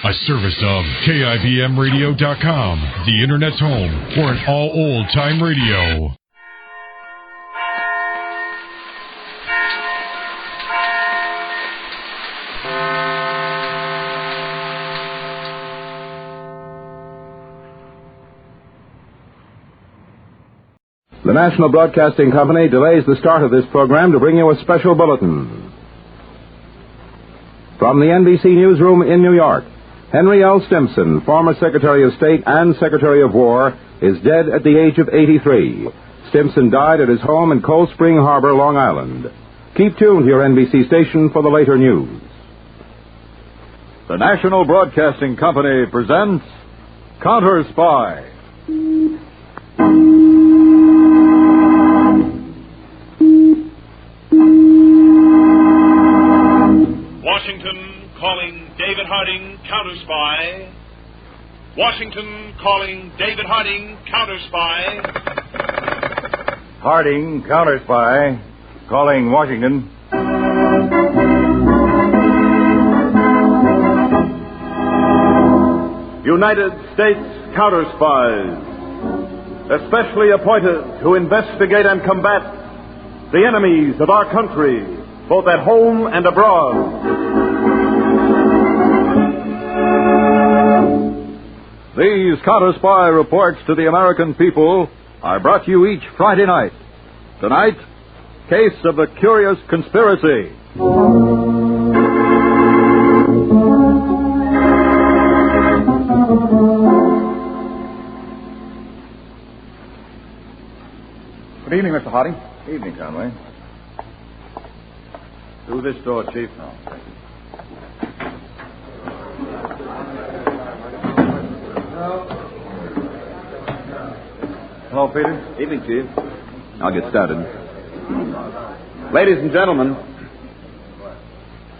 A service of KIBMradio.com, the Internet's home for an all old-time radio. The National Broadcasting Company delays the start of this program to bring you a special bulletin. From the NBC Newsroom in New York, Henry L. Stimson, former Secretary of State and Secretary of War, is dead at the age of 83. Stimson died at his home in Cold Spring Harbor, Long Island. Keep tuned to your NBC station for the later news. The National Broadcasting Company presents Counterspy. Washington calling David Harding, Counterspy. Washington calling David Harding, Counterspy. Harding, Counterspy, calling Washington. United States Counterspies, especially appointed to investigate and combat the enemies of our country, both at home and abroad. These Counterspy reports to the American people are brought to you each Friday night. Tonight, Case of the Curious Conspiracy. Good evening, Mr. Harding. Evening, Conway. Through this door, Chief. Oh, thank you. Hello, Peter. Evening, Chief. I'll get started. Ladies and gentlemen,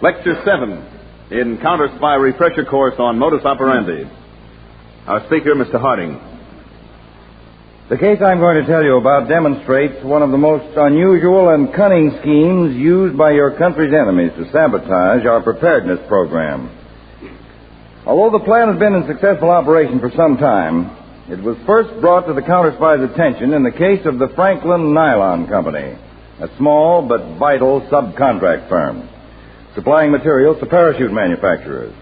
Lecture 7 in Counterspy Refresher Course on Modus Operandi. Our speaker, Mr. Harding. The case I'm going to tell you about demonstrates one of the most unusual and cunning schemes used by your country's enemies to sabotage our preparedness program. Although the plan has been in successful operation for some time, it was first brought to the Counterspy's attention in the case of the Franklin Nylon Company, a small but vital subcontract firm, supplying materials to parachute manufacturers.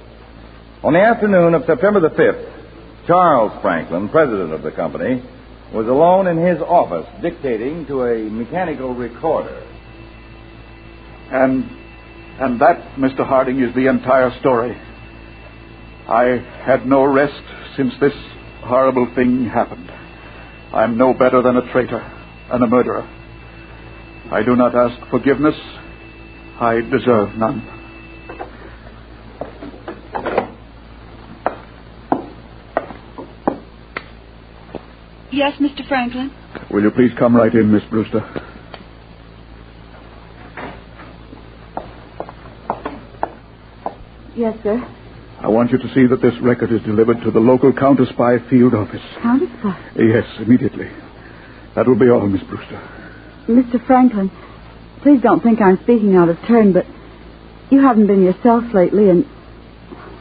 On the afternoon of September the 5th, Charles Franklin, president of the company, was alone in his office dictating to a mechanical recorder. And that, Mr. Harding, is the entire story. I had no rest since this horrible thing happened. I'm no better than a traitor and a murderer. I do not ask forgiveness. I deserve none. Yes, Mr. Franklin? Will you please come right in, Miss Brewster? Yes, sir. I want you to see that this record is delivered to the local Counterspy field office. Counterspy? Yes, immediately. That will be all, Miss Brewster. Mr. Franklin, please don't think I'm speaking out of turn, but you haven't been yourself lately, and,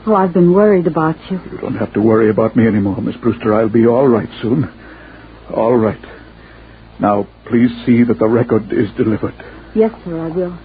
well, I've been worried about you. You don't have to worry about me anymore, Miss Brewster. I'll be all right soon. All right. Now, please see that the record is delivered. Yes, sir, I will.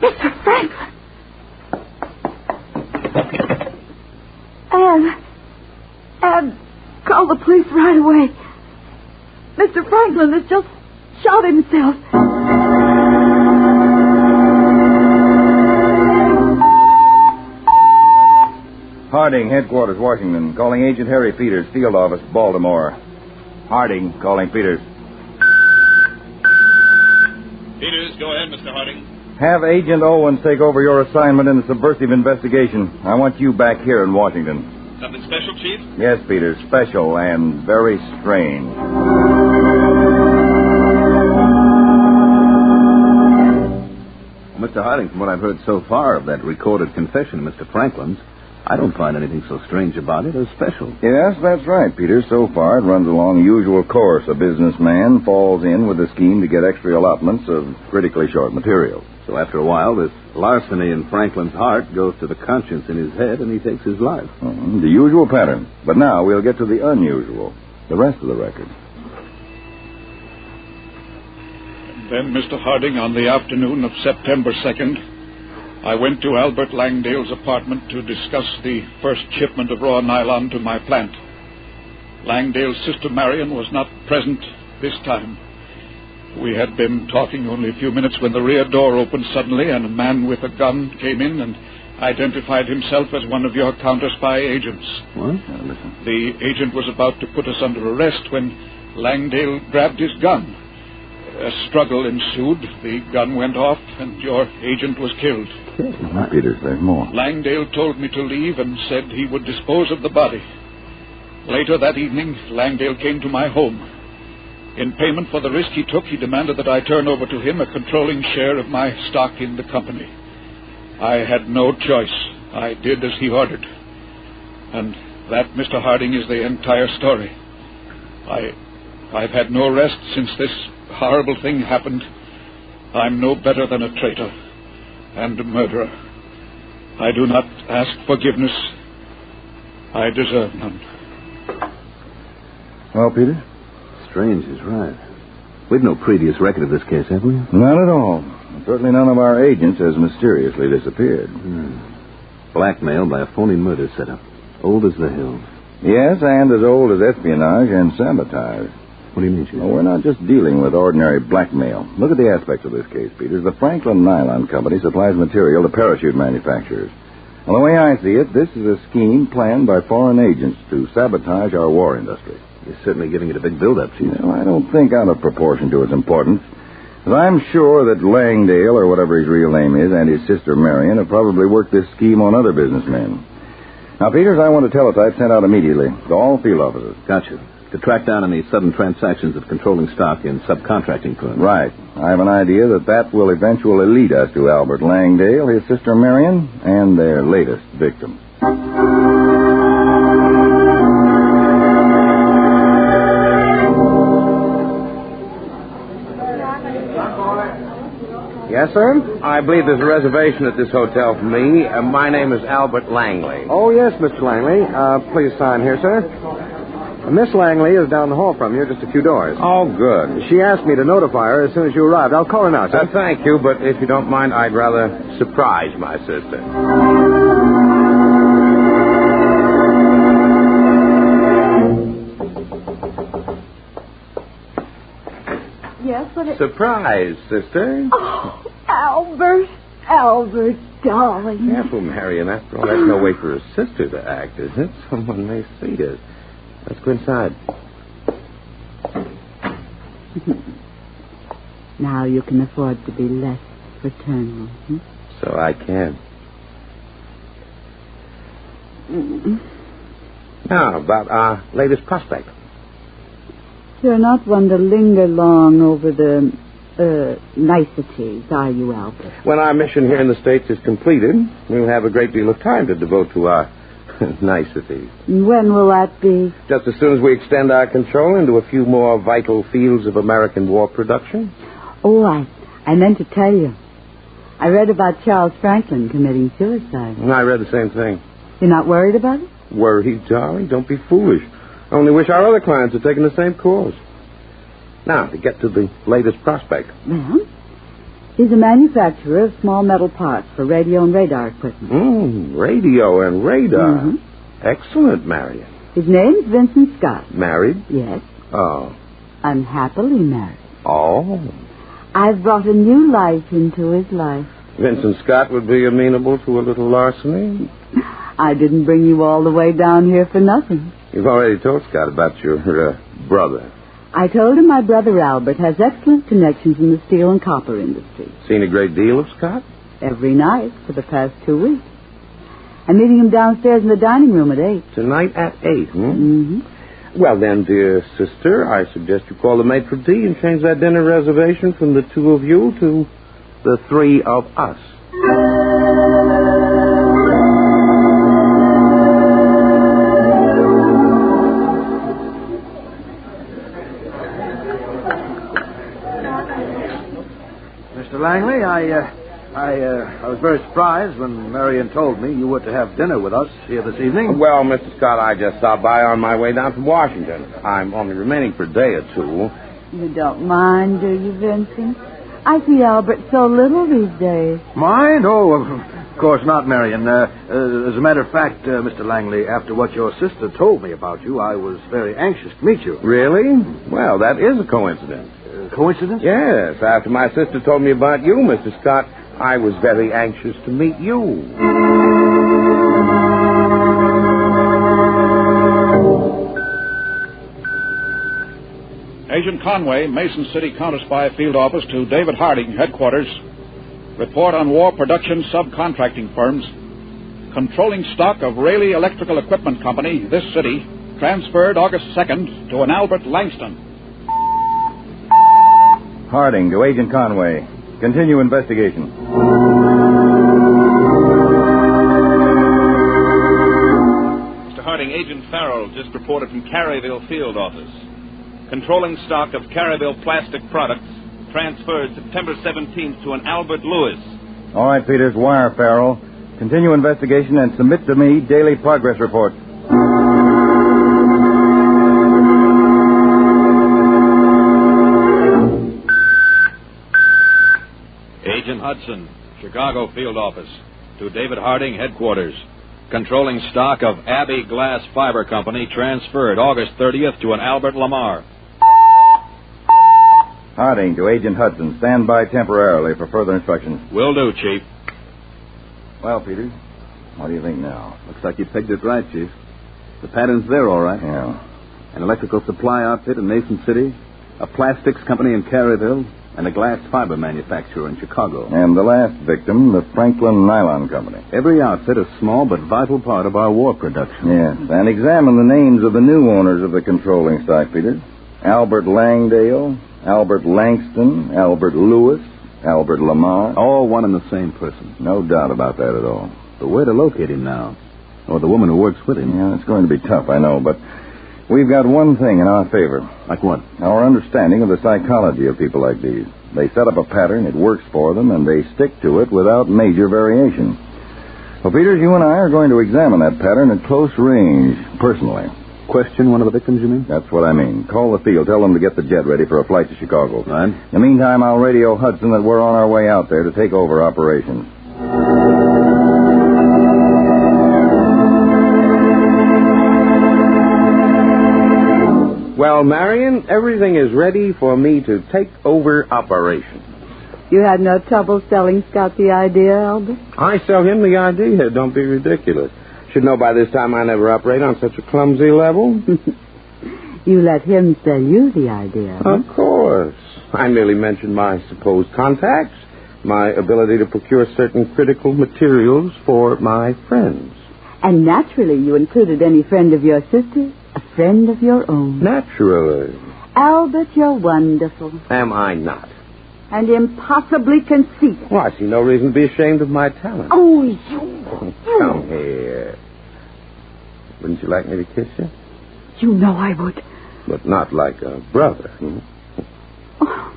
Mr. Franklin! Anne, call the police right away. Mr. Franklin has just shot himself. Harding, headquarters, Washington, calling Agent Harry Peters, field office, Baltimore. Harding, calling Peters. Peters, go ahead, Mr. Harding. Have Agent Owens take over your assignment in the subversive investigation. I want you back here in Washington. Something special, Chief? Yes, Peters, special and very strange. Harding, from what I've heard so far of that recorded confession of Mr. Franklin's, I don't find anything so strange about it as special. Yes, that's right, Peter. So far, it runs along the usual course. A businessman falls in with a scheme to get extra allotments of critically short material. So after a while, this larceny in Franklin's heart goes to the conscience in his head, and he takes his life. The usual pattern. But now we'll get to the unusual, the rest of the record. Then, Mr. Harding, on the afternoon of September 2nd, I went to Albert Langdale's apartment to discuss the first shipment of raw nylon to my plant. Langdale's sister Marion was not present this time. We had been talking only a few minutes when the rear door opened suddenly, and a man with a gun came in and identified himself as one of your counterspy agents. What? The agent was about to put us under arrest when Langdale grabbed his gun. A struggle ensued. The gun went off, and your agent was killed. Peter, there's more. Langdale told me to leave and said he would dispose of the body. Later that evening, Langdale came to my home. In payment for the risk he took, he demanded that I turn over to him a controlling share of my stock in the company. I had no choice. I did as he ordered. And that, Mr. Harding, is the entire story. I've had no rest since this horrible thing happened. I'm no better than a traitor and a murderer. I do not ask forgiveness. I deserve none. Well, Peter? Strange is right. We've no previous record of this case, have we? None at all. Certainly none of our agents has mysteriously disappeared. Blackmailed by a phony murder setup. Old as the hills. Yes, and as old as espionage and sabotage. What do you mean, Chief? Well, we're not just dealing with ordinary blackmail. Look at the aspects of this case, Peters. The Franklin Nylon Company supplies material to parachute manufacturers. Well, the way I see it, this is a scheme planned by foreign agents to sabotage our war industry. You're certainly giving it a big build-up, Chief. No, I don't think out of proportion to its importance. But I'm sure that Langdale, or whatever his real name is, and his sister Marion have probably worked this scheme on other businessmen. Now, Peters, I want a teletype sent out immediately to all field officers. Gotcha. To track down any sudden transactions of controlling stock in subcontracting firms. Right. I have an idea that will eventually lead us to Albert Langdale, his sister Marion, and their latest victim. Yes, sir? I believe there's a reservation at this hotel for me. My name is Albert Langley. Oh, yes, Mr. Langley. Please sign here, sir. Miss Langley is down the hall from you, just a few doors. Oh, good. She asked me to notify her as soon as you arrived. I'll call her now, sir. Thank you, but if you don't mind, I'd rather surprise my sister. Yes, what is... Surprise, sister. Oh, Albert, darling. Careful, Marion. After all, that's no way for a sister to act, is it? Someone may see us. Let's go inside. Now you can afford to be less fraternal. So I can. Now, about our latest prospect. You're not one to linger long over the niceties, are you, Albert? When our mission here in the States is completed, we'll have a great deal of time to devote to our niceties. When will that be? Just as soon as we extend our control into a few more vital fields of American war production. Oh, I meant to tell you. I read about Charles Franklin committing suicide. I read the same thing. You're not worried about it? Worried, darling? Don't be foolish. I only wish our other clients had taken the same course. Now, to get to the latest prospect. Well, he's a manufacturer of small metal parts for radio and radar equipment. Radio and radar. Excellent, Marion. His name's Vincent Scott. Married? Yes. Oh. Unhappily married. Oh. I've brought a new life into his life. Vincent Scott would be amenable to a little larceny? I didn't bring you all the way down here for nothing. You've already told Scott about your brother. I told him my brother Albert has excellent connections in the steel and copper industry. Seen a great deal of Scott? Every night for the past 2 weeks. I'm meeting him downstairs in the dining room at 8. Tonight at 8, Mm-hmm. Well, then, dear sister, I suggest you call the maitre d' and change that dinner reservation from the 2 of you to the 3 of us. Mr. Langley, I was very surprised when Marion told me you were to have dinner with us here this evening. Well, Mr. Scott, I just stopped by on my way down from Washington. I'm only remaining for a day or two. You don't mind, do you, Vincent? I see Albert so little these days. Mind? Oh, of course not, Marion. As a matter of fact, Mr. Langley, after what your sister told me about you, I was very anxious to meet you. Really? Well, that is a coincidence. Coincidence? Yes. After my sister told me about you, Mr. Scott, I was very anxious to meet you. Agent Conway, Mason City Counterspy Field Office to David Harding, Headquarters. Report on war production subcontracting firms. Controlling stock of Rayleigh Electrical Equipment Company, this city, transferred August 2nd to an Albert Langston. Harding to Agent Conway. Continue investigation. Mr. Harding, Agent Farrell just reported from Caryville Field Office. Controlling stock of Caryville plastic products transferred September 17th to an Albert Lewis. All right, Peters, wire Farrell. Continue investigation and submit to me daily progress report. Agent Hudson, Chicago Field Office. To David Harding, Headquarters. Controlling stock of Abbey Glass Fiber Company transferred August 30th to an Albert Lamar. Harding to Agent Hudson. Stand by temporarily for further instructions. Will do, Chief. Well, Peters, what do you think now? Looks like you pegged it right, Chief. The pattern's there, all right. Yeah. An electrical supply outfit in Mason City, a plastics company in Caryville, and a glass fiber manufacturer in Chicago. And the last victim, the Franklin Nylon Company. Every outfit a small but vital part of our war production. Yes, and examine the names of the new owners of the controlling stock, Peters. Albert Langdale, Albert Langston, Albert Lewis, Albert Lamar. All one and the same person. No doubt about that at all. But where to locate him now? Or the woman who works with him? Yeah, it's going to be tough, I know, but we've got one thing in our favor. Like what? Our understanding of the psychology of people like these. They set up a pattern, it works for them, and they stick to it without major variation. Well, Peters, you and I are going to examine that pattern at close range, personally. Question one of the victims, you mean? That's what I mean. Call the field. Tell them to get the jet ready for a flight to Chicago. Right. In the meantime, I'll radio Hudson that we're on our way out there to take over operations. Well, Marion, everything is ready for me to take over operations. You had no trouble selling Scott the idea, Albert? I sell him the idea. Don't be ridiculous. Should know by this time I never operate on such a clumsy level. You let him sell you the idea. Huh? Of course. I merely mentioned my supposed contacts, my ability to procure certain critical materials for my friends. And naturally, you included any friend of your sister's, a friend of your own. Naturally. Albert, you're wonderful. Am I not? And impossibly conceited. Well, I see no reason to be ashamed of my talent. Oh, you. Come here. Wouldn't you like me to kiss you? You know I would. But not like a brother. Oh,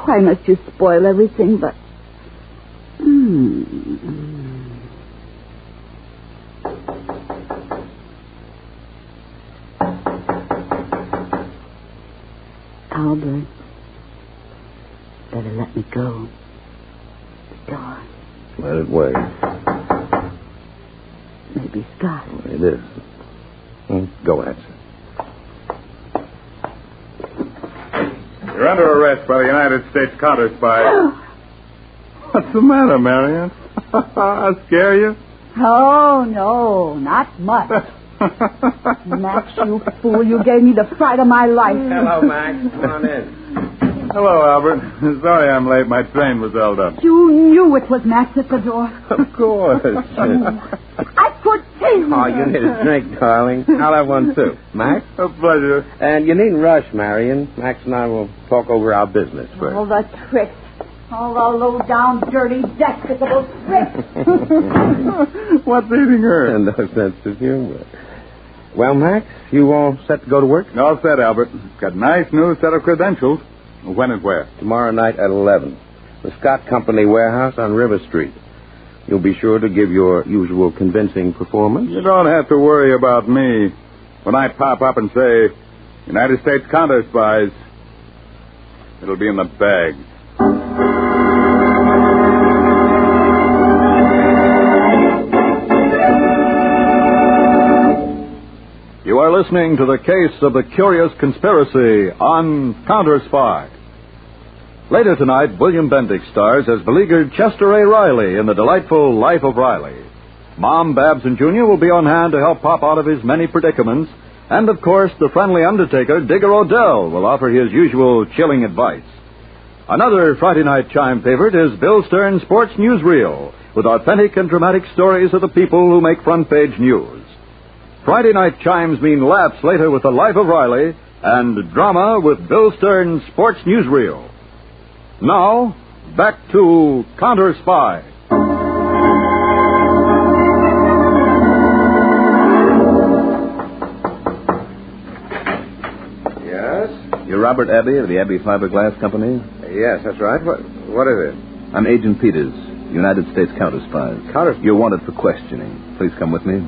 why must you spoil everything but... Albert, better let me go. The door. Let it wait. Maybe Scott. It is. Go ahead, sir. You're under arrest by the United States Counterspy. What's the matter, Marion? I scare you? Oh, no, not much. Max, you fool, you gave me the fright of my life. Hello, Max. Come on in. Hello, Albert. Sorry I'm late. My train was held up. You knew it was Max at the door. Of course. I could see. Oh, you need a drink, darling. I'll have one, too. Max? A pleasure. And you needn't rush, Marion. Max and I will talk over our business first. Oh, the trick. Oh, the low-down, dirty, despicable trick. What's eating her? No sense of humor. Well, Max, you all set to go to work? All set, Albert. Got a nice new set of credentials. When and where? Tomorrow night at 11. The Scott Company warehouse on River Street. You'll be sure to give your usual convincing performance. You don't have to worry about me. When I pop up and say, United States Counterspies, it'll be in the bag. You are listening to the case of the curious conspiracy on Counterspy. Later tonight, William Bendix stars as beleaguered Chester A. Riley in the delightful Life of Riley. Mom Babson Jr. will be on hand to help Pop out of his many predicaments. And, of course, the friendly undertaker, Digger Odell, will offer his usual chilling advice. Another Friday night chime favorite is Bill Stern's Sports Newsreel, with authentic and dramatic stories of the people who make front-page news. Friday night chimes mean laughs later with the Life of Riley and drama with Bill Stern's Sports Newsreel. Now, back to Counterspy. Yes? You're Robert Abbey of the Abbey Fiberglass Company? Yes, that's right. What is it? I'm Agent Peters, United States Counterspies. You're wanted for questioning. Please come with me.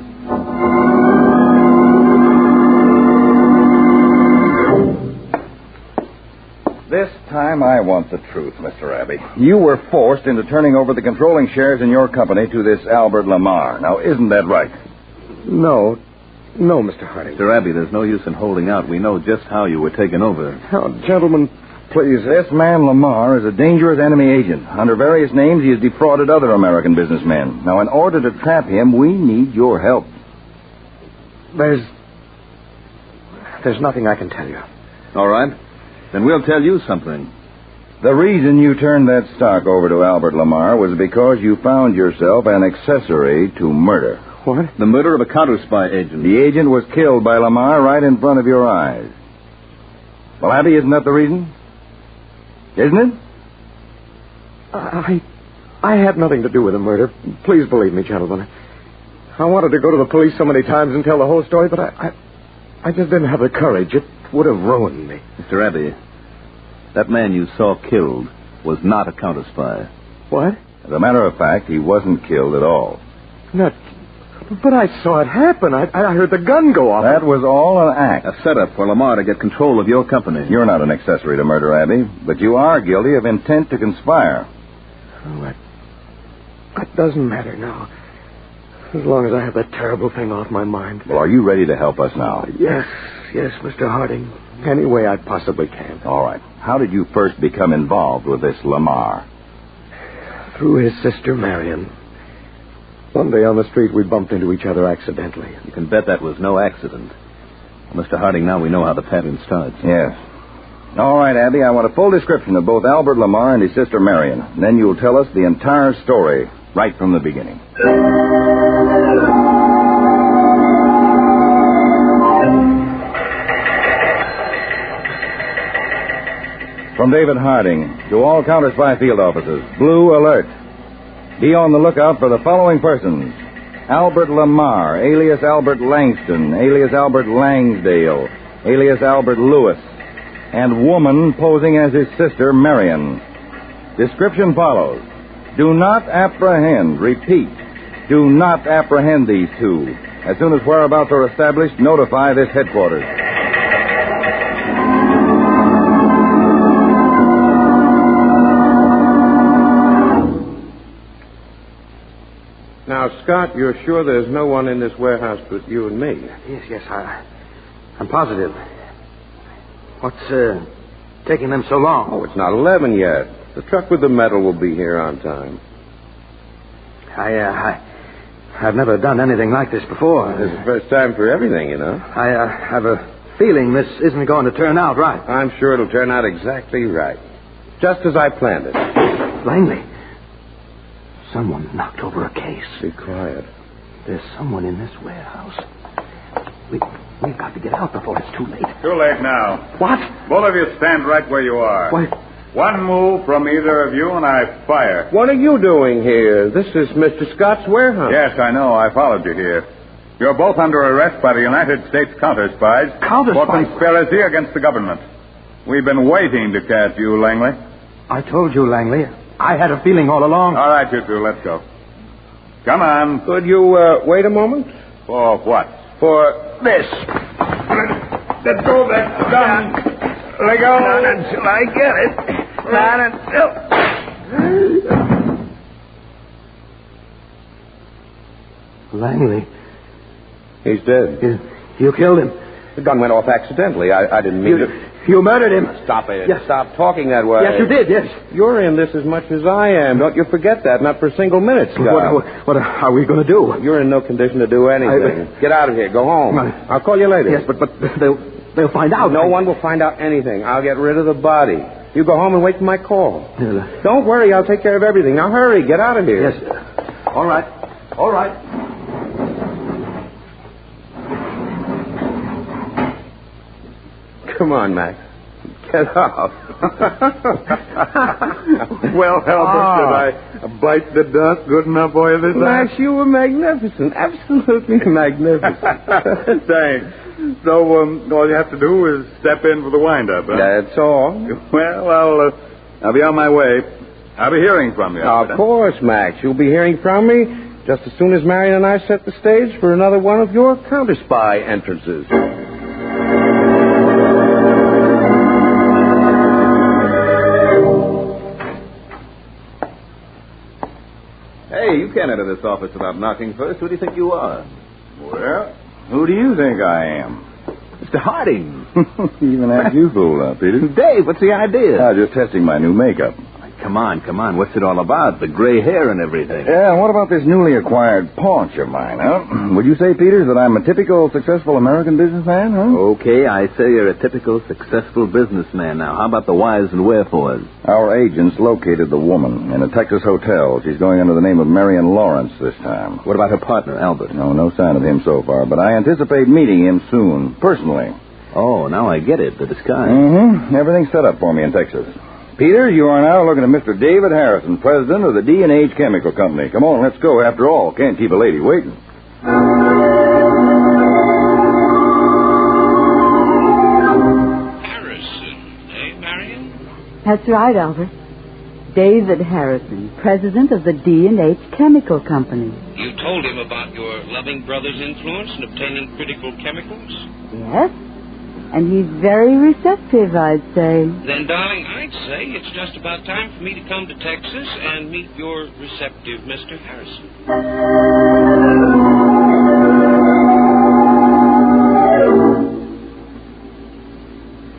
This time I want the truth, Mr. Abbey. You were forced into turning over the controlling shares in your company to this Albert Lamar. Now, isn't that right? No, Mr. Harding. Mr. Abbey, there's no use in holding out. We know just how you were taken over. Oh, gentlemen, please. This man Lamar is a dangerous enemy agent. Under various names, he has defrauded other American businessmen. Now, in order to trap him, we need your help. There's nothing I can tell you. All right. Then we'll tell you something. The reason you turned that stock over to Albert Lamar was because you found yourself an accessory to murder. What? The murder of a counterspy agent. The agent was killed by Lamar right in front of your eyes. Well, Abbey, isn't that the reason? Isn't it? I had nothing to do with the murder. Please believe me, gentlemen. I wanted to go to the police so many times and tell the whole story, but I just didn't have the courage. It would have ruined me. Mr. Abbey, that man you saw killed was not a counterspy. What? As a matter of fact, he wasn't killed at all. But I saw it happen. I heard the gun go off. That was all an act. A setup for Lamar to get control of your company. You're not an accessory to murder, Abbey, but you are guilty of intent to conspire. Oh, that doesn't matter now. As long as I have that terrible thing off my mind. Well, are you ready to help us now? Yes, Mr. Harding. Any way I possibly can. All right. How did you first become involved with this Lamar? Through his sister, Marion. One day on the street, we bumped into each other accidentally. You can bet that was no accident. Well, Mr. Harding, now we know how the pattern starts. Yes. All right, Abbey, I want a full description of both Albert Lamar and his sister, Marion. And then you'll tell us the entire story right from the beginning. From David Harding to all Counterspy field officers, Blue Alert. Be on the lookout for the following persons: Albert Lamar, alias Albert Langston, alias Albert Langsdale, alias Albert Lewis, and woman posing as his sister, Marion. Description follows. Do not apprehend, repeat, do not apprehend these two. As soon as whereabouts are established, notify this headquarters. Now, Scott, you're sure there's no one in this warehouse but you and me? Yes, I'm positive. What's taking them so long? Oh, it's not 11 yet. The truck with the metal will be here on time. I've never done anything like this before. It's the first time for everything, you know. I have a feeling this isn't going to turn out right. I'm sure it'll turn out exactly right. Just as I planned it. Langley, someone knocked over a case. Be quiet. There's someone in this warehouse. We've got to get out before it's too late. Too late now. What? Both of you stand right where you are. Why, One move from either of you and I fire. What are you doing here? This is Mr. Scott's warehouse. Yes, I know. I followed you here. You're both under arrest by the United States counterspies for conspiracy against the government. We've been waiting to catch you, Langley. I told you, Langley. I had a feeling all along. All right, you two, let's go. Come on. Could you wait a moment? For what? For this. Let go of that gun. Let go. Not until I get it. Not until... Langley. He's dead. You killed him. The gun went off accidentally. I didn't mean to... You murdered him. Stop it. Yes. Stop talking that way. Yes, you did, yes. You're in this as much as I am. Don't you forget that. Not for a single minute, Scott. What are we going to do? You're in no condition to do anything. Get out of here. Go home. I'll call you later. Yes, but they'll find out. No one will find out anything. I'll get rid of the body. You go home and wait for my call. Don't worry. I'll take care of everything. Now hurry. Get out of here. Yes, sir. All right. All right. Come on, Max. Get up. Well, Albert, did I bite the dust good enough for you this time? Max, you were magnificent. Absolutely magnificent. Thanks. So, all you have to do is step in for the wind-up, huh? That's all. Well, I'll be on my way. I'll be hearing from you. Of course, Max. You'll be hearing from me just as soon as Marion and I set the stage for another one of your counterspy entrances. Hey, you can't enter this office without knocking first. Who do you think you are? Well, who do you think I am? Mr. Harding. Even had you fooled up, Peter. Dave, what's the idea? Just testing my new makeup. Come on. What's it all about? The gray hair and everything. Yeah, and what about this newly acquired paunch of mine, huh? Would you say, Peters, that I'm a typical successful American businessman, huh? Okay, I say you're a typical successful businessman. Now, how about the whys and wherefores? Our agents located the woman in a Texas hotel. She's going under the name of Marion Lawrence this time. What about her partner, Albert? No sign of him so far, but I anticipate meeting him soon, personally. Oh, now I get it, the disguise. Mm-hmm. Everything's set up for me in Texas. Peter, you are now looking at Mr. David Harrison, president of the D&H Chemical Company. Come on, let's go. After all, can't keep a lady waiting. Harrison, eh, Marion? That's right, Albert. David Harrison, president of the D&H Chemical Company. You told him about your loving brother's influence in obtaining critical chemicals? Yes. And he's very receptive, I'd say. Then, darling, I'd say it's just about time for me to come to Texas and meet your receptive Mr. Harrison.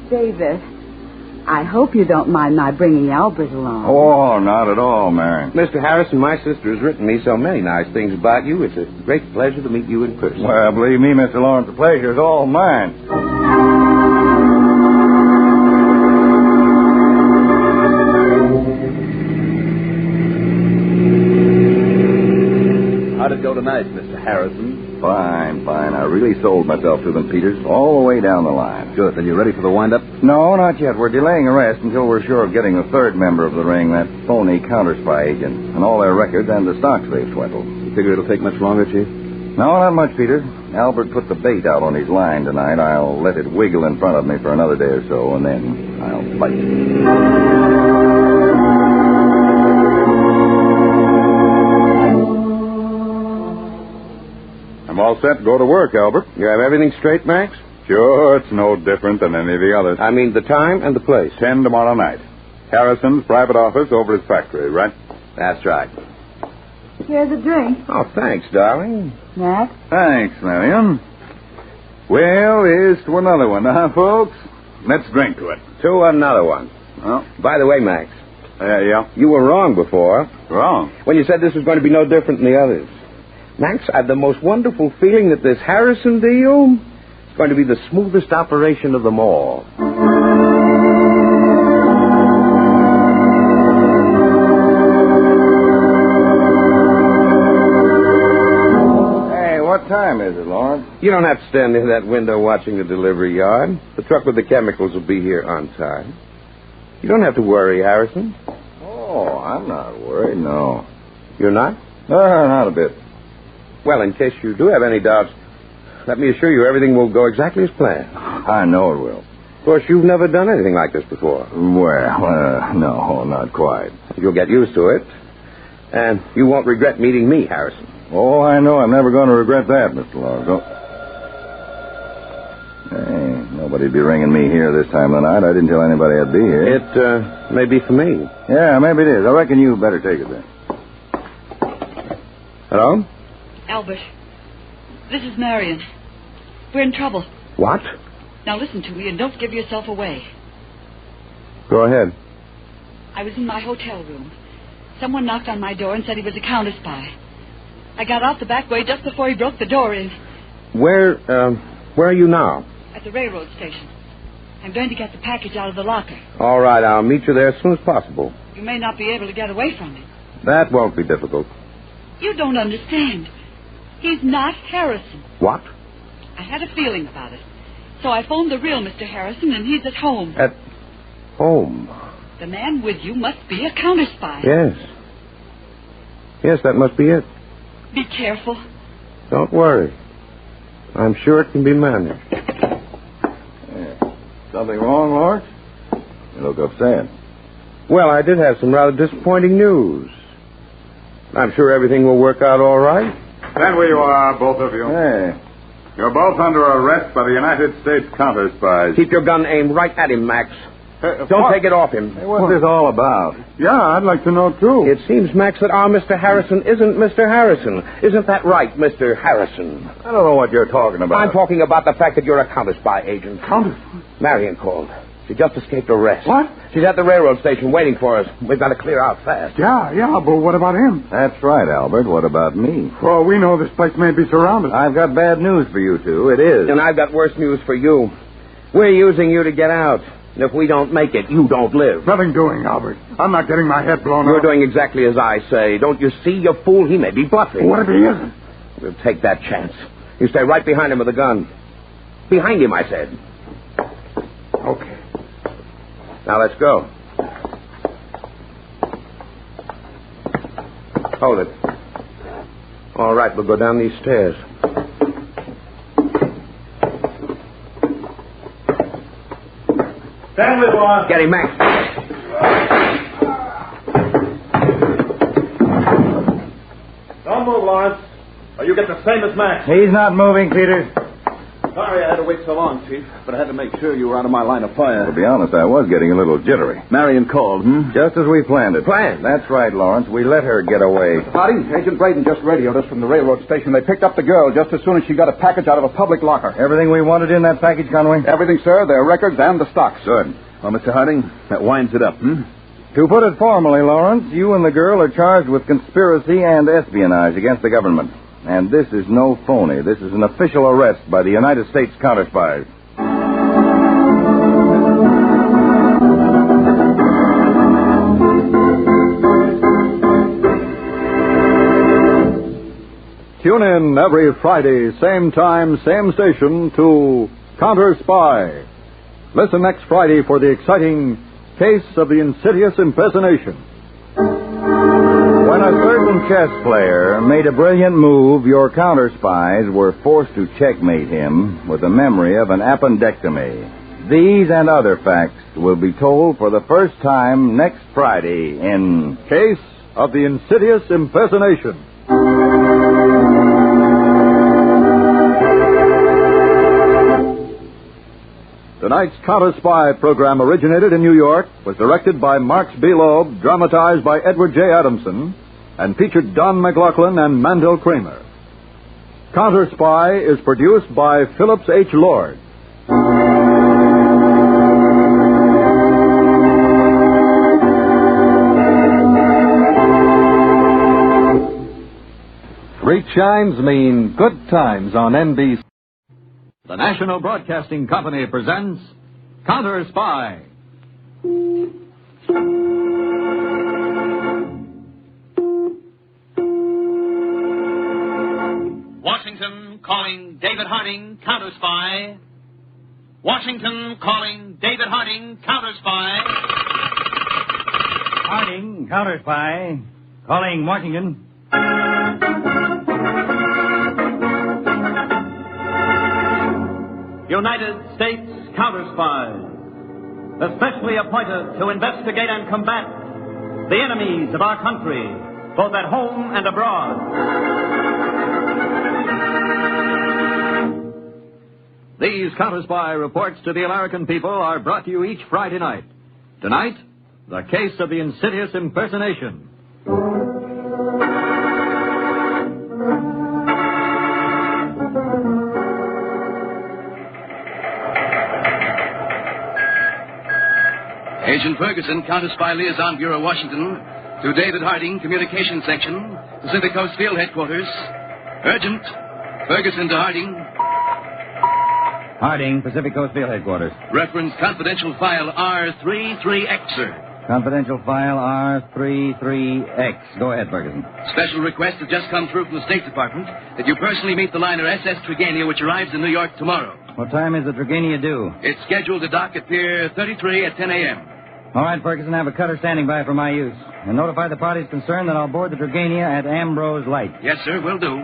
David, I hope you don't mind my bringing Albert along. Oh, not at all, Mary. Mr. Harrison, my sister has written me so many nice things about you. It's a great pleasure to meet you in person. Well, believe me, Mr. Lawrence, the pleasure's all mine. How'd it go tonight, Mr. Harrison? Fine. I really sold myself to them, Peters, all the way down the line. Good. Then you ready for the wind-up? No, not yet. We're delaying arrest until we're sure of getting the third member of the ring, that phony counterspy agent, and all their records and the stocks they've swindled. You figure it'll take much longer, Chief? No, not much, Peter. Albert put the bait out on his line tonight. I'll let it wiggle in front of me for another day or so, and then I'll bite it. I'm all set to go to work, Albert. You have everything straight, Max? Sure, it's no different than any of the others. I mean the time and the place. 10 tomorrow night. Harrison's private office over his factory, right? That's right. Here's a drink. Oh, thanks, darling. Max? Thanks, Marion. Well, here's to another one, huh, folks? Let's drink to it. To another one. Oh. By the way, Max. Yeah? You were wrong before. Wrong? When you said this was going to be no different than the others. Max, I have the most wonderful feeling that this Harrison deal is going to be the smoothest operation of them all. Hey, what time is it, Lawrence? You don't have to stand near that window watching the delivery yard. The truck with the chemicals will be here on time. You don't have to worry, Harrison. Oh, I'm not worried, no. You're not? Not a bit. Well, in case you do have any doubts, let me assure you everything will go exactly as planned. I know it will. Of course, you've never done anything like this before. Well, no, not quite. You'll get used to it. And you won't regret meeting me, Harrison. Oh, I know. I'm never going to regret that, Mr. Lawrence. Hey, nobody'd be ringing me here this time of the night. I didn't tell anybody I'd be here. It may be for me. Yeah, maybe it is. I reckon you better take it then. Hello? Albert, this is Marion. We're in trouble. What? Now listen to me and don't give yourself away. Go ahead. I was in my hotel room. Someone knocked on my door and said he was a counterspy. I got out the back way just before he broke the door in. Where are you now? At the railroad station. I'm going to get the package out of the locker. All right, I'll meet you there as soon as possible. You may not be able to get away from him. That won't be difficult. You don't understand. He's not Harrison. What? I had a feeling about it. So I phoned the real Mr. Harrison, and he's at home. At home? The man with you must be a counterspy. Yes. Yes, that must be it. Be careful. Don't worry. I'm sure it can be managed. Something wrong, Lawrence? You look upset. Well, I did have some rather disappointing news. I'm sure everything will work out all right. Stand where you are, both of you. Hey. You're both under arrest by the United States counterspies. Keep your gun aimed right at him, Max. Don't take it off him. Hey, what's this all about? Yeah, I'd like to know, too. It seems, Max, that our Mr. Harrison isn't Mr. Harrison. Isn't that right, Mr. Harrison? I don't know what you're talking about. I'm talking about the fact that you're a counterspy agent. Counterspy? Marion called. She just escaped arrest. What? She's at the railroad station waiting for us. We've got to clear out fast. Yeah, but what about him? That's right, Albert. What about me? Well, we know this place may be surrounded. I've got bad news for you two. It is. And I've got worse news for you. We're using you to get out. And if we don't make it, you don't live. Nothing doing, Albert. I'm not getting my head blown You're off. doing exactly as I say. Don't you see, you fool? He may be bluffing. What if he isn't? We'll take that chance. You stay right behind him with a gun. Behind him, I said. Okay. Now, let's go. Hold it. All right, we'll go down these stairs. Stand with one. Get him, Max. Don't move, Lawrence, or you get the same as Max. He's not moving, Peter. Sorry I had to wait so long, Chief, but I had to make sure you were out of my line of fire. To be honest, I was getting a little jittery. Marion called, Just as we planned it. Planned? That's right, Lawrence. We let her get away. Harding, Agent Braden just radioed us from the railroad station. They picked up the girl just as soon as she got a package out of a public locker. Everything we wanted in that package, Conway? Everything, sir. Their records and the stocks. Good. Well, Mr. Harding, that winds it up, To put it formally, Lawrence, you and the girl are charged with conspiracy and espionage against the government. And this is no phony. This is an official arrest by the United States counterspies. Tune in every Friday, same time, same station, to Counterspy. Listen next Friday for the exciting Case of the Insidious Impersonation. When a certain chess player made a brilliant move, your counterspies were forced to checkmate him with the memory of an appendectomy. These and other facts will be told for the first time next Friday in Case of the Insidious Impersonation. Tonight's Counterspy program originated in New York, was directed by Marks B. Loeb, dramatized by Edward J. Adamson, and featured Don McLaughlin and Mandel Kramer. Counterspy is produced by Phillips H. Lord. Great chimes mean good times on NBC. The National Broadcasting Company presents Counterspy. Washington calling David Harding, Counterspy. Washington calling David Harding, Counterspy. Harding, Counterspy. Calling Washington. United States Counterspies, especially appointed to investigate and combat the enemies of our country, both at home and abroad. These Counterspy reports to the American people are brought to you each Friday night. Tonight, the case of the Insidious Impersonation. Agent Ferguson, Counterspy Liaison Bureau, Washington, to David Harding, Communications Section, Pacific Coast Field Headquarters. Urgent. Ferguson to Harding. Harding, Pacific Coast Field Headquarters. Reference confidential file R33X, sir. Confidential file R33X. Go ahead, Ferguson. Special request has just come through from the State Department that you personally meet the liner SS Trigania, which arrives in New York tomorrow. What time is the Trigania due? It's scheduled to dock at Pier 33 at 10 a.m. All right, Ferguson, have a cutter standing by for my use. And notify the parties concerned that I'll board the Trigania at Ambrose Light. Yes, sir, will do.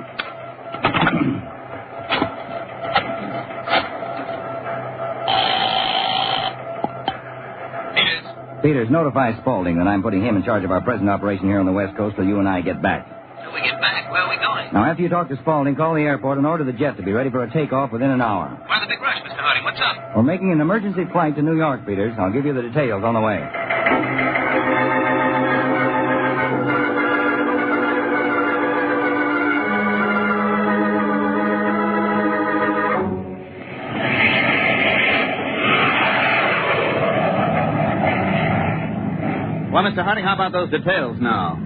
Peters, notify Spaulding that I'm putting him in charge of our present operation here on the West Coast till you and I get back. Till we get back? Where are we going? Now, after you talk to Spaulding, call the airport and order the jet to be ready for a takeoff within an hour. Why the big rush, Mr. Harding? What's up? We're making an emergency flight to New York, Peters. I'll give you the details on the way. Well, Mr. Harding, how about those details now?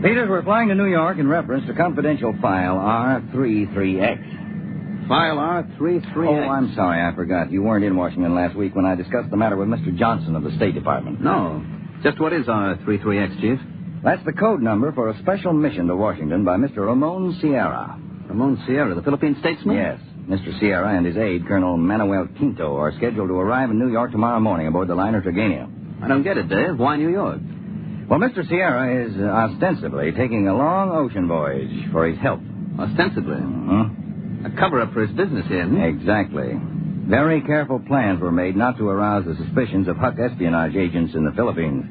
Peters, we're flying to New York in reference to confidential file R33X. File R33X? Oh, I'm sorry, I forgot. You weren't in Washington last week when I discussed the matter with Mr. Johnson of the State Department. No. Just what is R33X, Chief? That's the code number for a special mission to Washington by Mr. Ramon Sierra. Ramon Sierra, the Philippine statesman? Yes. Mr. Sierra and his aide, Colonel Manuel Quinto, are scheduled to arrive in New York tomorrow morning aboard the liner Trigania. I don't get it, Dave. Why New York? Well, Mr. Sierra is ostensibly taking a long ocean voyage for his health. Ostensibly? Mm-hmm. A cover-up for his business here, isn't it? Exactly. Very careful plans were made not to arouse the suspicions of Huck espionage agents in the Philippines.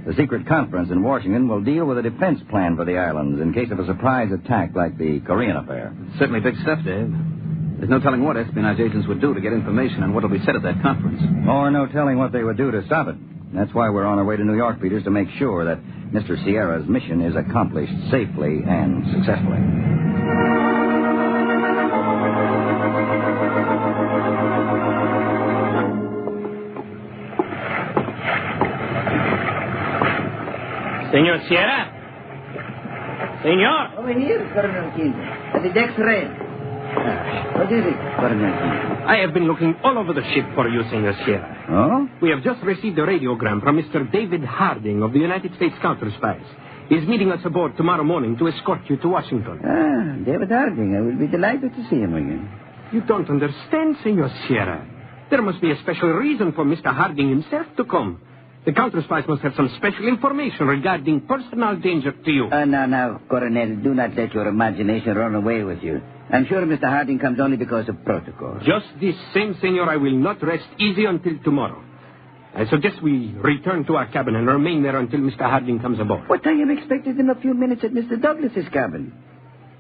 The secret conference in Washington will deal with a defense plan for the islands in case of a surprise attack like the Korean affair. Certainly big stuff, Dave. There's no telling what espionage agents would do to get information on what will be said at that conference. Or no telling what they would do to stop it. That's why we're on our way to New York, Peters, to make sure that Mr. Sierra's mission is accomplished safely and successfully. Senor Sierra? Senor? Over here, Colonel King. The deck's red. What is it, Colonel King? I have been looking all over the ship for you, Senor Sierra. Oh? We have just received a radiogram from Mr. David Harding of the United States Counterspies. He's meeting us aboard tomorrow morning to escort you to Washington. Ah, David Harding. I will be delighted to see him again. You don't understand, Senor Sierra. There must be a special reason for Mr. Harding himself to come. The Counterspies must have some special information regarding personal danger to you. Now, Coronel, do not let your imagination run away with you. I'm sure Mr. Harding comes only because of protocol. Just the same, Senor, I will not rest easy until tomorrow. I suggest we return to our cabin and remain there until Mr. Harding comes aboard. But I am expected in a few minutes at Mr. Douglas's cabin.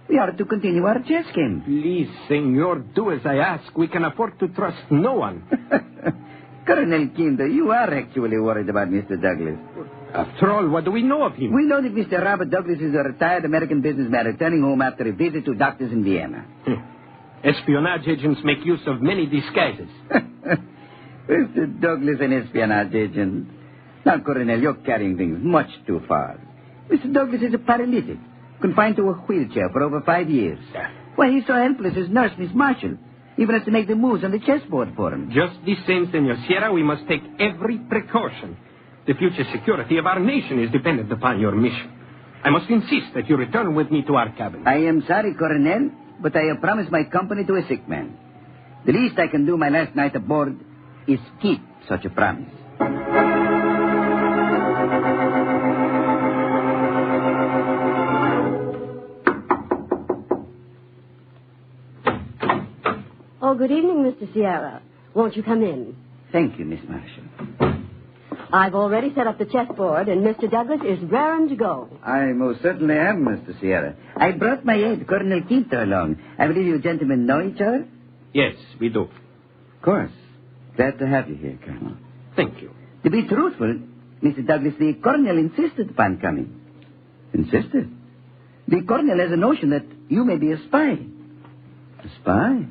We are to continue our chess game. Please, Senor, do as I ask. We can afford to trust no one. Colonel Kinder, you are actually worried about Mr. Douglas. After all, what do we know of him? We know that Mr. Robert Douglas is a retired American businessman returning home after a visit to doctors in Vienna. Espionage agents make use of many disguises. Mr. Douglas, an espionage agent. Now, Colonel, you're carrying things much too far. Mr. Douglas is a paralytic, confined to a wheelchair for over 5 years. Why, he's so helpless, his nurse, Miss Marshall, even has to make the moves on the chessboard for him. Just the same, Senor Sierra, we must take every precaution. The future security of our nation is dependent upon your mission. I must insist that you return with me to our cabin. I am sorry, Colonel, but I have promised my company to a sick man. The least I can do my last night aboard is keep such a promise. good evening, Mr. Sierra. Won't you come in? Thank you, Miss Marshall. I've already set up the chessboard, and Mr. Douglas is raring to go. I most certainly am, Mr. Sierra. I brought my aide, Colonel Quinto, along. I believe you gentlemen know each other? Yes, we do. Of course. Glad to have you here, Colonel. Thank you. To be truthful, Mr. Douglas, the Colonel insisted upon coming. Insisted? The Colonel has a notion that you may be a spy. A spy?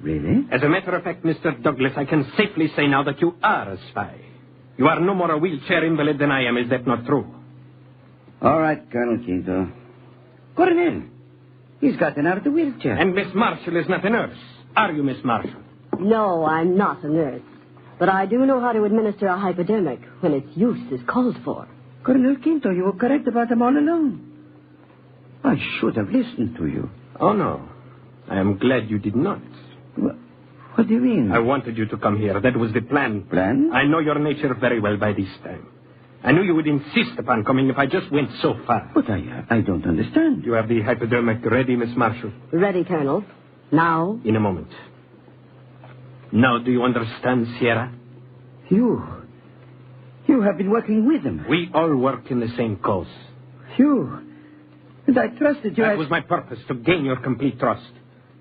Really? As a matter of fact, Mr. Douglas, I can safely say now that you are a spy. You are no more a wheelchair invalid than I am. Is that not true? All right, Colonel Quinto. Colonel, he's gotten out of the wheelchair. And Miss Marshall is not a nurse. Are you, Miss Marshall? No, I'm not a nurse. But I do know how to administer a hypodermic when its use is called for. Colonel Quinto, you were correct about them all along. I should have listened to you. Oh, no. I am glad you did not. What do you mean? I wanted you to come here. That was the plan. Plan? I know your nature very well by this time. I knew you would insist upon coming if I just went so far. But I don't understand. You have the hypodermic ready, Miss Marshall? Ready, Colonel. Now? In a moment. Now, do you understand, Sierra? You have been working with him. We all work in the same cause. And I trusted you. That was my purpose, to gain your complete trust.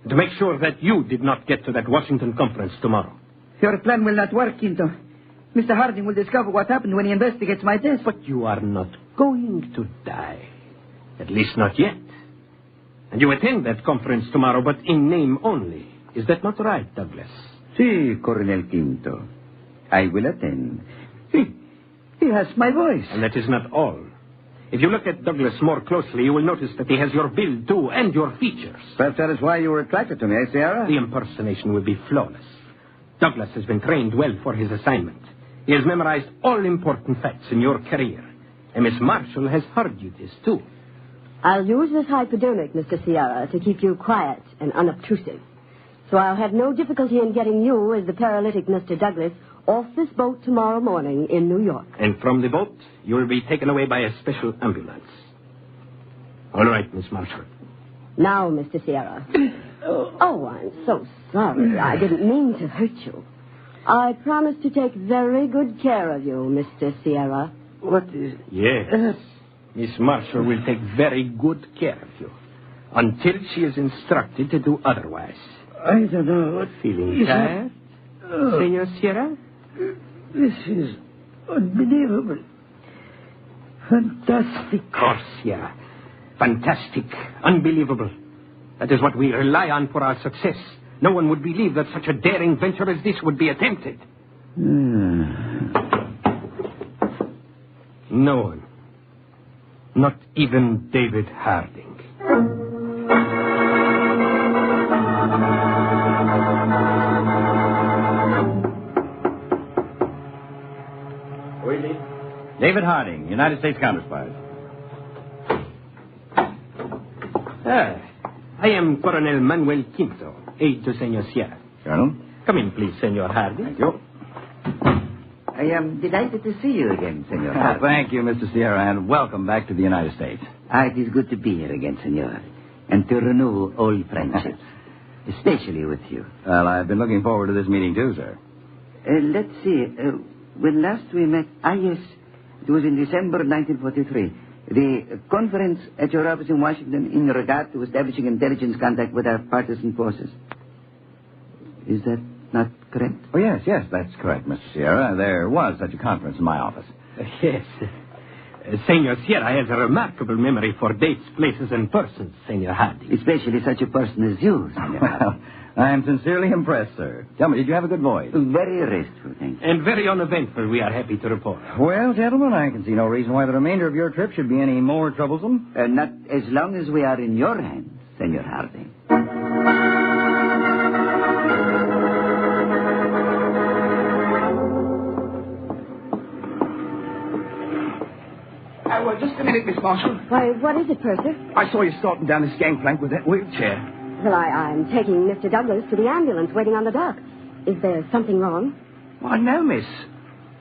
To make sure that you did not get to that Washington conference tomorrow. Your plan will not work, Quinto. Mr. Harding will discover what happened when he investigates my death. But you are not going to die. At least not yet. And you attend that conference tomorrow, but in name only. Is that not right, Douglas? Si, Colonel Quinto. I will attend. He has my voice. And that is not all. If you look at Douglas more closely, you will notice that he has your build, too, and your features. Perhaps that is why you were attracted to me, eh, Sierra? The impersonation will be flawless. Douglas has been trained well for his assignment. He has memorized all important facts in your career. And Miss Marshall has heard you this, too. I'll use this hypodermic, Mr. Sierra, to keep you quiet and unobtrusive. So I'll have no difficulty in getting you, as the paralytic Mr. Douglas, off this boat tomorrow morning in New York. And from the boat, you will be taken away by a special ambulance. All right, Miss Marshall. Now, Mr. Sierra. Oh, I'm so sorry. I didn't mean to hurt you. I promise to take very good care of you, Mr. Sierra. What is... Yes. Miss Marshall will take very good care of you. Until she is instructed to do otherwise. I don't know. Feeling tired, Senor Sierra? This is unbelievable. Fantastic. Of course, Sierra. Fantastic. Unbelievable. That is what we rely on for our success. No one would believe that such a daring venture as this would be attempted. No one. Not even David Harding. David Harding, United States Counterspy. I am Colonel Manuel Quinto, aide to Senor Sierra. Colonel? Come in, please, Senor Harding. Thank you. I am delighted to see you again, Senor Harding. Thank you, Mr. Sierra, and welcome back to the United States. It is good to be here again, Senor, and to renew old friendships, especially with you. Well, I've been looking forward to this meeting, too, sir. Let's see. When last we met... yes. It was in December 1943. The conference at your office in Washington in regard to establishing intelligence contact with our partisan forces. Is that not correct? Oh, yes, that's correct, Mr. Sierra. There was such a conference in my office. Yes. Senor Sierra has a remarkable memory for dates, places, and persons, Senor Harding. Especially such a person as you, Senor Harding. I am sincerely impressed, sir. Tell me, did you have a good voyage? Very restful, thank you. And very uneventful, we are happy to report. Well, gentlemen, I can see no reason why the remainder of your trip should be any more troublesome. Not as long as we are in your hands, Senor Harding. Well, just a minute, Miss Marshall. Why, what is it, Purser? I saw you starting down this gangplank with that wheelchair. Well, I'm taking Mr. Douglas to the ambulance waiting on the dock. Is there something wrong? Why, no, miss.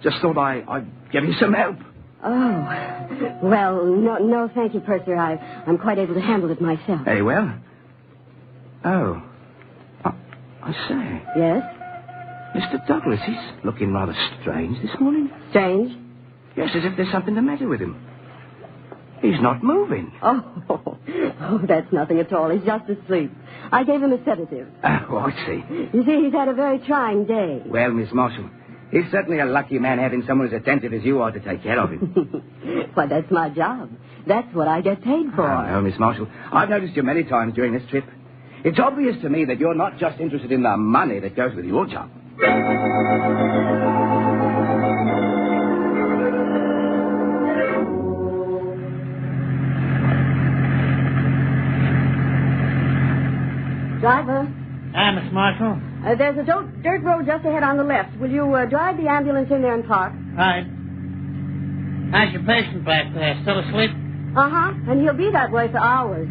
Just thought I'd give you some help. Oh. Well, no, thank you, Purser. I'm quite able to handle it myself. Very well. Oh. I say. Yes? Mr. Douglas, he's looking rather strange this morning. Strange? Yes, as if there's something the matter with him. He's not moving. Oh, that's nothing at all. He's just asleep. I gave him a sedative. Oh, I see. You see, he's had a very trying day. Well, Miss Marshall, he's certainly a lucky man having someone as attentive as you are to take care of him. Why, that's my job. That's what I get paid for. Oh, no, Miss Marshall. I've noticed you many times during this trip. It's obvious to me that you're not just interested in the money that goes with your job. Driver? Miss Marshall. There's a dirt road just ahead on the left. Will you drive the ambulance in there and park? Right. How's your patient back there? Still asleep? Uh-huh. And he'll be that way for hours.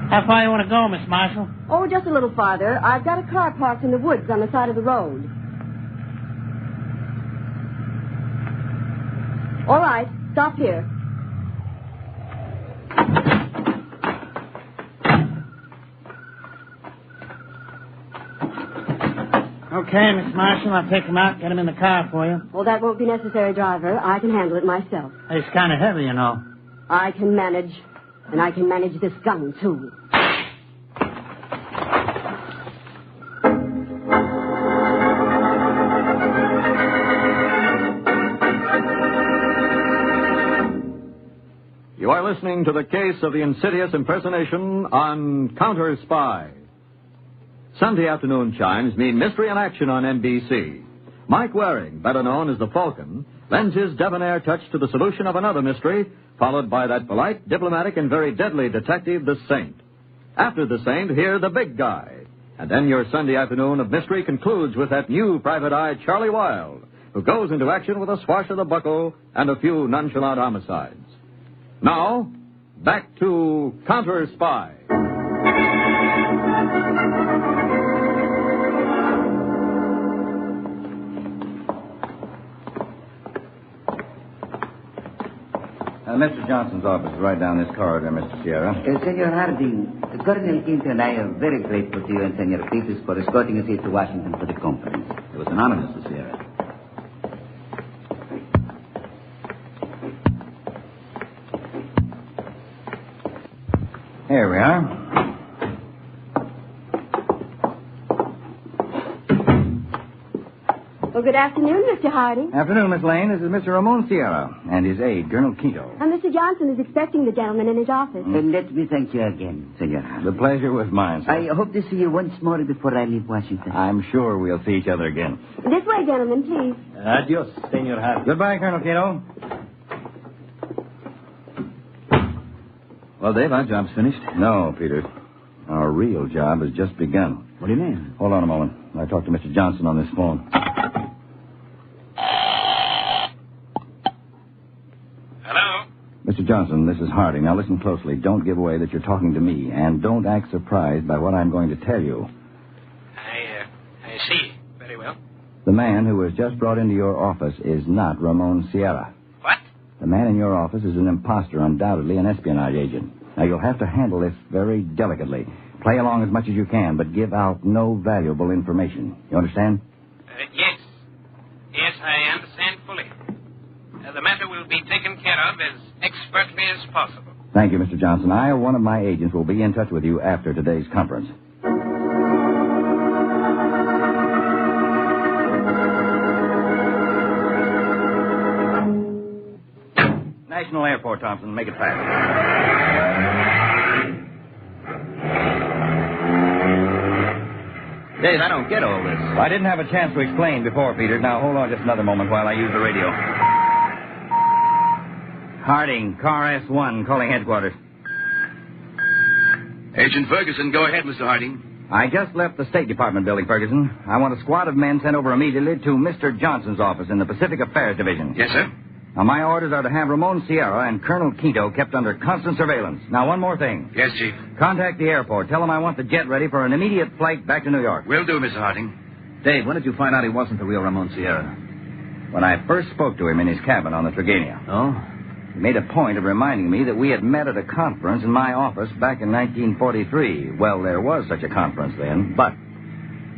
How far you want to go, Miss Marshall? Oh, just a little farther. I've got a car parked in the woods on the side of the road. All right. Stop here. Okay, Miss Marshall, I'll take him out, get him in the car for you. Well, that won't be necessary, driver. I can handle it myself. It's kind of heavy, you know. I can manage. And I can manage this gun, too. You are listening to the case of the Insidious Impersonation on Counterspy. Sunday afternoon chimes mean mystery in action on NBC. Mike Waring, better known as the Falcon, lends his debonair touch to the solution of another mystery, followed by that polite, diplomatic, and very deadly detective, the Saint. After the Saint, hear the Big Guy. And then your Sunday afternoon of mystery concludes with that new private eye, Charlie Wilde, who goes into action with a swash of the buckle and a few nonchalant homicides. Now, back to Counterspy. Mr. Johnson's office is right down this corridor, Mr. Sierra. Senor Harding, Colonel Quinto and I are very grateful to you and Senor Peters for escorting us here to Washington for the conference. It was an honor, Mr. Sierra. Here we are. Well, good afternoon, Mr. Harding. Afternoon, Miss Lane. This is Mr. Ramon Sierra and his aide, Colonel Quinto. And Mr. Johnson is expecting the gentleman in his office. Let me thank you again, Senor Harding. The pleasure was mine, sir. I hope to see you once more before I leave Washington. I'm sure we'll see each other again. This way, gentlemen, please. Adios, Senor Harding. Goodbye, Colonel Quinto. Well, Dave, our job's finished. No, Peter. Our real job has just begun. What do you mean? Hold on a moment. I talked to Mr. Johnson on this phone. Hello? Mr. Johnson, this is Harding. Now listen closely. Don't give away that you're talking to me, and don't act surprised by what I'm going to tell you. I see. Very well. The man who was just brought into your office is not Ramon Sierra. What? The man in your office is an imposter, undoubtedly an espionage agent. Now, you'll have to handle this very delicately. Play along as much as you can, but give out no valuable information. You understand? Yes. Yes, I understand fully. The matter will be taken care of as expertly as possible. Thank you, Mr. Johnson. I or one of my agents will be in touch with you after today's conference. National Airport, Thompson. Make it fast. Dave, I don't get all this. I didn't have a chance to explain before, Peter. Now, hold on just another moment while I use the radio. Harding, Car S1, calling headquarters. Agent Ferguson, go ahead, Mr. Harding. I just left the State Department building, Ferguson. I want a squad of men sent over immediately to Mr. Johnson's office in the Pacific Affairs Division. Yes, sir. Now, my orders are to have Ramon Sierra and Colonel Quinto kept under constant surveillance. Now, one more thing. Yes, Chief. Contact the airport. Tell them I want the jet ready for an immediate flight back to New York. Will do, Mr. Harding. Dave, when did you find out he wasn't the real Ramon Sierra? When I first spoke to him in his cabin on the Trigania. Oh? He made a point of reminding me that we had met at a conference in my office back in 1943. Well, there was such a conference then, but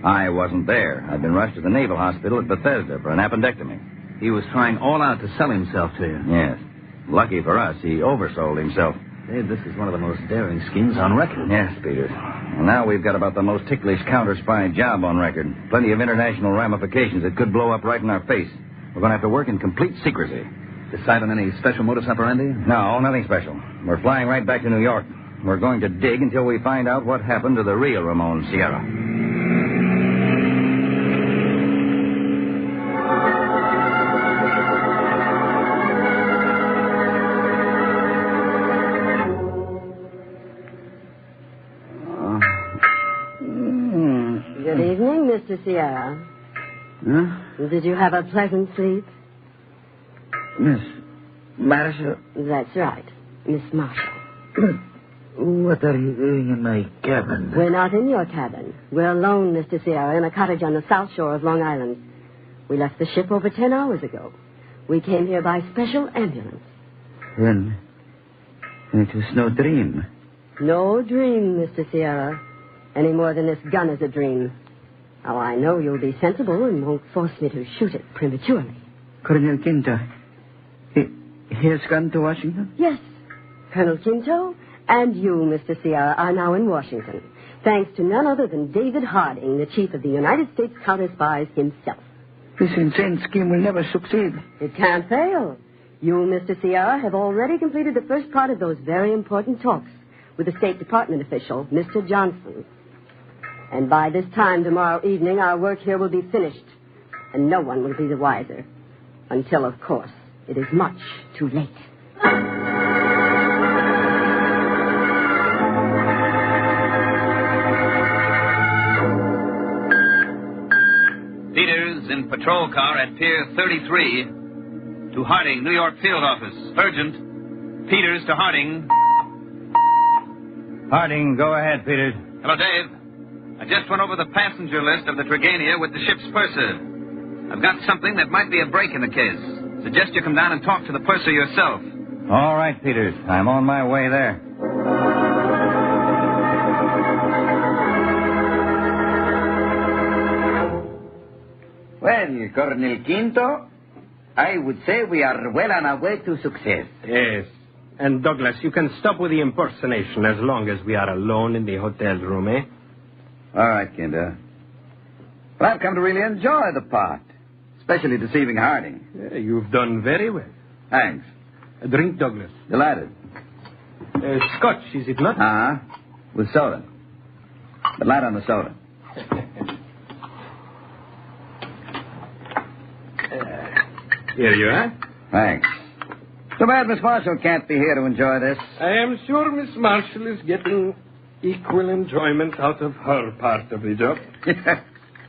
I wasn't there. I'd been rushed to the Naval Hospital at Bethesda for an appendectomy. He was trying all out to sell himself to you. Yes. Lucky for us, he oversold himself. Dave, this is one of the most daring schemes on record. Yes, Peter. And now we've got about the most ticklish counter-spy job on record. Plenty of international ramifications that could blow up right in our face. We're going to have to work in complete secrecy. Decide on any special modus operandi? No, nothing special. We're flying right back to New York. We're going to dig until we find out what happened to the real Ramon Sierra. Good evening, Mr. Sierra. Huh? Did you have a pleasant sleep? Miss Marshall? That's right, Miss Marshall. What are you doing in my cabin? We're not in your cabin. We're alone, Mr. Sierra, in a cottage on the south shore of Long Island. We left the ship over 10 hours ago. We came here by special ambulance. Then it was no dream. No dream, Mr. Sierra, any more than this gun is a dream. Now, I know you'll be sensible and won't force me to shoot it prematurely. Colonel Quinto, he has gone to Washington? Yes. Colonel Quinto and you, Mr. Sierra, are now in Washington, thanks to none other than David Harding, the chief of the United States Counterspies himself. This insane scheme will never succeed. It can't fail. You, Mr. Sierra, have already completed the first part of those very important talks with the State Department official, Mr. Johnson. And by this time tomorrow evening, our work here will be finished, and no one will be the wiser. Until, of course, it is much too late. Peters in patrol car at Pier 33 to Harding, New York field office. Urgent. Peters to Harding. Harding, go ahead, Peters. Hello, Dave. I just went over the passenger list of the Trigania with the ship's purser. I've got something that might be a break in the case. Suggest you come down and talk to the purser yourself. All right, Peters. I'm on my way there. Well, Colonel Quinto, I would say we are well on our way to success. Yes. And, Douglas, you can stop with the impersonation as long as we are alone in the hotel room, eh? All right, Quinto. Well, I've come to really enjoy the part, especially deceiving Harding. Yeah, you've done very well. Thanks. A drink, Douglas. Delighted. Scotch, is it not? Uh-huh. With soda. But light on the soda. Here you are. Thanks. Too bad Miss Marshall can't be here to enjoy this. I am sure Miss Marshall is getting equal enjoyment out of her part of the job.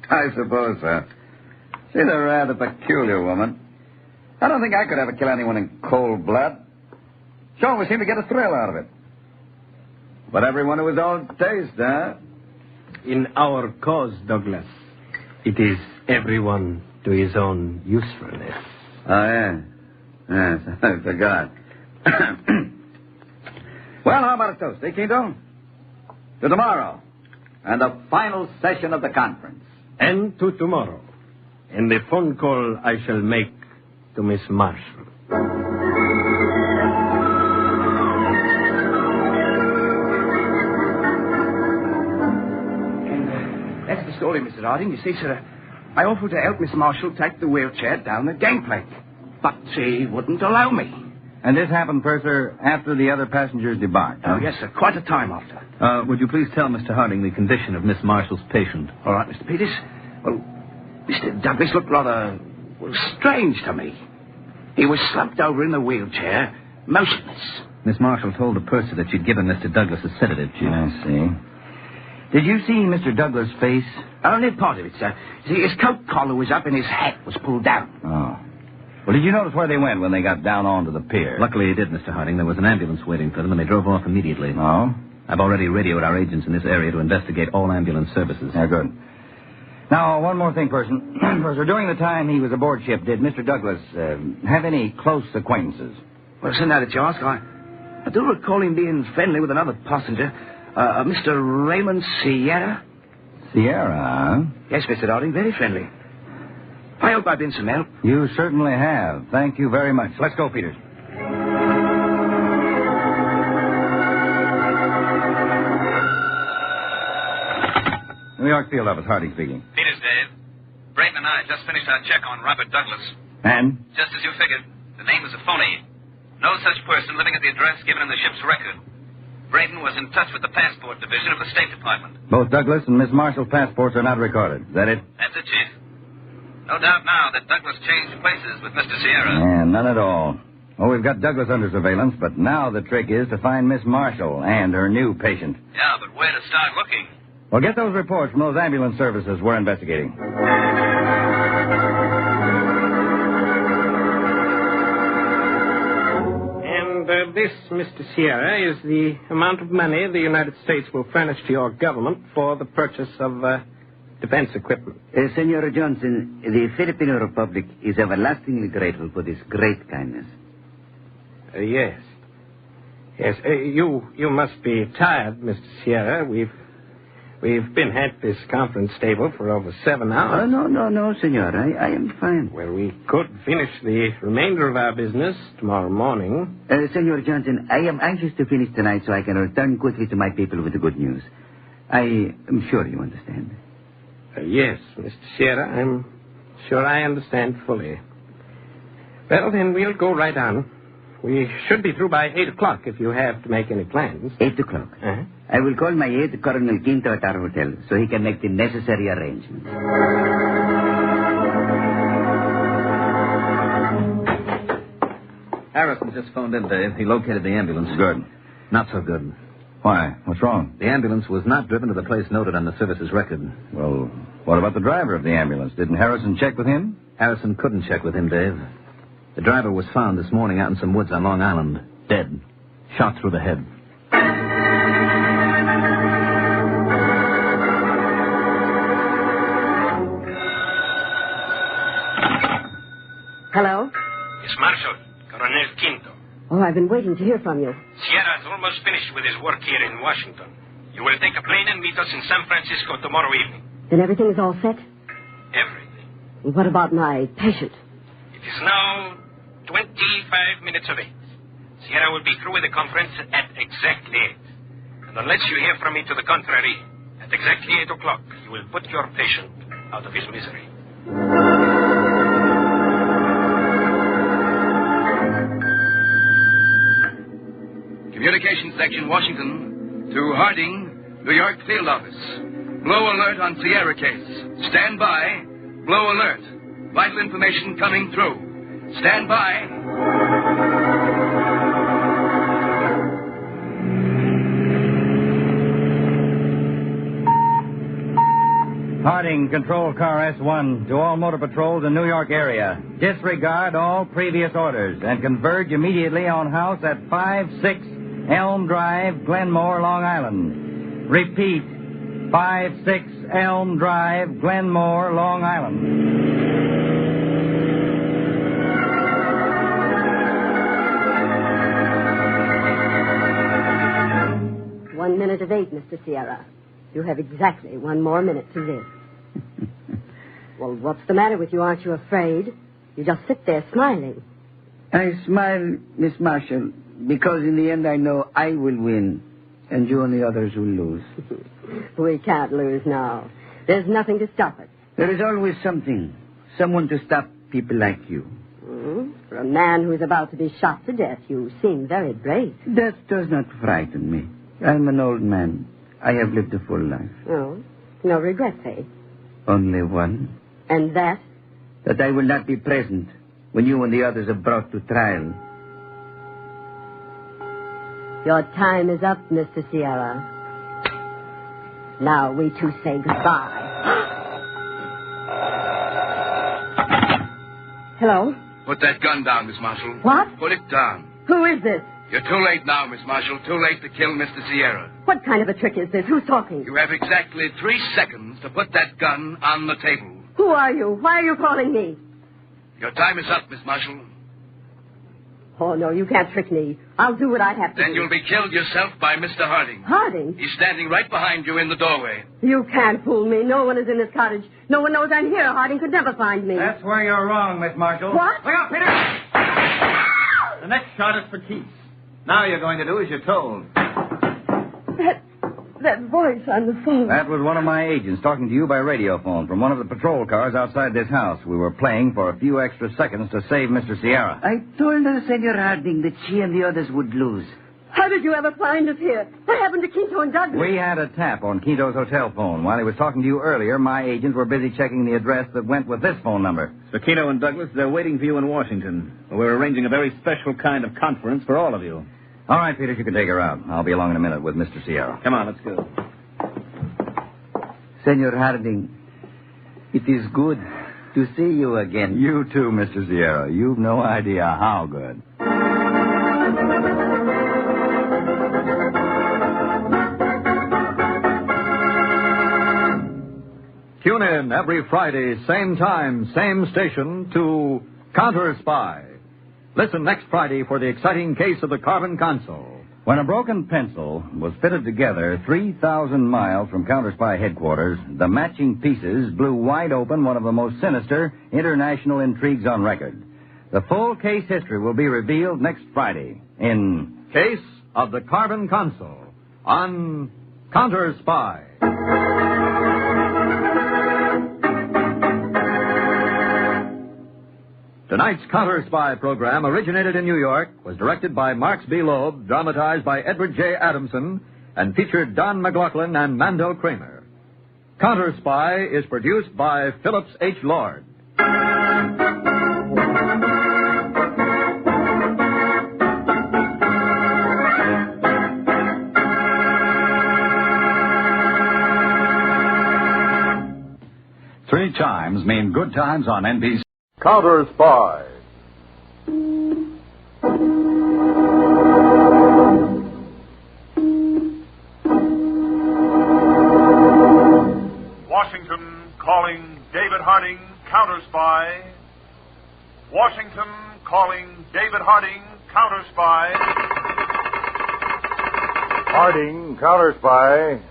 I suppose so. She's a rather peculiar woman. I don't think I could ever kill anyone in cold blood. She always seemed to get a thrill out of it. But everyone to his own taste, huh? In our cause, Douglas, it is everyone to his own usefulness. Oh, yeah. Yes, I forgot. Well, how about a toast, eh, Quinto? To tomorrow, and the final session of the conference. And to tomorrow, and the phone call I shall make to Miss Marshall. That's the story, Mr. Harding. You see, sir, I offered to help Miss Marshall take the wheelchair down the gangplank, but she wouldn't allow me. And this happened, Purser, after the other passengers debarked, huh? Oh, yes, sir. Quite a time after. Would you please tell Mr. Harding the condition of Miss Marshall's patient? All right, Mr. Peters. Well, Mr. Douglas looked rather, strange to me. He was slumped over in the wheelchair, motionless. Miss Marshall told the purser that she'd given Mr. Douglas a sedative, Chief. I see. Did you see Mr. Douglas' face? Only part of it, sir. See, his coat collar was up and his hat was pulled down. Oh. Well, did you notice where they went when they got down onto the pier? Luckily, he did, Mr. Harding. There was an ambulance waiting for them, and they drove off immediately. Oh? I've already radioed our agents in this area to investigate all ambulance services. Yeah, good. Now, one more thing, Purser. During the time he was aboard ship, did Mr. Douglas have any close acquaintances? Well, so now that you ask, I do recall him being friendly with another passenger, Mr. Raymond Sierra. Sierra, huh? Yes, Mr. Harding, very friendly. I hope I've been some help. You certainly have. Thank you very much. Let's go, Peters. New York Field Office, Harding speaking. Peters, Dave. Braden and I just finished our check on Robert Douglas. And? Just as you figured, the name is a phony. No such person living at the address given in the ship's record. Braden was in touch with the Passport Division of the State Department. Both Douglas and Miss Marshall's passports are not recorded. Is that it? That's it, Chief. No doubt now that Douglas changed places with Mr. Sierra. None at all. Oh, we've got Douglas under surveillance, but now the trick is to find Miss Marshall and her new patient. Yeah, but where to start looking? Well, get those reports from those ambulance services we're investigating. And this, Mr. Sierra, is the amount of money the United States will furnish to your government for the purchase of defense equipment. Senor Johnson, the Filipino Republic is everlastingly grateful for this great kindness. Yes. Yes, you must be tired, Mr. Sierra. We've been at this conference table for over 7 hours. No, senor. I am fine. Well, we could finish the remainder of our business tomorrow morning. Senor Johnson, I am anxious to finish tonight so I can return quickly to my people with the good news. I am sure you understand. Yes, Mr. Sierra, I'm sure I understand fully. Well, then we'll go right on. We should be through by 8 o'clock if you have to make any plans. 8 o'clock? Uh-huh. I will call my aide, Colonel Quinto, at our hotel so he can make the necessary arrangements. Harrison just phoned in, Dave. He located the ambulance. Good. Not so good. Why? What's wrong? The ambulance was not driven to the place noted on the service's record. Well, what about the driver of the ambulance? Didn't Harrison check with him? Harrison couldn't check with him, Dave. The driver was found this morning out in some woods on Long Island, dead. Shot through the head. Hello? It's Marshal, Colonel Quinto. Oh, I've been waiting to hear from you. Sierra's almost finished with his work here in Washington. You will take a plane and meet us in San Francisco tomorrow evening. Then everything is all set? Everything. What about my patient? It is now 25 minutes of 8. Sierra will be through with the conference at exactly 8. And unless you hear from me to the contrary, at exactly 8 o'clock, you will put your patient out of his misery. Communications Section, Washington. To Harding, New York Field Office. Blow alert on Sierra case. Stand by. Blow alert. Vital information coming through. Stand by. Harding, Control Car S1, to all motor patrols in New York area. Disregard all previous orders and converge immediately on house at 56 Elm Drive, Glenmore, Long Island. Repeat, 56 Elm Drive, Glenmore, Long Island. One minute of 8, Mr. Sierra. You have exactly one more minute to live. Well, what's the matter with you? Aren't you afraid? You just sit there smiling. I smile, Miss Marshall, because in the end I know I will win, and you and the others will lose. We can't lose now. There's nothing to stop us. There is always something. Someone to stop people like you. For a man who's about to be shot to death, you seem very brave. Death does not frighten me. I'm an old man. I have lived a full life. Oh, no regrets, eh? Only one. And that? That I will not be present when you and the others are brought to trial. Your time is up, Mr. Sierra. Now we two say goodbye. Hello? Put that gun down, Miss Marshall. What? Put it down. Who is this? You're too late now, Miss Marshall. Too late to kill Mr. Sierra. What kind of a trick is this? Who's talking? You have exactly 3 seconds to put that gun on the table. Who are you? Why are you calling me? Your time is up, Miss Marshall. Oh, no, you can't trick me. I'll do what I have to Then do. you'll be killed yourself by Mr. Harding. Harding? He's standing right behind you in the doorway. You can't fool me. No one is in this cottage. No one knows I'm here. Harding could never find me. That's where you're wrong, Miss Marshall. What? Look out, Peter! The next shot is for keeps. Now you're going to do as you're told. That voice on the phone. That was one of my agents talking to you by radio phone from one of the patrol cars outside this house. We were playing for a few extra seconds to save Mr. Sierra. I told her, Senor Harding, that she and the others would lose. How did you ever find us here? What happened to Quinto and Douglas? We had a tap on Quinto's hotel phone. While he was talking to you earlier, my agents were busy checking the address that went with this phone number. So Quinto and Douglas, they're waiting for you in Washington. We're arranging a very special kind of conference for all of you. All right, Peter, you can take her out. I'll be along in a minute with Mr. Sierra. Come on, let's go. Senor Harding, it is good to see you again. You too, Mr. Sierra. You've no idea how good. Tune in every Friday, same time, same station, to Counterspy. Listen next Friday for the exciting case of the carbon Consul. When a broken pencil was fitted together 3,000 miles from Counterspy headquarters, the matching pieces blew wide open one of the most sinister international intrigues on record. The full case history will be revealed next Friday in Case of the Carbon Consul on Counterspy. Tonight's Counterspy program originated in New York, was directed by Marks B. Loeb, dramatized by Edward J. Adamson, and featured Don McLaughlin and Mandel Kramer. Counterspy is produced by Phillips H. Lord. Three chimes mean good times on NBC. Counterspy. Washington calling David Harding, Counterspy. Washington calling David Harding, Counterspy. Harding, Counterspy.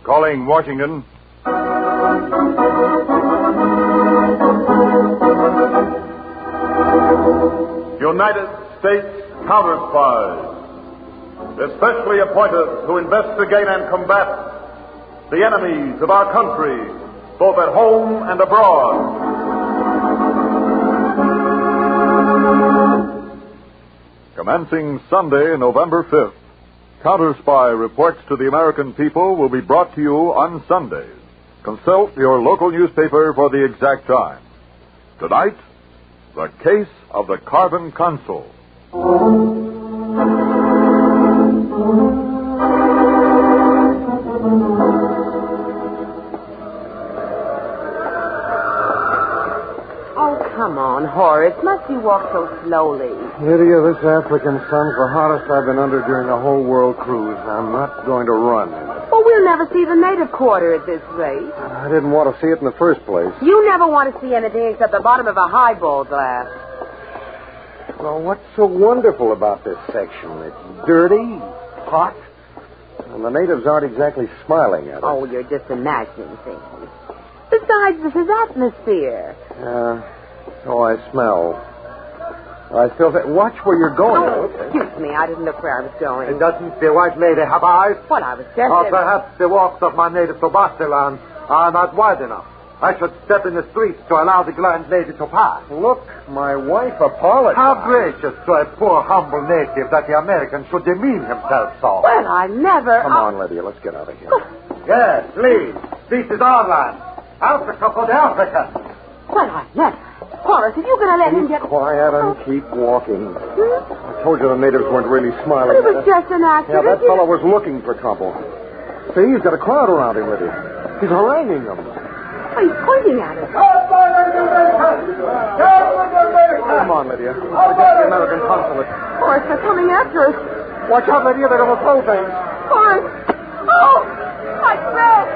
Calling Washington. United States Counterspies, especially appointed to investigate and combat the enemies of our country, both at home and abroad. Commencing Sunday, November 5th, Counterspy reports to the American people will be brought to you on Sundays. Consult your local newspaper for the exact time. Tonight, the case of the carbon Consul. Oh, come on, Horace. Must you walk so slowly? Lydia, this African sun's the hottest I've been under during the whole world cruise. I'm not going to run in it. Well, we'll never see the native quarter at this rate. I didn't want to see it in the first place. You never want to see anything except the bottom of a highball glass. Well, what's so wonderful about this section? It's dirty, hot, and the natives aren't exactly smiling at us. Oh, you're just imagining things. Besides, this is atmosphere. So I smell. I still think... Watch where you're going. Oh, excuse me. I didn't look where I was going. Doesn't the white lady have eyes? What, I was just... Or perhaps the walks of my native Tobastelan are not wide enough. I should step in the streets to allow the grand lady to pass. Look, my wife apologized. How gracious to a poor, humble native that the American should demean himself so. Well, I never... Come on, Lydia, let's get out of here. Yes, please. This is our land. Africa for the Africans. Well, I never... Horace, are you going to let him get... Quiet and keep walking. I told you the natives weren't really smiling. But it was just an accident. Yeah, that fellow was looking for trouble. See, he's got a crowd around him, Lydia. He's haranguing them. Oh, he's pointing at us. Come on, Lydia. We're the American consulate. Horace, they're coming after us. Watch out, Lydia. They're going to throw things. Horace! Oh! My breath!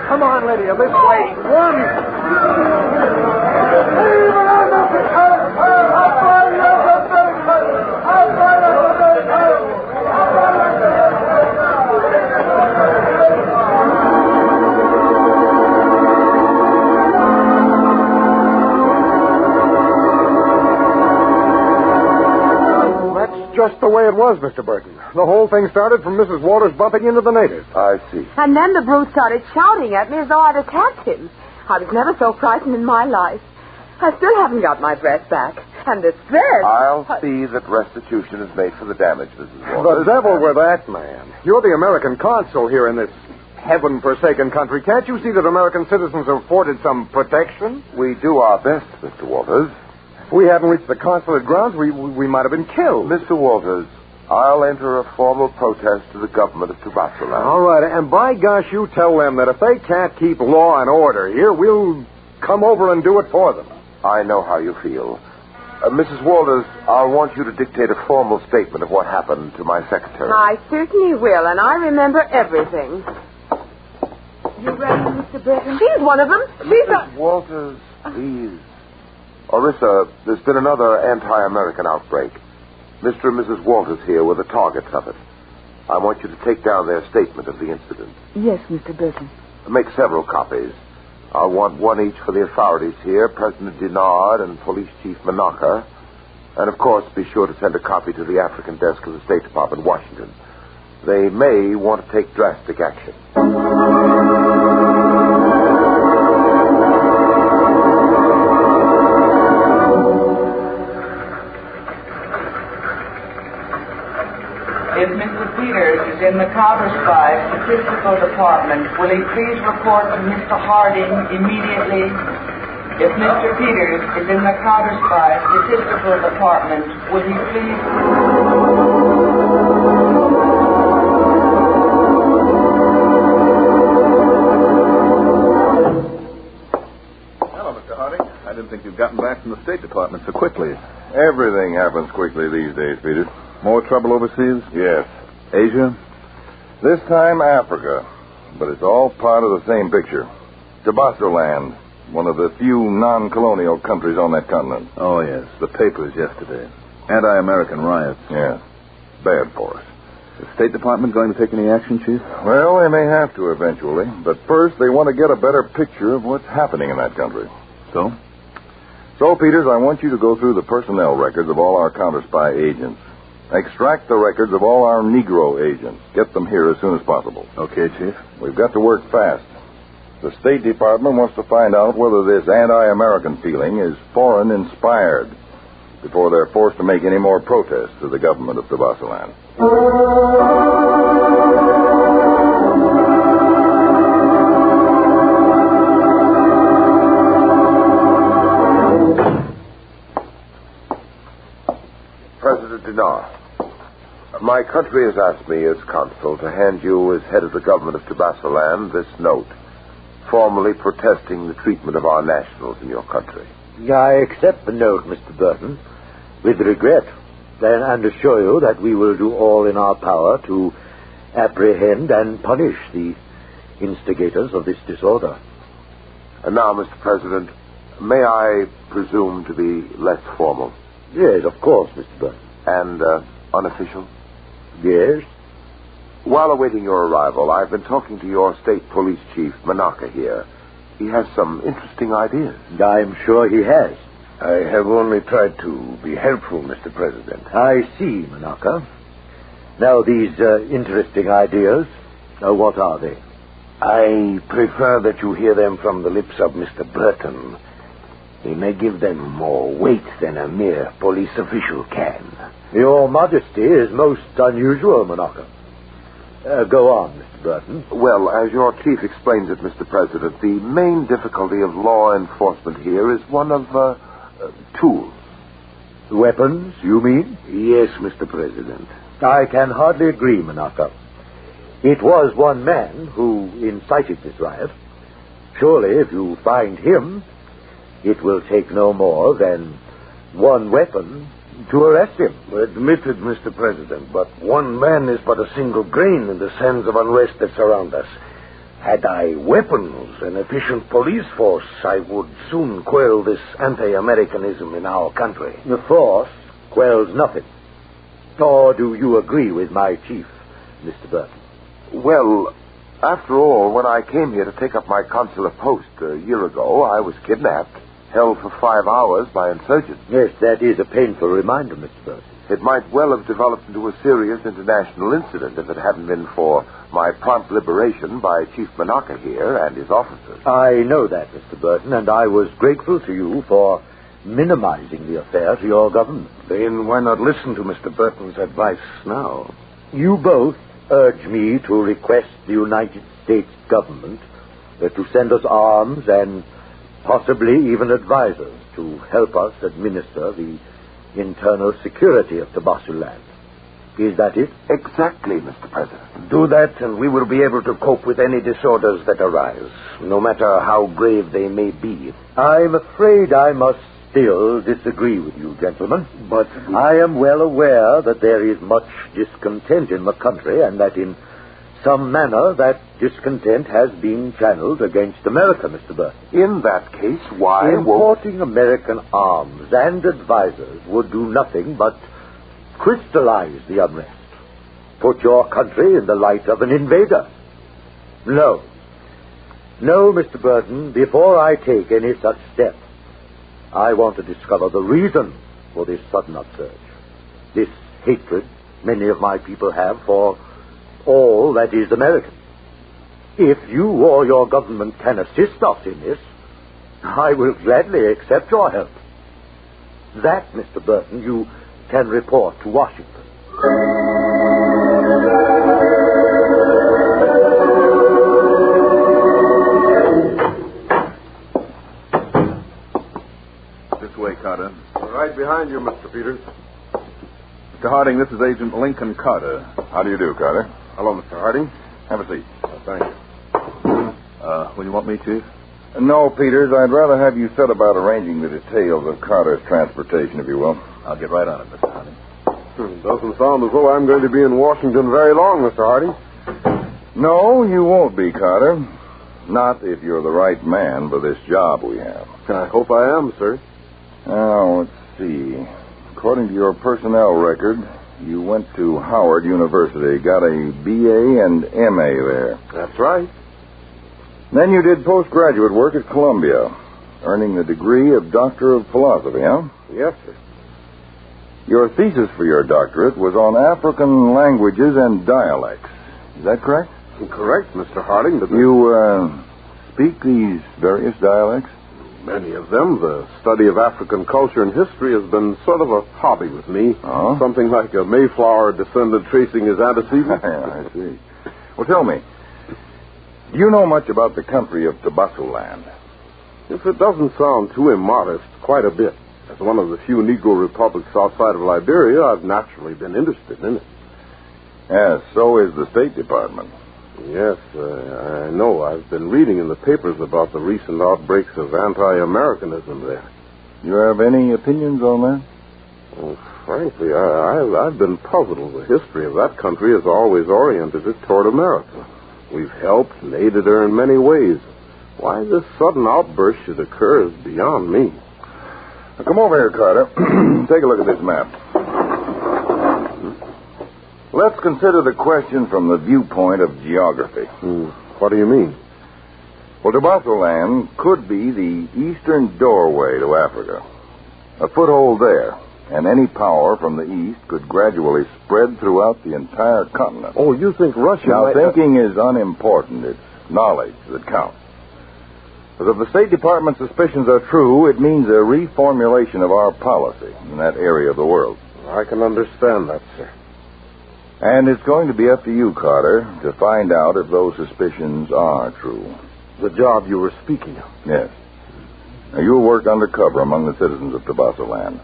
Come on, Lydia. This way. Run! just the way it was, Mr. Burton. The whole thing started from Mrs. Walters bumping into the native. I see. And then the brute started shouting at me as though I'd attacked him. I was never so frightened in my life. I still haven't got my breath back. And this thread... I'll see that restitution is made for the damage, Mrs. Walters. The devil with that man. You're the American consul here in this heaven-forsaken country. Can't you see that American citizens are afforded some protection? We do our best, Mr. Walters. If we hadn't reached the consulate grounds, we might have been killed. Mr. Walters, I'll enter a formal protest to the government of Tobagoland. All right, and by gosh, you tell them that if they can't keep law and order here, we'll come over and do it for them. I know how you feel. Mrs. Walters, I'll want you to dictate a formal statement of what happened to my secretary. I certainly will, and I remember everything. You ready, Mr. Burton? She's one of them. Mrs. Walters, please. Orissa, there's been another anti-American outbreak. Mr. and Mrs. Walters here were the targets of it. I want you to take down their statement of the incident. Yes, Mr. Burton. Make several copies. I'll want one each for the authorities here, President Dinard and Police Chief Manaka. And, of course, be sure to send a copy to the African desk of the State Department, Washington. They may want to take drastic action. If Mr. Peters is in the Counterspy Statistical Department, will he please report to Mr. Harding immediately? If Mr. Peters is in the Counterspy Statistical Department, will he please... Hello, Mr. Harding. I didn't think you'd gotten back from the State Department so quickly. Everything happens quickly these days, Peter. More trouble overseas? Yes. Asia? This time, Africa. But it's all part of the same picture. Tobagoland, one of the few non-colonial countries on that continent. Oh, yes. The papers yesterday. Anti-American riots. Yeah. Bad for us. Is the State Department going to take any action, Chief? Well, they may have to eventually. But first, they want to get a better picture of what's happening in that country. So, Peters, I want you to go through the personnel records of all our counterspy agents. Extract the records of all our Negro agents. Get them here as soon as possible. Okay, Chief. We've got to work fast. The State Department wants to find out whether this anti-American feeling is foreign-inspired before they're forced to make any more protests to the government of Tobagoland. President Dinard, my country has asked me as consul to hand you, as head of the government of Tobagoland, this note, formally protesting the treatment of our nationals in your country. I accept the note, Mr. Burton, with regret, and assure you that we will do all in our power to apprehend and punish the instigators of this disorder. And now, Mr. President, may I presume to be less formal? Yes, of course, Mr. Burton. And unofficial? Yes. While awaiting your arrival, I've been talking to your state police chief, Manaka, here. He has some interesting ideas. I'm sure he has. I have only tried to be helpful, Mr. President. I see, Manaka. Now, these interesting ideas, what are they? I prefer that you hear them from the lips of Mr. Burton. He may give them more weight than a mere police official can. Your Majesty is most unusual, Manaka. Go on, Mr. Burton. Well, as your chief explains it, Mr. President, the main difficulty of law enforcement here is one of tools. Weapons, you mean? Yes, Mr. President. I can hardly agree, Manaka. It was one man who incited this riot. Surely, if you find him, it will take no more than one weapon to arrest him. Admitted, Mr. President, but one man is but a single grain in the sands of unrest that surround us. Had I weapons and efficient police force, I would soon quell this anti-Americanism in our country. The force quells nothing. Or do you agree with my chief, Mr. Burton? Well, after all, when I came here to take up my consular post a year ago, I was kidnapped. held for 5 hours by insurgents. Yes, that is a painful reminder, Mr. Burton. It might well have developed into a serious international incident if it hadn't been for my prompt liberation by Chief Monaca here and his officers. I know that, Mr. Burton, and I was grateful to you for minimizing the affair to your government. Then why not listen to Mr. Burton's advice now? You both urge me to request the United States government to send us arms and possibly even advisors to help us administer the internal security of Tabasuland. Is that it? Exactly, Mr. President. Do that, and we will be able to cope with any disorders that arise, no matter how grave they may be. I'm afraid I must still disagree with you, gentlemen. But I am well aware that there is much discontent in the country, and that in some manner that discontent has been channeled against America, Mr. Burton. In that case, why importing American arms and advisors would do nothing but crystallize the unrest, put your country in the light of an invader. No, Mr. Burton, before I take any such step, I want to discover the reason for this sudden upsurge, this hatred many of my people have for all that is American. If you or your government can assist us in this, I will gladly accept your help. That, Mr. Burton, you can report to Washington. This way, Carter. Right behind you, Mr. Peters. Mr. Harding, this is Agent Lincoln Carter. How do you do, Carter? Hello, Mr. Harding. Have a seat. Thank you. Will you want me, Chief? No, Peters. I'd rather have you set about arranging the details of Carter's transportation, if you will. I'll get right on it, Mr. Harding. Doesn't sound as though I'm going to be in Washington very long, Mr. Harding. No, you won't be, Carter. Not if you're the right man for this job we have. I hope I am, sir. Now, let's see. According to your personnel record, you went to Howard University, got a B.A. and M.A. there. That's right. Then you did postgraduate work at Columbia, earning the degree of Doctor of Philosophy, huh? Yes, sir. Your thesis for your doctorate was on African languages and dialects. Is that correct? Correct, Mr. Harding. But you speak these various dialects? Many of them. The study of African culture and history has been sort of a hobby with me. Oh? Something like a Mayflower descendant tracing his antecedents. Yeah, I see. Well, tell me, do you know much about the country of Tabasuland? If it doesn't sound too immodest, quite a bit. As one of the few Negro republics outside of Liberia, I've naturally been interested in it. Yes, so is the State Department. Yes, I know. I've been reading in the papers about the recent outbreaks of anti-Americanism there. You have any opinions on that? Well, frankly, I've been puzzled. The history of that country has always oriented it toward America. We've helped and aided her in many ways. Why this sudden outburst should occur is beyond me. Now, come over here, Carter. Take a look at this map. Let's consider the question from the viewpoint of geography. What do you mean? Well, Tabasuland could be the eastern doorway to Africa. A foothold there, and any power from the east could gradually spread throughout the entire continent. Oh, you think Russia Now, might... thinking is unimportant. It's knowledge that counts. But if the State Department's suspicions are true, it means a reformulation of our policy in that area of the world. I can understand that, sir. And it's going to be up to you, Carter, to find out if those suspicions are true. The job you were speaking of? Yes. Now, you'll work undercover among the citizens of Tabasuland.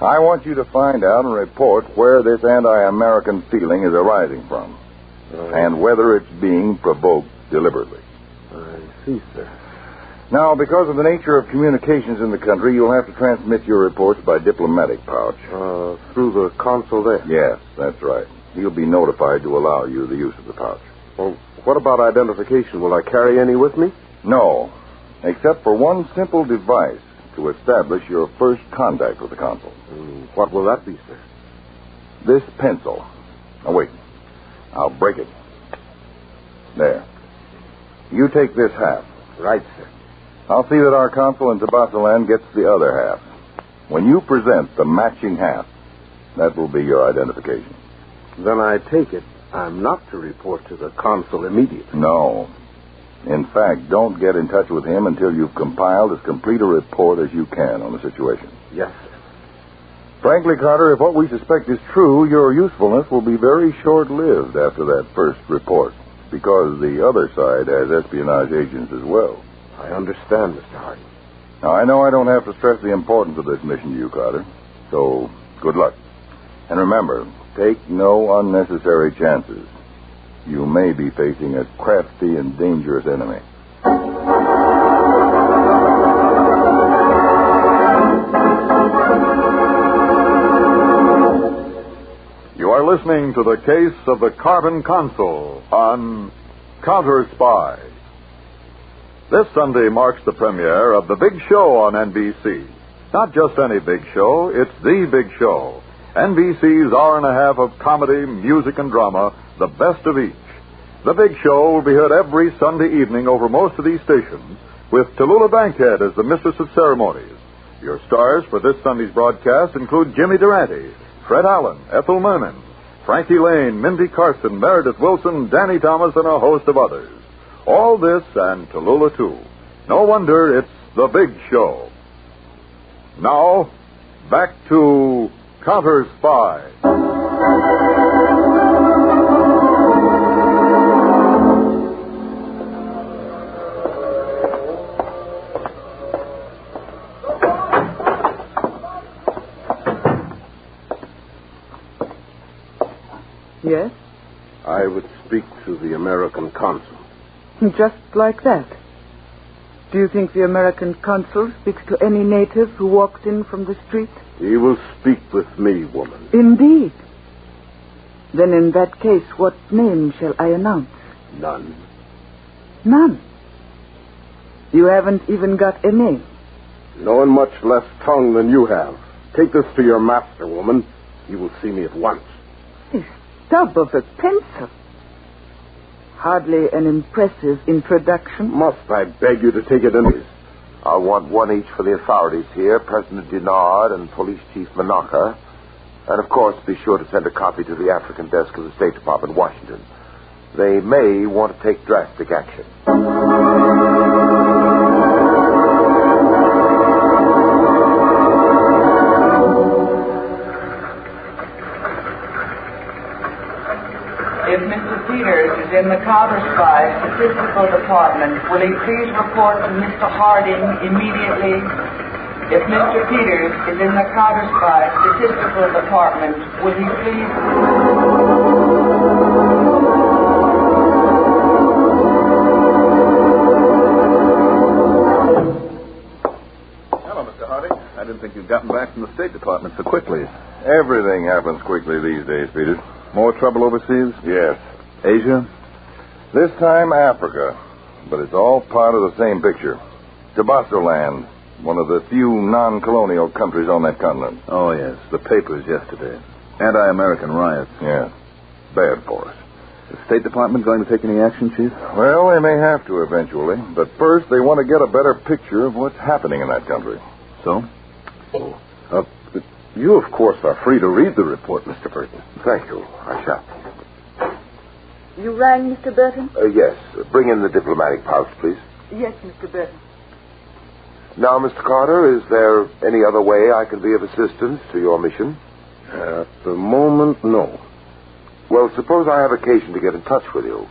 I want you to find out and report where this anti-American feeling is arising from, and whether it's being provoked deliberately. I see, sir. Now, because of the nature of communications in the country, you'll have to transmit your reports by diplomatic pouch. Through the consul there? Yes, that's right. He'll be notified to allow you the use of the pouch. Well, what about identification? Will I carry any with me? No, except for one simple device to establish your first contact with the consul. What will that be, sir? This pencil. Now, wait. I'll break it. There. You take this half. Right, sir. I'll see that our consul in Tabassaland gets the other half. When you present the matching half, that will be your identification. Then I take it I'm not to report to the consul immediately. No. In fact, don't get in touch with him until you've compiled as complete a report as you can on the situation. Yes, sir. Frankly, Carter, if what we suspect is true, your usefulness will be very short-lived after that first report, because the other side has espionage agents as well. I understand, Mr. Harding. Now, I know I don't have to stress the importance of this mission to you, Carter, so good luck. And remember, take no unnecessary chances. You may be facing a crafty and dangerous enemy. You are listening to the case of the Carbon Consul on Counterspy. This Sunday marks the premiere of The Big Show on NBC. Not just any big show, it's the big show. NBC's hour and a half of comedy, music, and drama, the best of each. The Big Show will be heard every Sunday evening over most of these stations, with Tallulah Bankhead as the mistress of ceremonies. Your stars for this Sunday's broadcast include Jimmy Durante, Fred Allen, Ethel Merman, Frankie Lane, Mindy Carson, Meredith Wilson, Danny Thomas, and a host of others. All this and Tallulah, too. No wonder it's The Big Show. Now, back to Counterspy. Yes? I would speak to the American consul. Just like that. Do you think the American consul speaks to any native who walks in from the street? He will speak with me, woman. Indeed. Then in that case, what name shall I announce? None. None? You haven't even got a name? No one much less tongue than you have. Take this to your master, woman. He will see me at once. A stub of a pencil. Hardly an impressive introduction. Must I beg you to take it in? I'll want one each for the authorities here, President Dinard and Police Chief Monaca. And, of course, be sure to send a copy to the African desk of the State Department, Washington. They may want to take drastic action. If Mr. Peters is in the Counterspy Statistical Department, will he please report to Mr. Harding immediately? If Mr. Peters is in the Counterspy Statistical Department, will he please... Hello, Mr. Harding. I didn't think you'd gotten back from the State Department so quickly. Everything happens quickly these days, Peters. More trouble overseas? Yes. Asia? This time, Africa. But it's all part of the same picture. Tabassaland, one of the few non-colonial countries on that continent. Oh, yes. The papers yesterday. Anti-American riots. Yeah. Bad for us. Is the State Department going to take any action, Chief? Well, they may have to eventually. But first, they want to get a better picture of what's happening in that country. So? You, of course, are free to read the report, Mr. Burton. Thank you. I shall. You rang, Mr. Burton? Yes. Bring in the diplomatic pouch, please. Yes, Mr. Burton. Now, Mr. Carter, is there any other way I can be of assistance to your mission? At the moment, no. Well, suppose I have occasion to get in touch with you.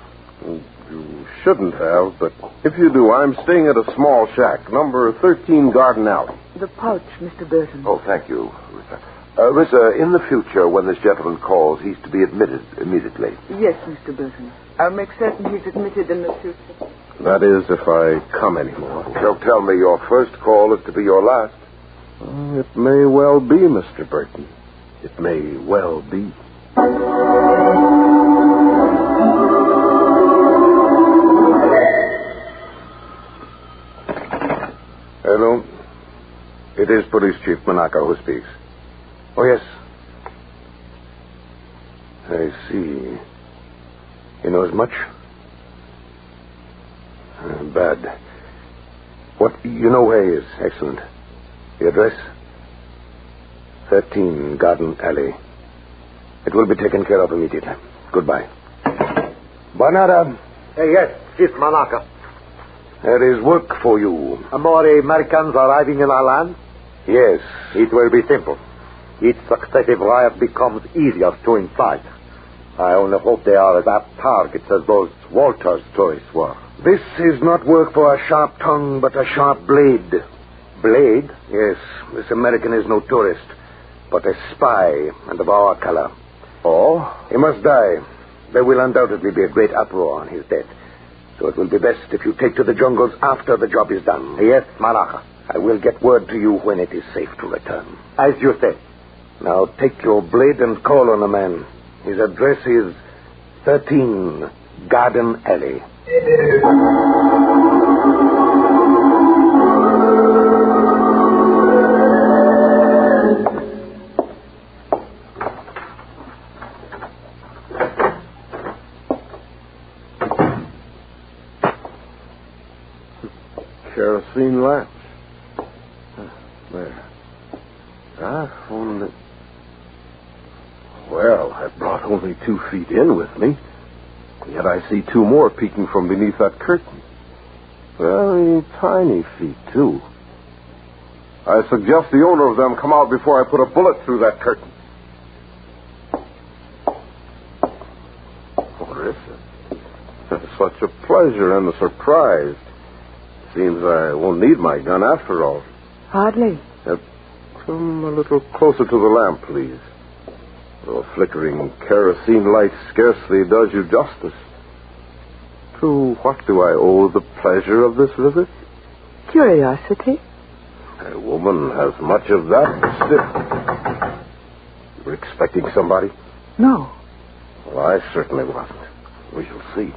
You shouldn't have, but if you do, I'm staying at a small shack, number 13 Garden Alley. The pouch, Mr. Burton. Oh, thank you, Rita. Rita, in the future, when this gentleman calls, he's to be admitted immediately. Yes, Mr. Burton. I'll make certain he's admitted in the future. That is, if I come anymore. Don't tell me your first call is to be your last. It may well be, Mr. Burton. It may well be. Hello. It is Police Chief Monaca who speaks. Oh, yes. I see. He knows much? Bad. What? You know where he is. Excellent. The address? 13 Garden Alley. It will be taken care of immediately. Goodbye. Bernarda. Yes, Chief Manaka. There is work for you. More Americans arriving in our land? Yes. It will be simple. Each successive riot becomes easier to incite. I only hope they are as apt targets as those Walters tourists were. This is not work for a sharp tongue, but a sharp blade. Blade? Yes. This American is no tourist, but a spy, and of our color. Oh? He must die. There will undoubtedly be a great uproar on his death. So it will be best if you take to the jungles after the job is done. Yes, Manaka. I will get word to you when it is safe to return. As you say. Now take your blade and call on the man. His address is 13 Garden Alley. Kerosene lamps. There. Only... Well, I brought only 2 feet in with me. Yet I see 2 more peeking from beneath that curtain. Very tiny feet, too. I suggest the owner of them come out before I put a bullet through that curtain. Orissa, such a pleasure and a surprise. Seems I won't need my gun after all. Hardly. Come a little closer to the lamp, please. The flickering kerosene light scarcely does you justice. To what do I owe the pleasure of this visit? Curiosity. A woman has much of that still. You were expecting somebody? No. Well, I certainly wasn't. We shall see.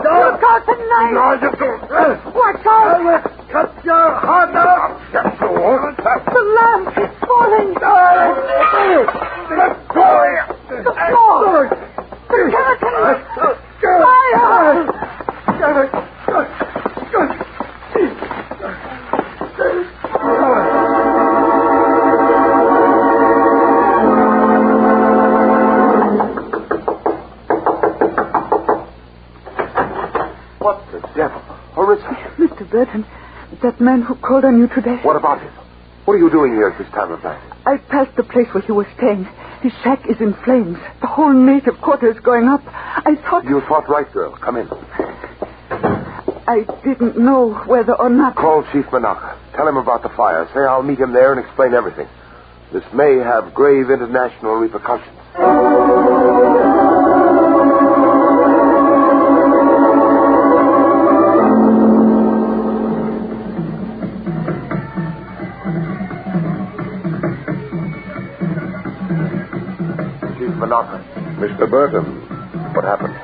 You've got the knife! No, you don't. Watch out! I will cut your heart out! The lamp is falling! Let go! The floor! The curtain! Fire! What the devil? Orissa? Mr. Burton, that man who called on you today. What about him? What are you doing here at this time of night? I passed the place where he was staying. His shack is in flames. The whole native quarter is going up. I thought... You thought right, girl. Come in. I didn't know whether or not... Call Chief Manaka. Tell him about the fire. Say I'll meet him there and explain everything. This may have grave international repercussions. Mr. Burton, what happened?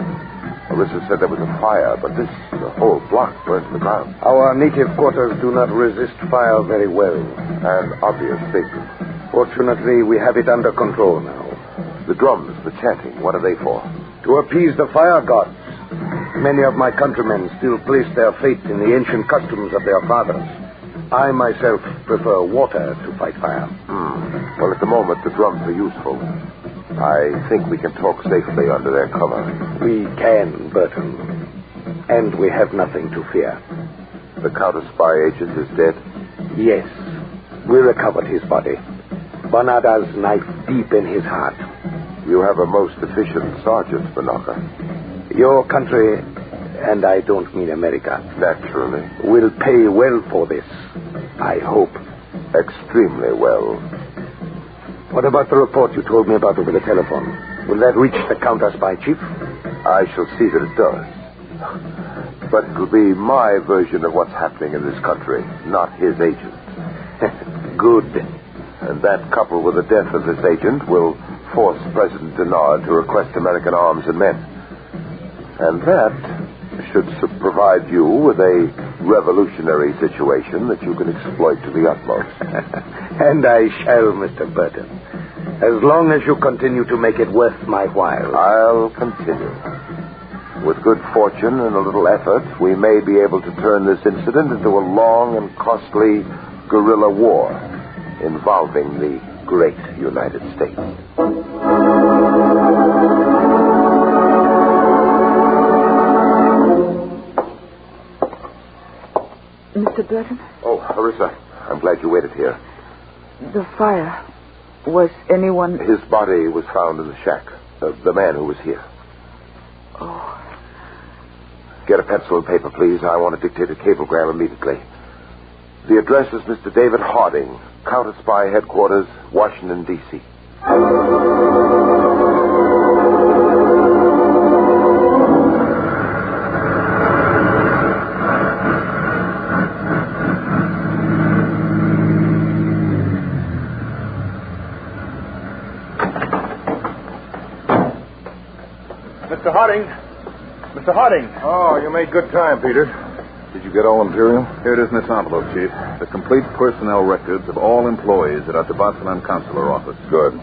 Orissa said there was a fire, but the whole block burned to the ground. Our native quarters do not resist fire very well. An obvious statement. Fortunately, we have it under control now. The drums, the chanting, what are they for? To appease the fire gods. Many of my countrymen still place their faith in the ancient customs of their fathers. I myself prefer water to fight fire. Well, at the moment, the drums are useful. I think we can talk safely under their cover. We can, Burton. And we have nothing to fear. The counter-spy agent is dead? Yes. We recovered his body. Bernarda's knife deep in his heart. You have a most efficient sergeant, Manaka. Your country, and I don't mean America, naturally, will pay well for this. I hope. Extremely well. What about the report you told me about over the telephone? Will that reach the counter-spy chief? I shall see that it does. But it will be my version of what's happening in this country, not his agent. Good. And that, coupled with the death of this agent, will force President Denard to request American arms and men. And that should provide you with a revolutionary situation that you can exploit to the utmost. And I shall, Mr. Burton. As long as you continue to make it worth my while. I'll continue. With good fortune and a little effort, we may be able to turn this incident into a long and costly guerrilla war involving the great United States. Mr. Burton? Oh, Orissa, I'm glad you waited here. The fire. Was anyone... His body was found in the shack. The man who was here. Oh. Get a pencil and paper, please. I want to dictate a cablegram immediately. The address is Mr. David Harding, Counterspy Headquarters, Washington, D.C. Mr. Harding. Mr. Harding. Oh, you made good time, Peter. Did you get all the material? Here it is in this envelope, Chief. The complete personnel records of all employees at our Tabassalan consular office. Good.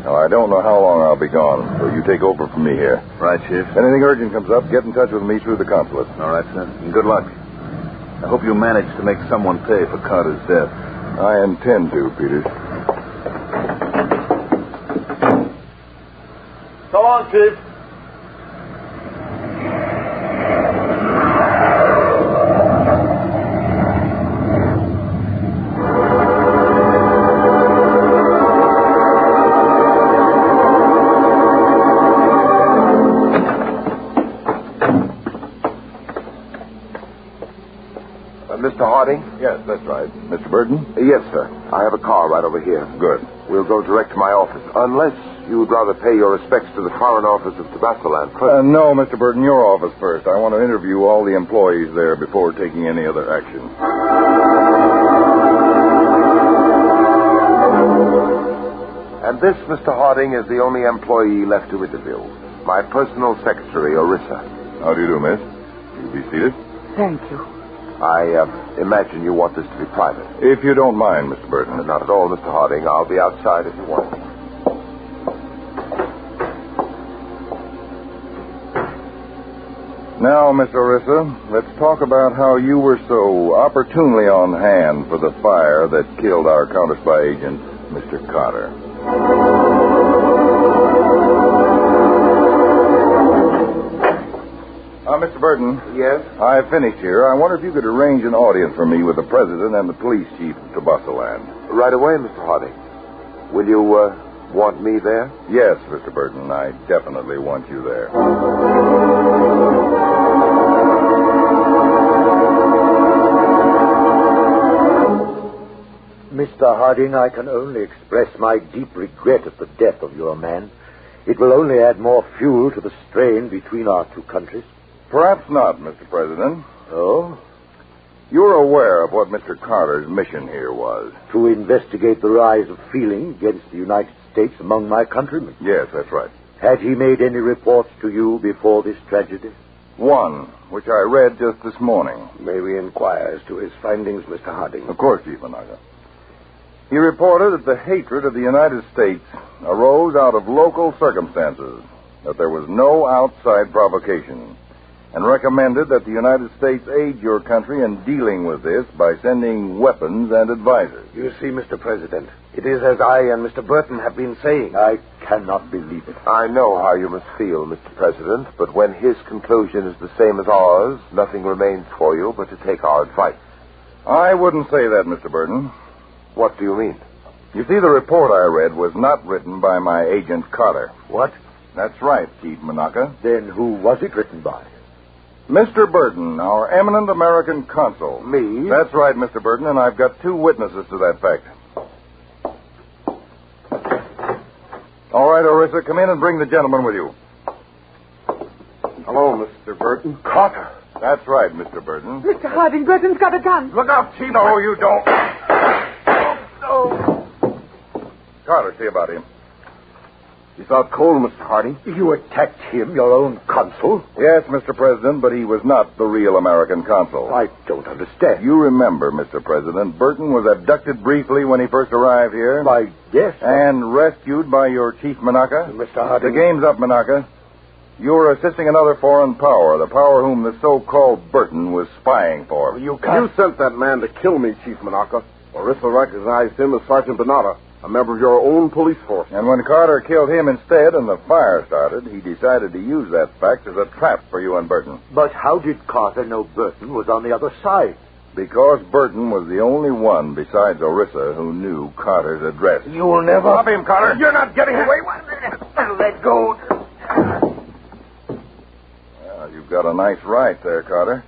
Now, I don't know how long I'll be gone, so you take over from me here. Right, Chief. If anything urgent comes up, get in touch with me through the consulate. All right, sir. And good luck. I hope you manage to make someone pay for Carter's death. I intend to, Peter. So long, Chief. Mr. Harding? Yes, that's right. Mr. Burton? Yes, sir. I have a car right over here. Good. We'll go direct to my office, unless you would rather pay your respects to the Foreign Office of Tabassalan first. No, Mr. Burton, your office first. I want to interview all the employees there before taking any other action. And this, Mr. Harding, is the only employee left to interview. My personal secretary, Orissa. How do you do, miss? You be seated. Thank you. I imagine you want this to be private. If you don't mind, Mr. Burton. Not at all, Mr. Harding. I'll be outside if you want me. Now, Miss Orissa, let's talk about how you were so opportunely on hand for the fire that killed our counterspy agent, Mr. Carter. Mr. Burton. Yes? I've finished here. I wonder if you could arrange an audience for me with the president and the police chief of Tabassalan. Right away, Mr. Harding. Will you, want me there? Yes, Mr. Burton. I definitely want you there. Mr. Harding, I can only express my deep regret at the death of your man. It will only add more fuel to the strain between our two countries. Perhaps not, Mr. President. Oh? You're aware of what Mr. Carter's mission here was? To investigate the rise of feeling against the United States among my countrymen. Yes, that's right. Had he made any reports to you before this tragedy? One, which I read just this morning. May we inquire as to his findings, Mr. Harding? Of course, Chief Managa. He reported that the hatred of the United States arose out of local circumstances, that there was no outside provocation, and recommended that the United States aid your country in dealing with this by sending weapons and advisors. You see, Mr. President, it is as I and Mr. Burton have been saying. I cannot believe it. I know how you must feel, Mr. President, but when his conclusion is the same as ours, nothing remains for you but to take our advice. I wouldn't say that, Mr. Burton. What do you mean? You see, the report I read was not written by my agent Carter. What? That's right, Chief Manaka. Then who was it written by? Mr. Burton, our eminent American consul. Me? That's right, Mr. Burton, and I've got two witnesses to that fact. All right, Orissa, come in and bring the gentleman with you. Hello, Mr. Burton. Carter. That's right, Mr. Burton. Mr. Harding, Burton's got a gun. Look out, Chief. No, you don't. No. Carter, see about him. He's out cold, Mr. Harding. You attacked him, your own consul? Yes, Mr. President, but he was not the real American consul. I don't understand. You remember, Mr. President, Burton was abducted briefly when he first arrived here. Why, yes. And rescued by your Chief Manaka. Mr. Harding. The game's up, Manaka. You were assisting another foreign power, the power whom the so-called Burton was spying for. You sent that man to kill me, Chief Monaca. Orissa recognized him as Sergeant Bonata, a member of your own police force. And when Carter killed him instead and the fire started, he decided to use that fact as a trap for you and Burton. But how did Carter know Burton was on the other side? Because Burton was the only one besides Orissa who knew Carter's address. You'll never... Stop him, Carter. You're not getting away. Let go. Well, you've got a nice right there, Carter.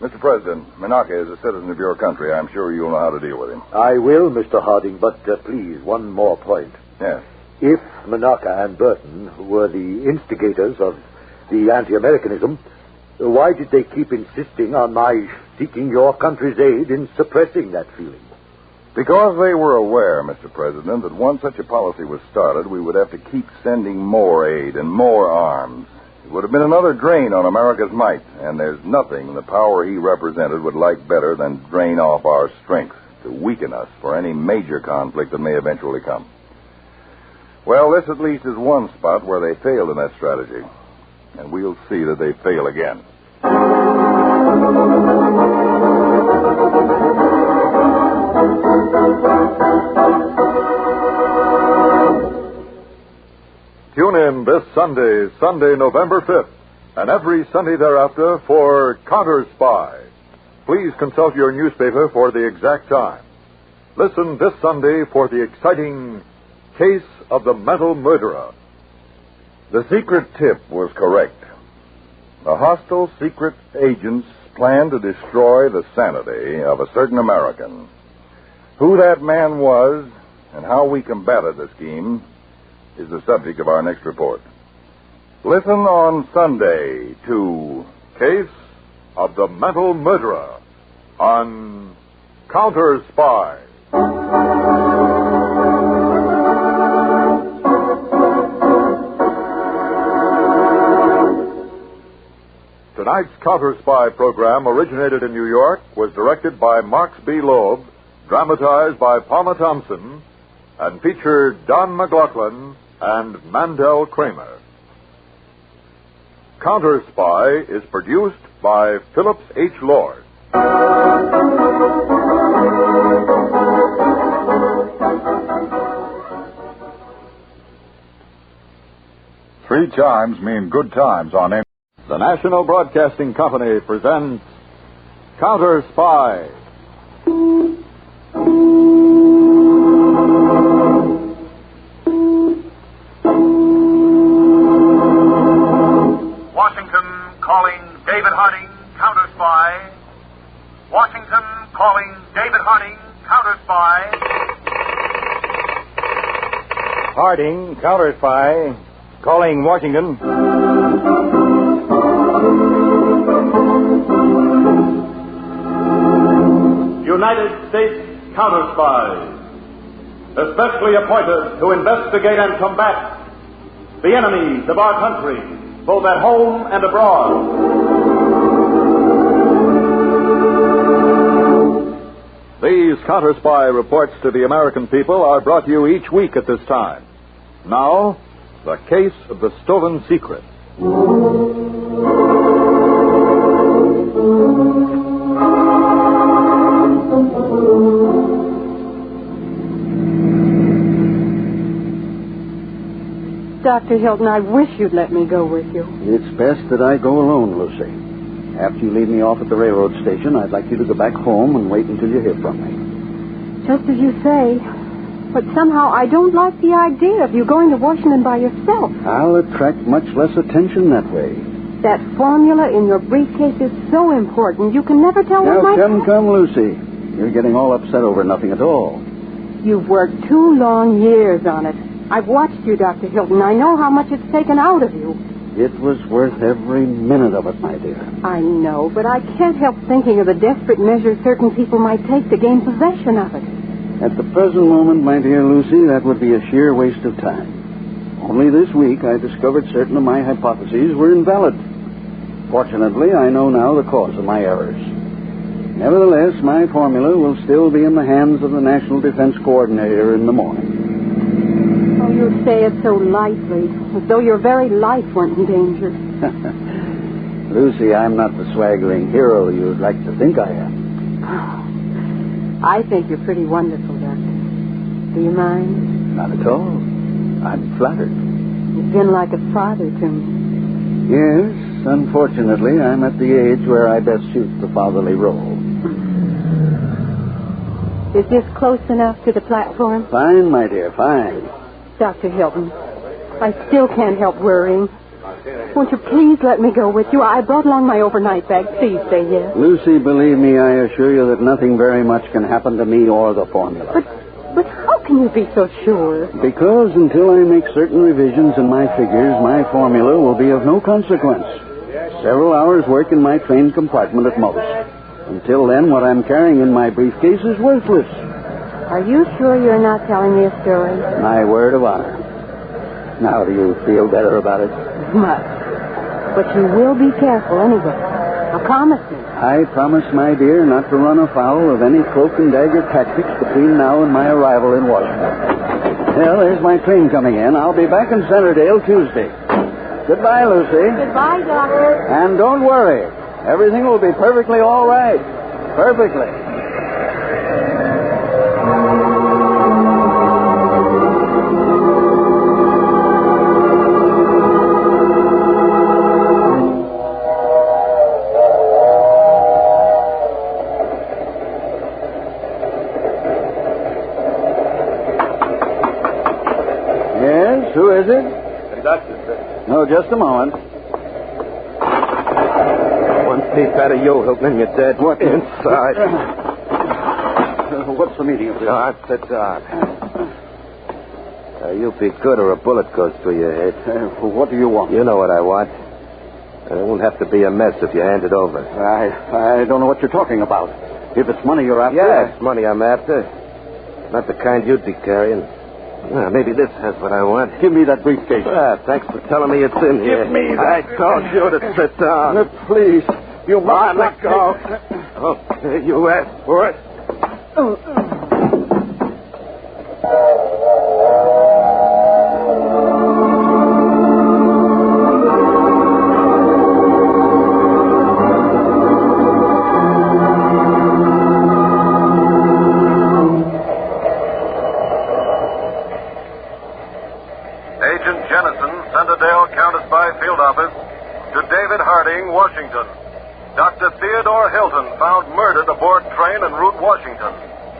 Mr. President, Monaca is a citizen of your country. I'm sure you'll know how to deal with him. I will, Mr. Harding, but please, one more point. Yes. If Monaca and Burton were the instigators of the anti-Americanism, why did they keep insisting on my seeking your country's aid in suppressing that feeling? Because they were aware, Mr. President, that once such a policy was started, we would have to keep sending more aid and more arms. It would have been another drain on America's might, and there's nothing the power he represented would like better than drain off our strength to weaken us for any major conflict that may eventually come. Well, this at least is one spot where they failed in that strategy, and we'll see that they fail again. Tune in this Sunday, November 5th, and every Sunday thereafter for Counterspy. Please consult your newspaper for the exact time. Listen this Sunday for the exciting Case of the Mental Murderer. The secret tip was correct. The hostile secret agents planned to destroy the sanity of a certain American. Who that man was and how we combated the scheme is the subject of our next report. Listen on Sunday to Case of the Mental Murderer on Counterspy. Tonight's Counterspy program originated in New York, was directed by Marks B. Loeb, dramatized by Palma Thompson, and featured Don McLaughlin and Mandel Kramer. Counterspy is produced by Phillips H. Lord. Three chimes mean good times on any. The National Broadcasting Company presents Counterspy. Washington calling David Harding, Counterspy. Washington calling David Harding, Counterspy. Harding, Counterspy, calling Washington. United States Counterspies, especially appointed to investigate and combat the enemies of our country, both at home and abroad. These Counterspy reports to the American people are brought to you each week at this time. Now, the case of the stolen secret. Dr. Hilton, I wish you'd let me go with you. It's best that I go alone, Lucy. After you leave me off at the railroad station, I'd like you to go back home and wait until you hear from me. Just as you say. But somehow I don't like the idea of you going to Washington by yourself. I'll attract much less attention that way. That formula in your briefcase is so important, you can never tell what might happen. Now, come, Lucy. You're getting all upset over nothing at all. You've worked 2 long years on it. I've watched you, Dr. Hilton. I know how much it's taken out of you. It was worth every minute of it, my dear. I know, but I can't help thinking of the desperate measures certain people might take to gain possession of it. At the present moment, my dear Lucy, that would be a sheer waste of time. Only this week I discovered certain of my hypotheses were invalid. Fortunately, I know now the cause of my errors. Nevertheless, my formula will still be in the hands of the National Defense Coordinator in the morning. Oh, You say it so lightly, as though your very life weren't in danger. Lucy, I'm not the swaggering hero you'd like to think I am. I think you're pretty wonderful, Doctor. Do you mind? Not at all. I'm flattered. You've been like a father to me. Yes, unfortunately, I'm at the age where I best shoot the fatherly role. Is this close enough to the platform? Fine, my dear, fine. Dr. Hilton, I still can't help worrying. Won't you please let me go with you? I brought along my overnight bag. Please say yes. Lucy, believe me, I assure you that nothing very much can happen to me or the formula. But how can you be so sure? Because until I make certain revisions in my figures, my formula will be of no consequence. Several hours' work in my train compartment at most. Until then, what I'm carrying in my briefcase is worthless. Are you sure you're not telling me a story? My word of honor. Now, do you feel better about it? Much. But you will be careful anyway. Now, promise me. I promise, my dear, not to run afoul of any cloak and dagger tactics between now and my arrival in Washington. Well, there's my train coming in. I'll be back in Centerdale Tuesday. Goodbye, Lucy. Goodbye, Doctor. And don't worry. Everything will be perfectly all right. Perfectly. Yes, who is it? The doctor, sir. No, just a moment. Peep out of you, Hilton, and you're dead. What? Inside. What's the meaning of this? No, that's the dark. You be good or a bullet goes through your head. What do you want? You know what I want. It won't have to be a mess if you hand it over. I don't know what you're talking about. If it's money you're after... Yes, money I'm after. Not the kind you'd be carrying. Maybe this has what I want. Give me that briefcase. Thanks for telling me it's in here. Give me that. I told you to sit down. Please. You must let go. Okay, you asked for it. Agent Jennison, Centerdale Counterspy Field Office, to David Harding, Washington. Dr. Theodore Hilton found murdered aboard train en route Washington.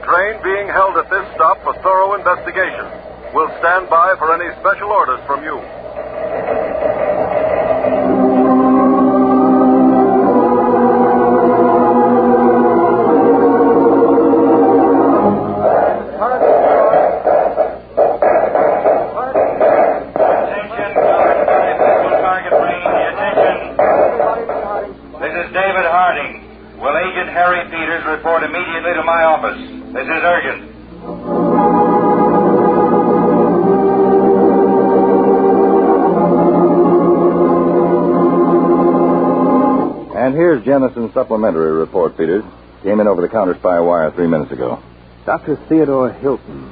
Train being held at this stop for thorough investigation. Will stand by for any special orders from you. Report immediately to my office. This is urgent. And here's Jennison's supplementary report, Peters. Came in over the Counterspy wire 3 minutes ago. Dr. Theodore Hilton.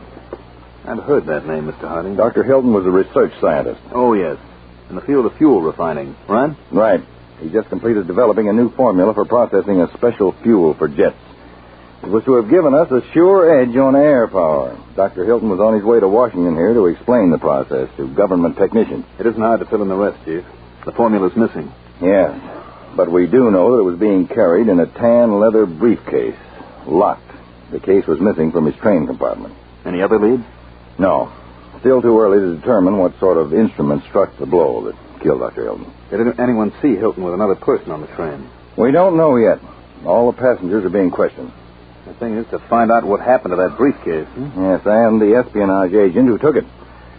I've heard that name, Mr. Harding. Dr. Hilton was a research scientist. Oh, yes. In the field of fuel refining, right? Right. He just completed developing a new formula for processing a special fuel for jets. It was to have given us a sure edge on air power. Dr. Hilton was on his way to Washington here to explain the process to government technicians. It isn't hard to fill in the rest, Chief. The formula's missing. Yes, but we do know that it was being carried in a tan leather briefcase, locked. The case was missing from his train compartment. Any other leads? No. Still too early to determine what sort of instrument struck the blow that killed Dr. Hilton. Did anyone see Hilton with another person on the train? We don't know yet. All the passengers are being questioned. The thing is to find out what happened to that briefcase. Yes, and the espionage agent who took it.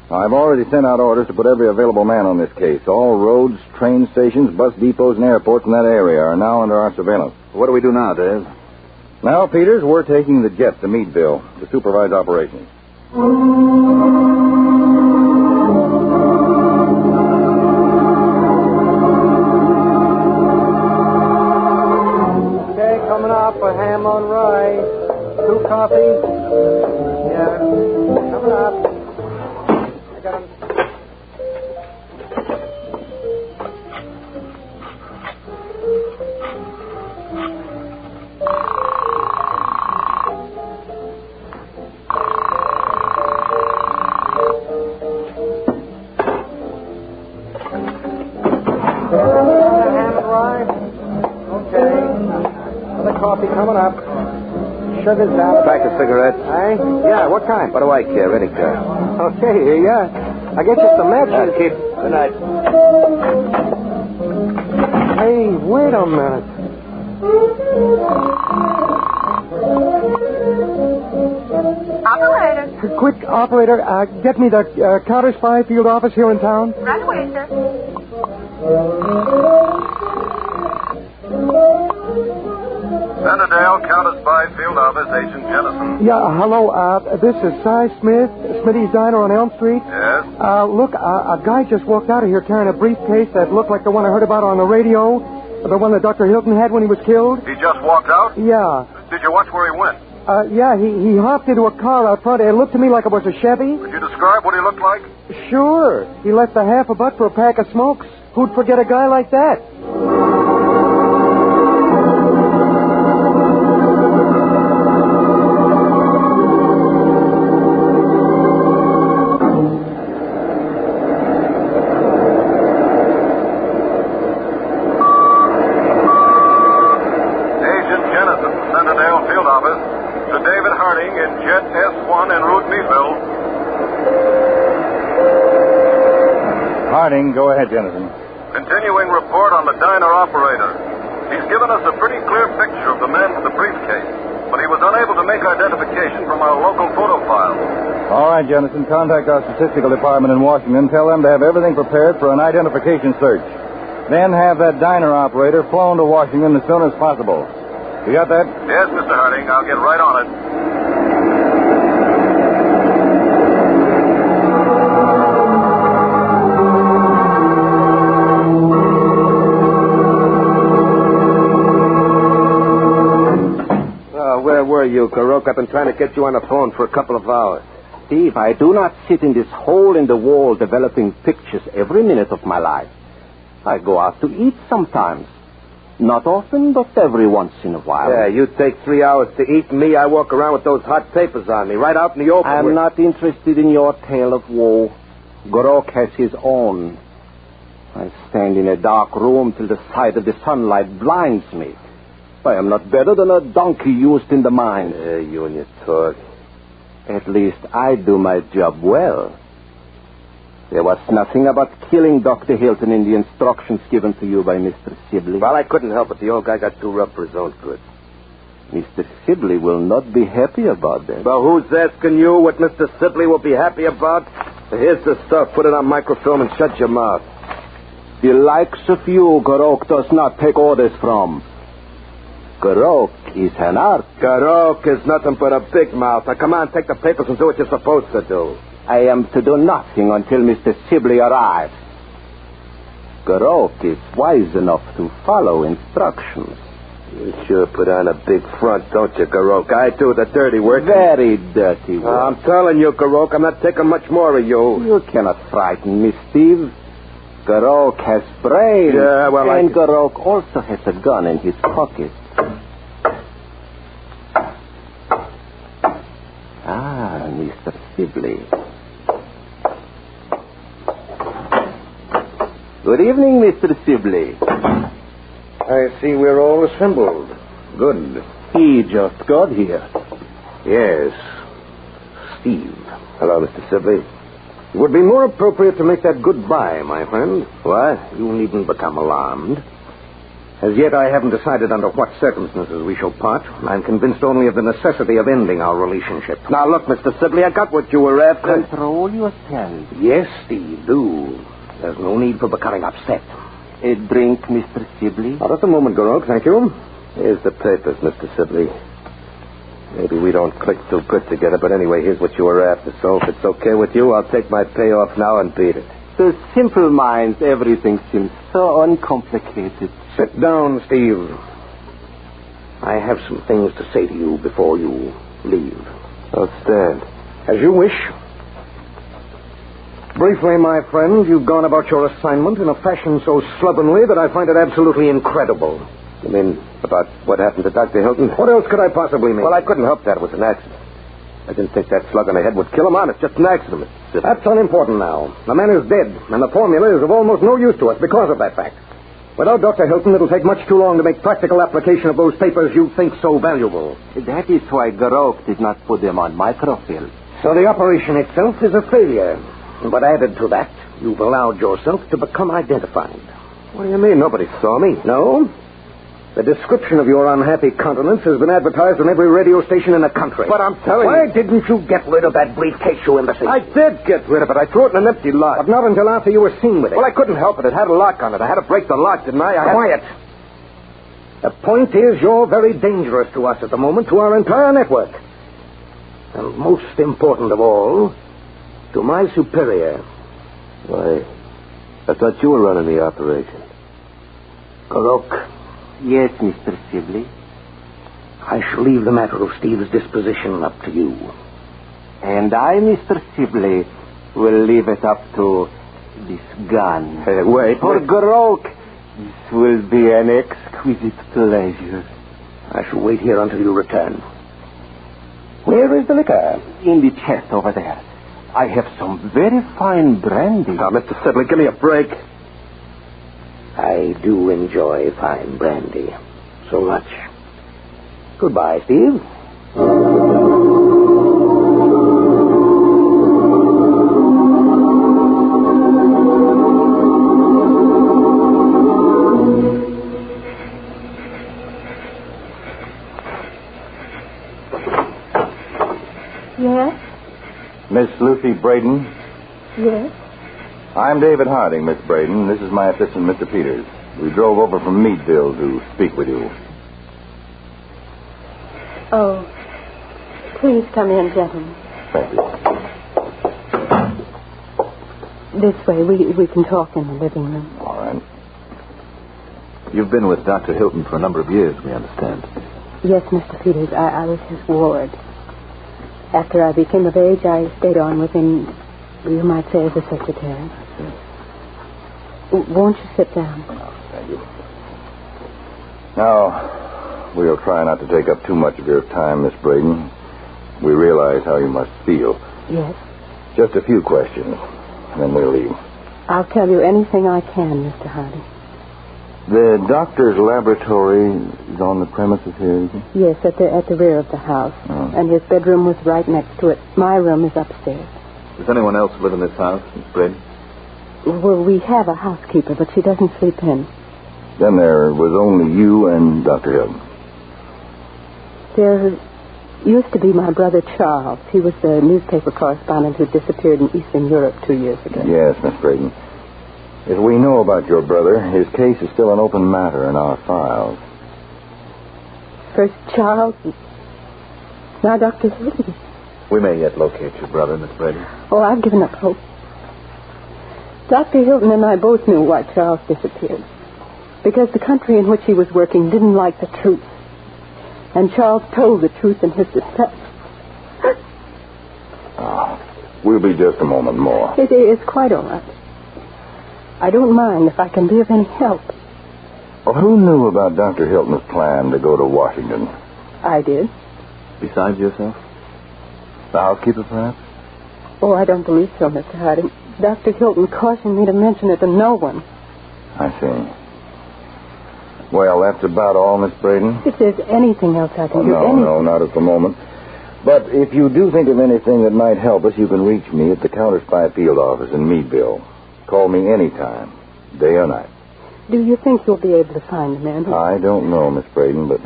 I've already sent out orders to put every available man on this case. All roads, train stations, bus depots, and airports in that area are now under our surveillance. What do we do now, Dave? Now, Peters, we're taking the jet to Meadville to supervise operations. Okay, coming up for ham on rye. 2 coffees. Yeah, coming up. I got them coming up. Sugar's out. Pack of cigarettes? Aye? Yeah, what kind? What do I care? Any kind. Okay, here you are. I guess it's the matches. Keep. Good night. Hey, wait a minute. Operator. Quick, operator, get me the Counterspy field office here in town. Right away, sir. Centerdale, Counterspy Field Office, Agent Jennison. Yeah, hello. This is Cy Smith, Smitty's Diner on Elm Street. Yes? Look, a guy just walked out of here carrying a briefcase that looked like the one I heard about on the radio, the one that Dr. Hilton had when he was killed. He just walked out? Yeah. Did you watch where he went? Yeah, he hopped into a car out front. It looked to me like it was a Chevy. Could you describe what he looked like? Sure. He left a half a buck for a pack of smokes. Who'd forget a guy like that? Go ahead, Jennison. Continuing report on the diner operator. He's given us a pretty clear picture of the man with the briefcase, but he was unable to make identification from our local photo file. All right, Jennison. Contact our statistical department in Washington. Tell them to have everything prepared for an identification search. Then have that diner operator flown to Washington as soon as possible. You got that? Yes, Mr. Harding. I'll get right on it. Where were you, Karok? I've been trying to get you on the phone for a couple of hours. Steve, I do not sit in this hole in the wall developing pictures every minute of my life. I go out to eat sometimes. Not often, but every once in a while. Yeah, you take 3 hours to eat, and me, I walk around with those hot papers on me, right out in the open. I'm not interested in your tale of woe. Gorok has his own. I stand in a dark room till the sight of the sunlight blinds me. I am not better than a donkey used in the mine. Yeah, you and your talk. At least I do my job well. There was nothing about killing Dr. Hilton in the instructions given to you by Mr. Sibley. Well, I couldn't help it. The old guy got too rough for his own good. Mr. Sibley will not be happy about that. Well, who's asking you what Mr. Sibley will be happy about? Here's the stuff. Put it on microfilm and shut your mouth. The likes of you, Gorok does not take orders from. Gorok is an art. Gorok is nothing but a big mouth. Now, come on, take the papers and do what you're supposed to do. I am to do nothing until Mr. Sibley arrives. Gorok is wise enough to follow instructions. You sure put on a big front, don't you, Gorok? I do the dirty work. Very dirty work. I'm telling you, Gorok, I'm not taking much more of you. You cannot frighten me, Steve. Gorok has brains. Yeah, well, and Gorok also has a gun in his pocket. Ah, Mr. Sibley. Good evening, Mr. Sibley. I see we're all assembled. Good. He just got here. Yes. Steve. Hello, Mr. Sibley. It would be more appropriate to make that goodbye, my friend. What? You needn't become alarmed. As yet, I haven't decided under what circumstances we shall part. I'm convinced only of the necessity of ending our relationship. Now, look, Mr. Sibley, I got what you were after. Control yourself. Yes, Steve, do. There's no need for becoming upset. A drink, Mr. Sibley? Not at the moment, Gorok, thank you. Here's the papers, Mr. Sibley. Maybe we don't click too good together, but anyway, here's what you were after. So if it's okay with you, I'll take my payoff now and beat it. To simple minds, everything seems so uncomplicated. Sit down, Steve. I have some things to say to you before you leave. I'll stand. As you wish. Briefly, my friend, you've gone about your assignment in a fashion so slovenly that I find it absolutely incredible. You mean about what happened to Dr. Hilton? What else could I possibly mean? Well, I couldn't help that. It was an accident. I didn't think that slug on the head would kill him. Honest, just an accident. That's unimportant now. The man is dead, and the formula is of almost no use to us because of that fact. Without Dr. Hilton, it'll take much too long to make practical application of those papers you think so valuable. That is why Garok did not put them on microfilm. So the operation itself is a failure. But added to that, you've allowed yourself to become identified. What do you mean? Nobody saw me. No? The description of your unhappy countenance has been advertised on every radio station in the country. But I'm telling you... Why didn't you get rid of that briefcase, you imbecile? I did get rid of it. I threw it in an empty lot. But not until after you were seen with it. Well, I couldn't help it. It had a lock on it. I had to break the lock, didn't I? Quiet. The point is, you're very dangerous to us at the moment, to our entire network. And most important of all, to my superior. Why, I thought you were running the operation. Garok. Yes, Mr. Sibley. I shall leave the matter of Steve's disposition up to you. And I, Mr. Sibley, will leave it up to this gun. Hey, wait. For Garok, this will be an exquisite pleasure. I shall wait here until you return. Where is the liquor? In the chest over there. I have some very fine brandy. Now, Mr. Sibley, give me a break. I do enjoy fine brandy so much. Goodbye, Steve. Yes? Miss Lucy Braden? Yes? I'm David Harding, Miss Braden. This is my assistant, Mr. Peters. We drove over from Meadville to speak with you. Oh, please come in, gentlemen. Thank you. This way, we can talk in the living room. All right. You've been with Dr. Hilton for a number of years, we understand. Yes, Mr. Peters, I was his ward. After I became of age, I stayed on with him, you might say, as a secretary. Won't you sit down? Thank you. Now, we'll try not to take up too much of your time, Miss Braden. We realize how you must feel. Yes? Just a few questions, and then we'll leave. I'll tell you anything I can, Mr. Harding. The doctor's laboratory is on the premises here, isn't it? Yes, at the rear of the house. Oh. And his bedroom was right next to it. My room is upstairs. Does anyone else live in this house, Miss Braden? Well, we have a housekeeper, but she doesn't sleep in. Then there was only you and Dr. Hilton. There used to be my brother Charles. He was the newspaper correspondent who disappeared in Eastern Europe 2 years ago. Yes, Miss Braden. As we know about your brother, his case is still an open matter in our files. First Charles, now Dr. Hilton. We may yet locate your brother, Miss Braden. Oh, I've given up hope. Dr. Hilton and I both knew why Charles disappeared. Because the country in which he was working didn't like the truth. And Charles told the truth in his defense. We'll be just a moment more. It is quite all right. I don't mind if I can be of any help. Well, who knew about Dr. Hilton's plan to go to Washington? I did. Besides yourself? The housekeeper, perhaps? Oh, I don't believe so, Mr. Harding. Dr. Hilton cautioned me to mention it to no one. I see. Well, that's about all, Miss Braden. If there's anything else I can do, No, not at the moment. But if you do think of anything that might help us, you can reach me at the Counterspy field office in Meadville. Call me anytime, day or night. Do you think you'll be able to find the man who... I don't know, Miss Braden, but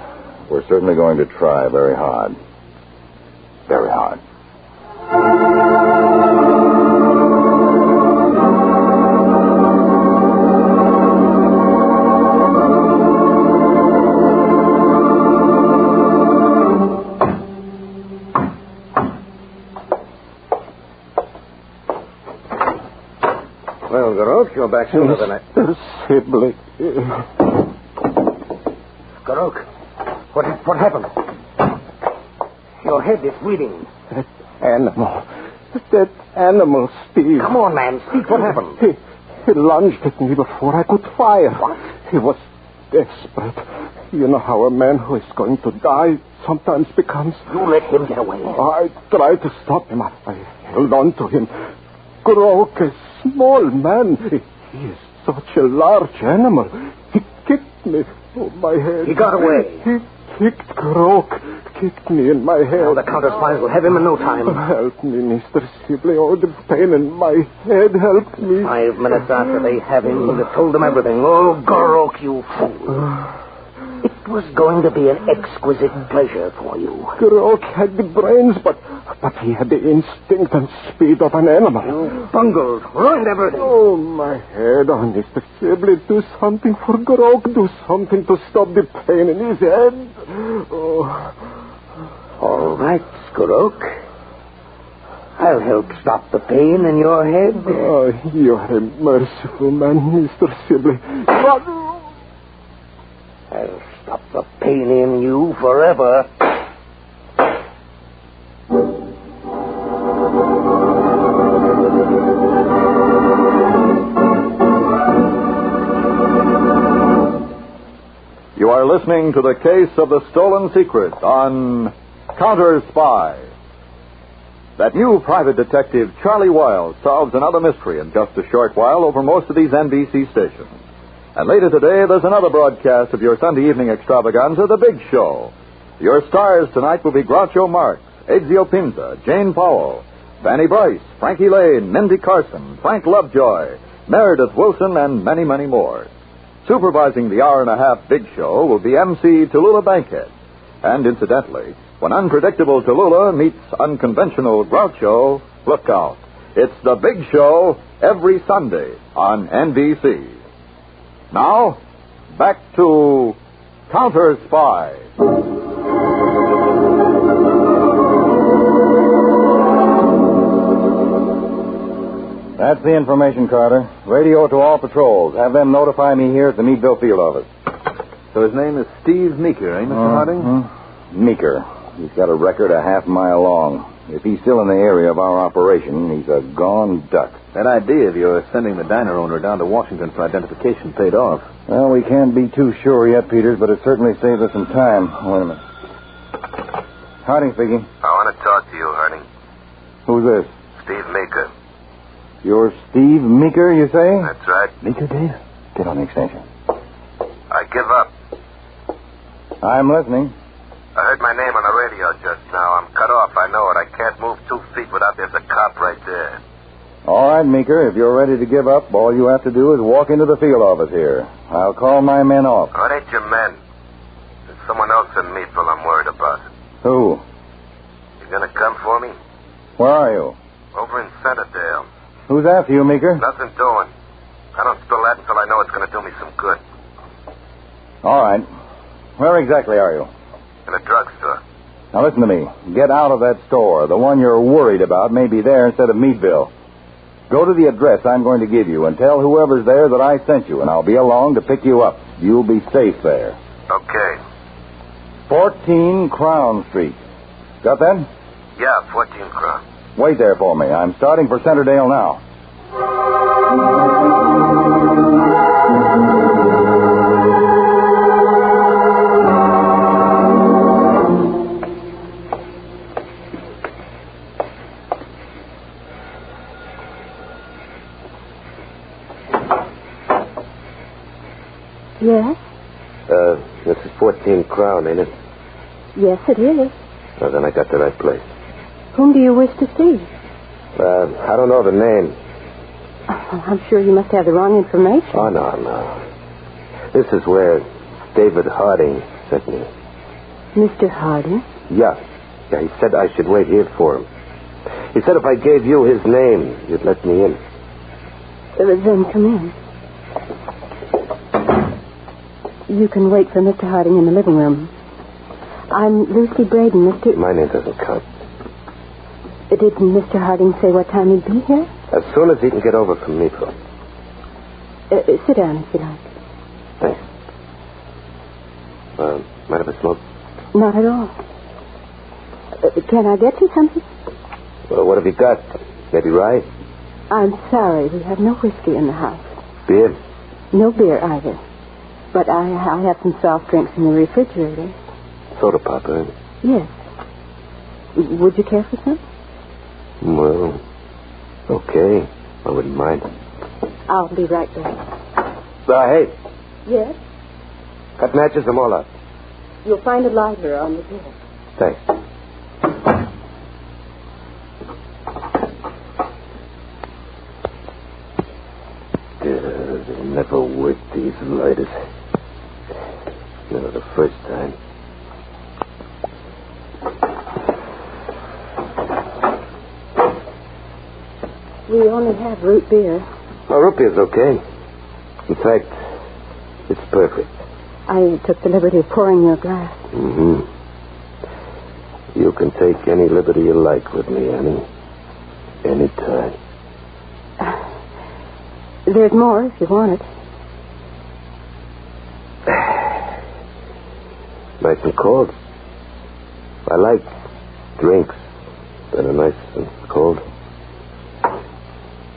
we're certainly going to try very hard. Very hard. Well, Garok, you're back sooner than I... Sibley. Garok, what happened? Your head is bleeding. That animal, Steve. Come on, man. Speak. What happened? He lunged at me before I could fire. What? He was desperate. You know how a man who is going to die sometimes becomes... You let him get away. I tried to stop him. I held on to him. Garok, a small man. He is such a large animal. He kicked me. Oh, my head. He got away. He kicked Grok. Kicked me in my head. Now the counterspies will have him in no time. Help me, Mr. Sibley. Oh, the pain in my head. Help me. 5 minutes after they have him, he'd have told them everything. Oh, Grok, you fool. It was going to be an exquisite pleasure for you. Grok had the brains, but he had the instinct and speed of an animal. You bungled, ruined everything. Oh, my head. Oh, Mr. Sibley, do something for Grok. Do something to stop the pain in his head. Oh. All right, Grok. I'll help stop the pain in your head. Oh, you're a merciful man, Mr. Sibley. I'll stop the pain in you forever. You are listening to the case of the stolen secret on Counterspy. That new private detective, Charlie Wiles, solves another mystery in just a short while over most of these NBC stations. And later today, there's another broadcast of your Sunday evening extravaganza, The Big Show. Your stars tonight will be Groucho Marx, Ezio Pinza, Jane Powell, Fanny Bryce, Frankie Lane, Mindy Carson, Frank Lovejoy, Meredith Wilson, and many, many more. Supervising the hour-and-a-half Big Show will be MC Tallulah Bankhead. And incidentally, when unpredictable Tallulah meets unconventional Groucho, look out. It's The Big Show every Sunday on NBC. Now, back to Counterspy. That's the information, Carter. Radio to all patrols. Have them notify me here at the Meadville field office. So his name is Steve Meeker, eh, Mr. Harding? Meeker. He's got a record a half mile long. If he's still in the area of our operation, he's a gone duck. That idea of yours sending the diner owner down to Washington for identification paid off. Well, we can't be too sure yet, Peters, but it certainly saved us some time. Wait a minute. Harding speaking. I want to talk to you, Harding. Who's this? Steve Meeker. You're Steve Meeker, you say? That's right. Meeker, Dave? Get on the extension. I give up. I'm listening. I heard my name on the radio just now. I'm cut off, I know it. I can't move 2 feet without there's a cop right there. All right, Meeker, if you're ready to give up, all you have to do is walk into the field office here. I'll call my men off. Oh, it ain't your men. There's someone else in Meadville I'm worried about. Who? You gonna come for me? Where are you? Over in Centerdale. Who's after you, Meeker? Nothing doing. I don't spill that until I know it's gonna do me some good. All right. Where exactly are you? In a drugstore. Now listen to me. Get out of that store. The one you're worried about may be there instead of Meadville. Go to the address I'm going to give you and tell whoever's there that I sent you, and I'll be along to pick you up. You'll be safe there. Okay. 14 Crown Street. Got that? Yeah, 14 Crown. Wait there for me. I'm starting for Centerdale now. Yes? This is 14 Crown, ain't it? Yes, it is. Well, then I got the right place. Whom do you wish to see? I don't know the name. Oh, I'm sure you must have the wrong information. Oh, no. This is where David Harding sent me. Mr. Harding? Yeah, he said I should wait here for him. He said if I gave you his name, you'd let me in. Then come in. You can wait for Mr. Harding in the living room. I'm Lucy Braden, Mr. My name doesn't count. Did Mr. Harding say what time he'd be here? As soon as he can get over from Meadville. Sit down if you like. Thanks. Mind if I smoke? Not at all. Can I get you something? Well, what have you got? Maybe rye? I'm sorry, we have no whiskey in the house. Beer? No beer either. But I have some soft drinks in the refrigerator. Soda pop, eh? Yes. Would you care for some? Well, okay. I wouldn't mind. I'll be right back. Hey. Yes? Cut matches them all up. You'll find a lighter on the desk. Thanks. They never work, these lighters. Never the first time. We only have root beer. Oh, root beer's okay. In fact, it's perfect. I took the liberty of pouring your glass. Mm-hmm. You can take any liberty you like with me, Annie. Any time. There's more if you want it. Nice and cold. I like drinks that are nice and cold.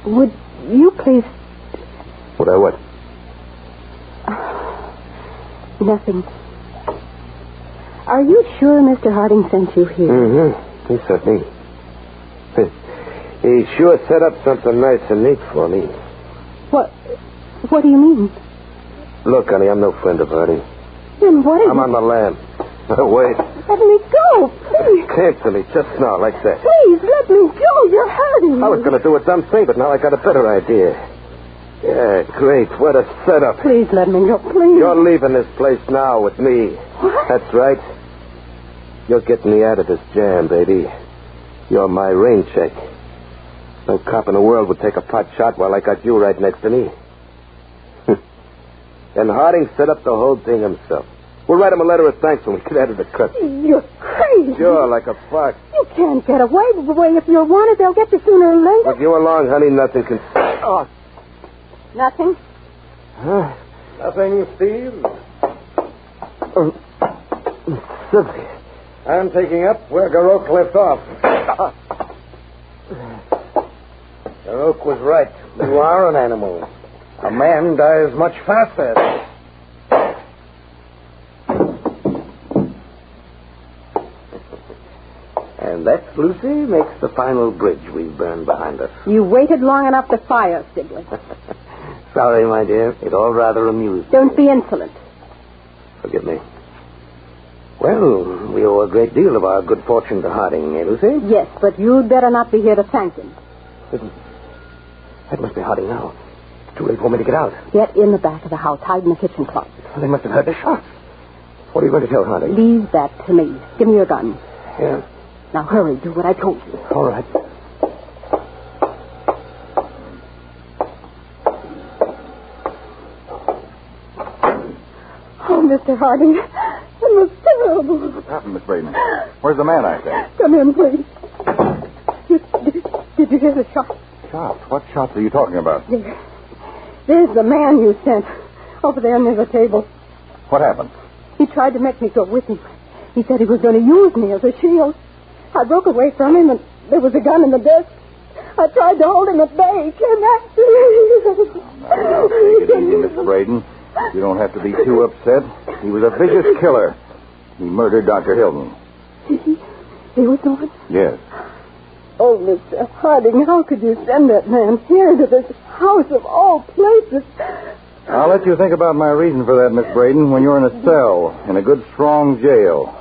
Would you please... Would I what? Nothing. Are you sure Mr. Harding sent you here? Mm-hmm. He sent me. He sure set up something nice and neat for me. What do you mean? Look, honey, I'm no friend of Harding. Then what is I'm on the lam. Wait. Let me go, please. Cancel me just now, like that. Please, let me go. You're hurting me. I was going to do a dumb thing, but now I got a better idea. Yeah, great. What a setup. Please let me go, please. You're leaving this place now with me. What? That's right. You're getting me out of this jam, baby. You're my rain check. No cop in the world would take a pot shot while I got you right next to me. And Harding set up the whole thing himself. We'll write him a letter of thanks when we get out of the cut. You're crazy. Sure, like a fox. You can't get away. If you're wanted, they'll get you sooner or later. With you along, honey, nothing can... Oh. Nothing? Huh? Nothing, Steve. Silly. I'm taking up where Garok left off. Garok was right. You are an animal. A man dies much faster. And that, Lucy, makes the final bridge we've burned behind us. You waited long enough to fire, Stiglitz. Sorry, my dear. It all rather amused me. Don't be insolent. Forgive me. Well, we owe a great deal of our good fortune to Harding, eh, Lucy? Yes, but you'd better not be here to thank him. That must be Harding now. It's too late for me to get out. Get in the back of the house. Hide in the kitchen closet. Well, they must have heard the shots. What are you going to tell Harding? Leave that to me. Give me your gun. Yeah. Now hurry. Do what I told you. All right. Oh, Mr. Harding. It was terrible. What's happened, Miss Braden? Where's the man I said? Come in, please. Did you hear the shot? Shots? What shots are you talking about? There's the man you sent. Over there near the table. What happened? He tried to make me go with him. He said he was going to use me as a shield. I broke away from him, and there was a gun in the desk. I tried to hold him at bay. He came after me. Now, take it easy, Mr. Braden. You don't have to be too upset. He was a vicious killer. He murdered Dr. Hilton. He was the one? Yes. Oh, Mr. Harding, how could you send that man here to this house of all places? I'll let you think about my reason for that, Miss Braden, when you're in a cell, in a good, strong jail.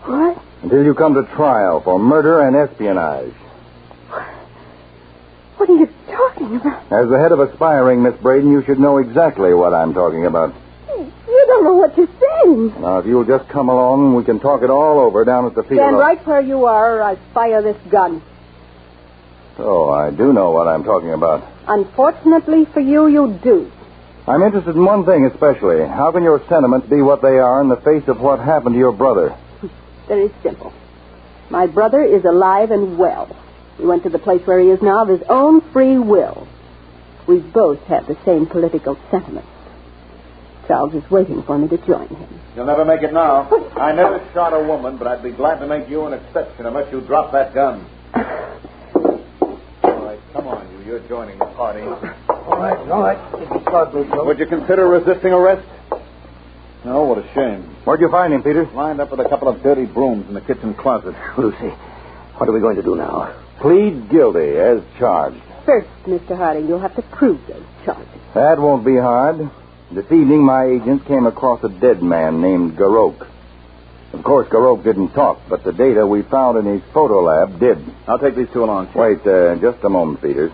What? Until you come to trial for murder and espionage. What are you talking about? As the head of aspiring, Miss Braden, you should know exactly what I'm talking about. You don't know what you're saying. Now, if you'll just come along, we can talk it all over down at the field. Stand right where you are, or I fire this gun. Oh, I do know what I'm talking about. Unfortunately for you, you do. I'm interested in one thing especially. How can your sentiments be what they are in the face of what happened to your brother? Very simple. My brother is alive and well. He went to the place where he is now of his own free will. We both have the same political sentiments. Charles is waiting for me to join him. You'll never make it now. I never shot a woman, but I'd be glad to make you an exception unless you drop that gun. All right, come on, you. You're joining the party. All right. Would you consider resisting arrest? No, what a shame. Where'd you find him, Peter? Lined up with a couple of dirty brooms in the kitchen closet. Lucy, what are we going to do now? Plead guilty as charged. First, Mr. Harding, you'll have to prove those charges. That won't be hard. This evening, my agents came across a dead man named Garok. Of course, Garok didn't talk, but the data we found in his photo lab did. I'll take these two along. Wait, just a moment, Peters.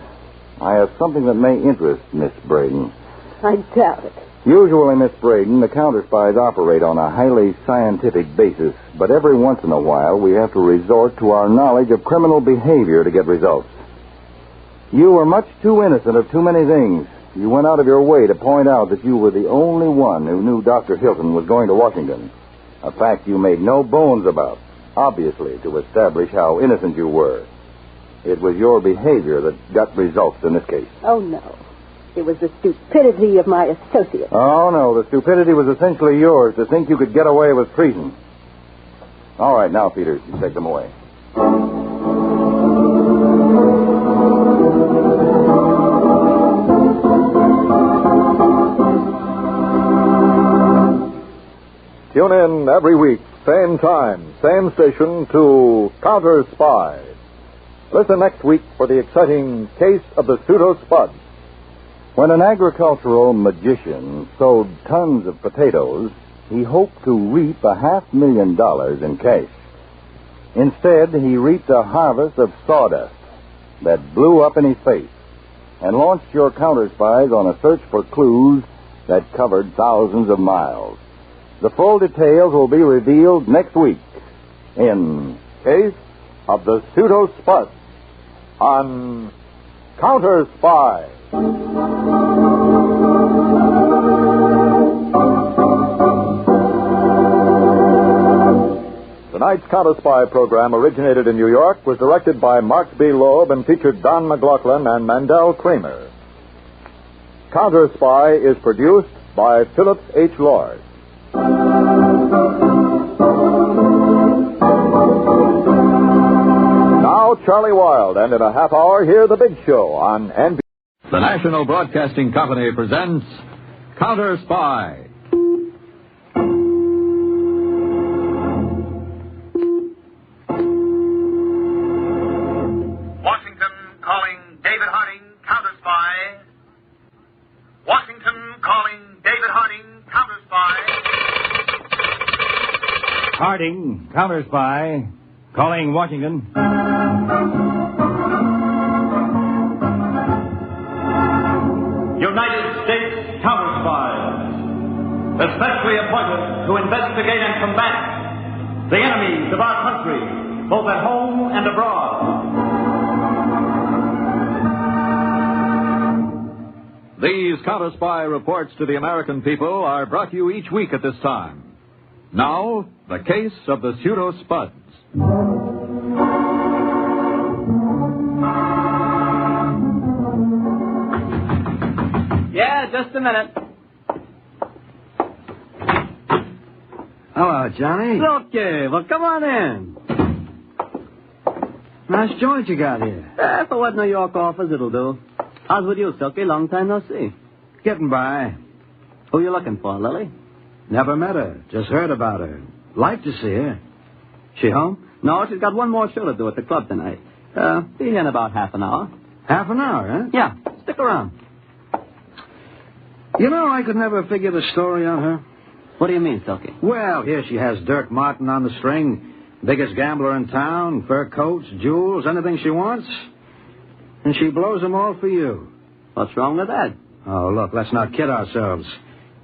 I have something that may interest Miss Braden. I doubt it. Usually, Miss Braden, the counterspies operate on a highly scientific basis, but every once in a while we have to resort to our knowledge of criminal behavior to get results. You were much too innocent of too many things. You went out of your way to point out that you were the only one who knew Dr. Hilton was going to Washington. A fact you made no bones about, obviously to establish how innocent you were. It was your behavior that got results in this case. Oh, no. It was the stupidity of my associates. Oh, no. The stupidity was essentially yours to think you could get away with treason. All right, now, Peters, you take them away. Tune in every week, same time, same station, to Counterspy. Listen next week for the exciting case of the Pseudo Spuds. When an agricultural magician sowed tons of potatoes, he hoped to reap $500,000 in cash. Instead, he reaped a harvest of sawdust that blew up in his face and launched your counterspies on a search for clues that covered thousands of miles. The full details will be revealed next week in Case of the Pseudo Spuds on Counterspy. Tonight's Counterspy program originated in New York, was directed by Mark B. Loeb, and featured Don McLaughlin and Mandel Kramer. Counterspy is produced by Phillips H. Lord. Now, Charlie Wilde, and in a half hour, hear The Big Show on NBC. The National Broadcasting Company presents Counterspy. Washington calling David Harding, Counterspy. Washington calling David Harding, Counterspy. Harding, Counterspy, calling Washington. United States Counterspies, especially appointed to investigate and combat the enemies of our country, both at home and abroad. These Counterspy reports to the American people are brought to you each week at this time. Now, the case of the Pseudo Spuds. Yeah, just a minute. Hello, Johnny. Okay, well, come on in. Nice joint you got here. For what New York offers, it'll do. How's with you, Silky? Long time no see. Getting by. Who you looking for, Lily? Never met her. Just heard about her. Like to see her. She home? No, she's got one more show to do at the club tonight. Be here in about half an hour. Half an hour, huh? Yeah, stick around. You know, I could never figure the story on her. What do you mean, Silky? Well, here she has Dirk Martin on the string. Biggest gambler in town. Fur coats, jewels, anything she wants. And she blows them all for you. What's wrong with that? Oh, look, let's not kid ourselves.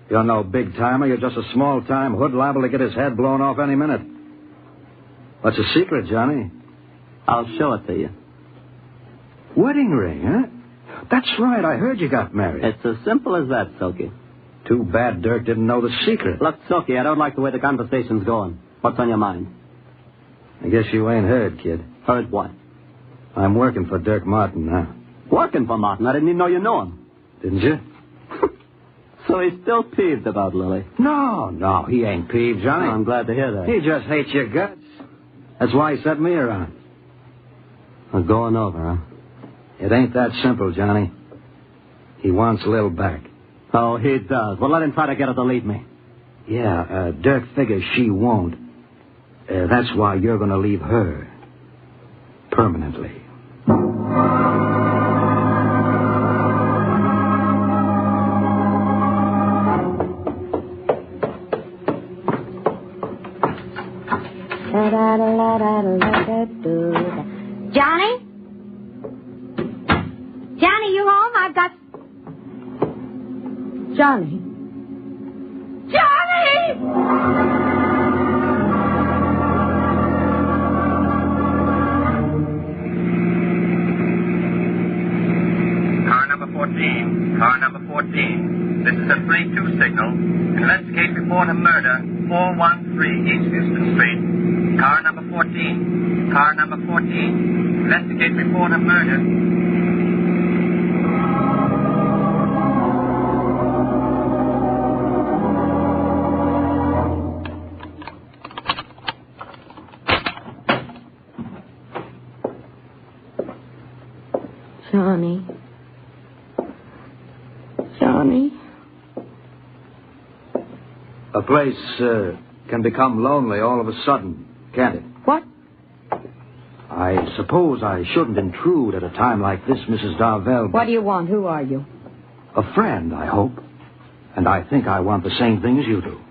You're no big-timer. You're just a small-time hood liable to get his head blown off any minute. What's the secret, Johnny? I'll show it to you. Wedding ring, huh? That's right. I heard you got married. It's as simple as that, Silky. Too bad Dirk didn't know the secret. Look, Silky, I don't like the way the conversation's going. What's on your mind? I guess you ain't heard, kid. Heard what? I'm working for Dirk Martin now. Working for Martin? I didn't even know you knew him. Didn't you? So he's still peeved about Lily? No, he ain't peeved, Johnny. Oh, I'm glad to hear that. He just hates your guts. That's why he sent me around. We're going over, huh? It ain't that simple, Johnny. He wants Lil back. Oh, he does. Well, let him try to get her to leave me. Yeah, Dirk figures she won't. That's why you're going to leave her. Permanently. I've got... Johnny. Johnny! Car number 14. Car number 14. This is a 3-2 signal. Investigate report of murder, 413 East Houston Street. Car number 14. Car number 14. Investigate report of murder. Johnny. Johnny. A place can become lonely all of a sudden, can't it? What? I suppose I shouldn't intrude at a time like this, Mrs. Darvell. What do you want? Who are you? A friend, I hope. And I think I want the same thing as you do.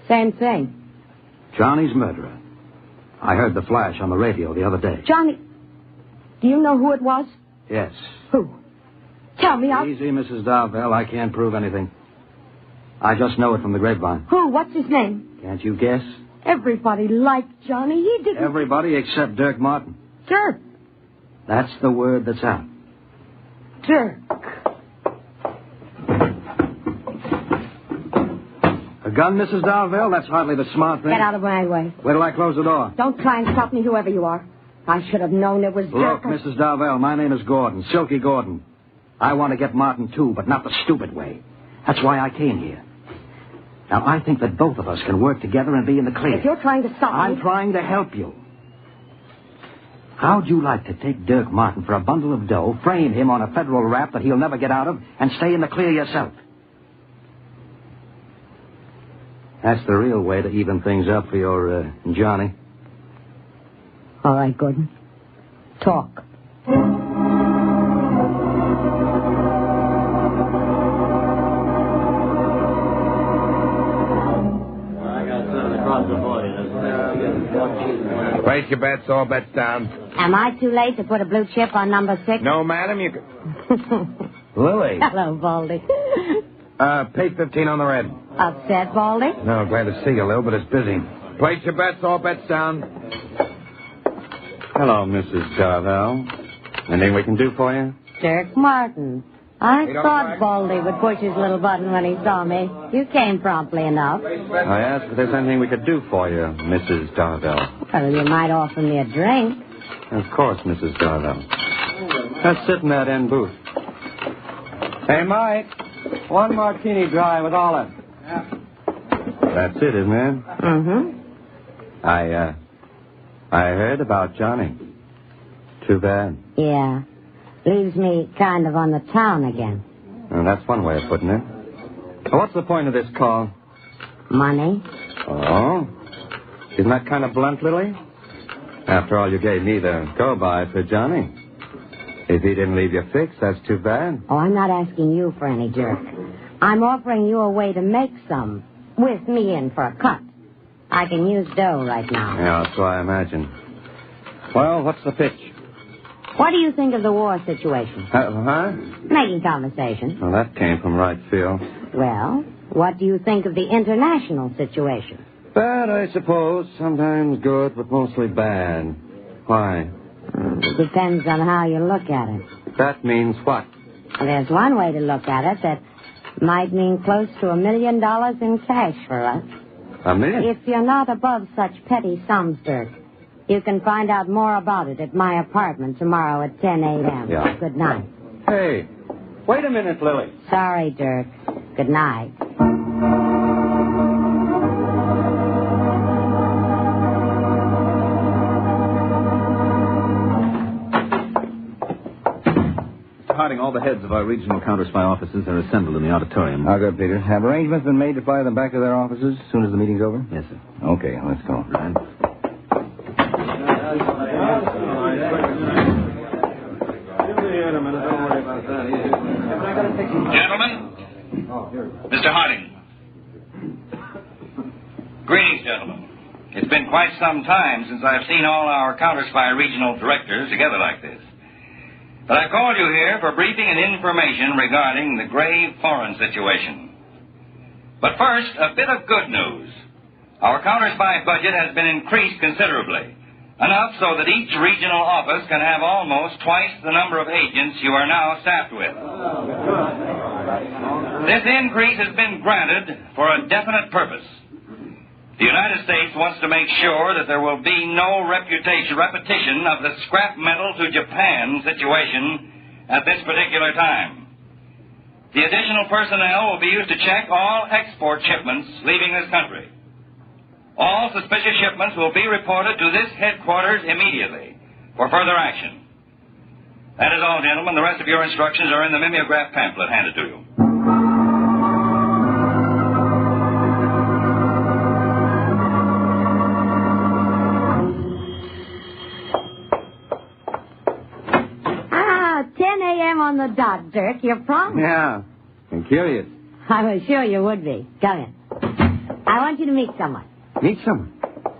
Same thing. Johnny's murderer. I heard the flash on the radio the other day. Johnny. Do you know who it was? Yes. Who? Tell me. Easy, Mrs. Darvell. I can't prove anything. I just know it from the grapevine. Who? What's his name? Can't you guess? Everybody liked Johnny. He didn't... Everybody except Dirk Martin. Dirk. That's the word that's out. Dirk. A gun, Mrs. Darvell? That's hardly the smart thing. Get out of my way. Wait till I close the door. Don't try and stop me, whoever you are. I should have known it was Dirk. Look, Mrs. Darvell, my name is Gordon, Silky Gordon. I want to get Martin, too, but not the stupid way. That's why I came here. Now, I think that both of us can work together and be in the clear. If you're trying to stop me... I'm trying to help you. How'd you like to take Dirk Martin for a bundle of dough, frame him on a federal rap that he'll never get out of, and stay in the clear yourself? That's the real way to even things up for your, Johnny. All right, Gordon. Talk. Place your bets, all bets down. Am I too late to put a blue chip on number 6? No, madam, you can... Lily. Hello, Baldy. Pay 15 on the red. Upset, Baldy? No, glad to see you, Lil, but it's busy. Place your bets, all bets down. Hello, Mrs. Darvell. Anything we can do for you? Dirk Martin. I thought Baldy would push his little button when he saw me. You came promptly enough. I asked if there's anything we could do for you, Mrs. Darvell. Well, you might offer me a drink. Of course, Mrs. Darvell. Let's sit in that end booth. Hey, Mike. 1 martini dry with olive. That's it, isn't it? Mm-hmm. I heard about Johnny. Too bad. Yeah. Leaves me kind of on the town again. Well, that's one way of putting it. What's the point of this call? Money. Oh? Isn't that kind of blunt, Lily? After all, you gave me the go-by for Johnny. If he didn't leave you fixed, that's too bad. Oh, I'm not asking you for any jerk. I'm offering you a way to make some, with me in for a cut. I can use dough right now. Yeah, that's what I imagine. Well, what's the pitch? What do you think of the war situation? Huh? Making conversation. Well, that came from right field. Well, what do you think of the international situation? Bad, I suppose. Sometimes good, but mostly bad. Why? It depends on how you look at it. That means what? There's one way to look at it that might mean close to $1 million in cash for us. $1 million? If you're not above such petty sums, Dirk, you can find out more about it at my apartment tomorrow at 10 a.m. Yeah. Good night. Hey, wait a minute, Lily. Sorry, Dirk. Good night. Harding, all the heads of our regional counterspy offices are assembled in the auditorium. How good, Peter. Have arrangements been made to fly them back to their offices as soon as the meeting's over? Yes, sir. Okay, let's go. Right. Gentlemen, Mr. Harding. Greetings, gentlemen. It's been quite some time since I've seen all our Counterspy regional directors together like this. But I called you here for briefing and information regarding the grave foreign situation. But first, a bit of good news. Our Counterspy budget has been increased considerably, enough so that each regional office can have almost twice the number of agents you are now staffed with. This increase has been granted for a definite purpose. The United States wants to make sure that there will be no repetition of the scrap metal to Japan situation at this particular time. The additional personnel will be used to check all export shipments leaving this country. All suspicious shipments will be reported to this headquarters immediately for further action. That is all, gentlemen. The rest of your instructions are in the mimeograph pamphlet handed to you. On the dot, Dirk. You're prompt. Yeah. I'm curious. I was sure you would be. Come in. I want you to meet someone. Meet someone?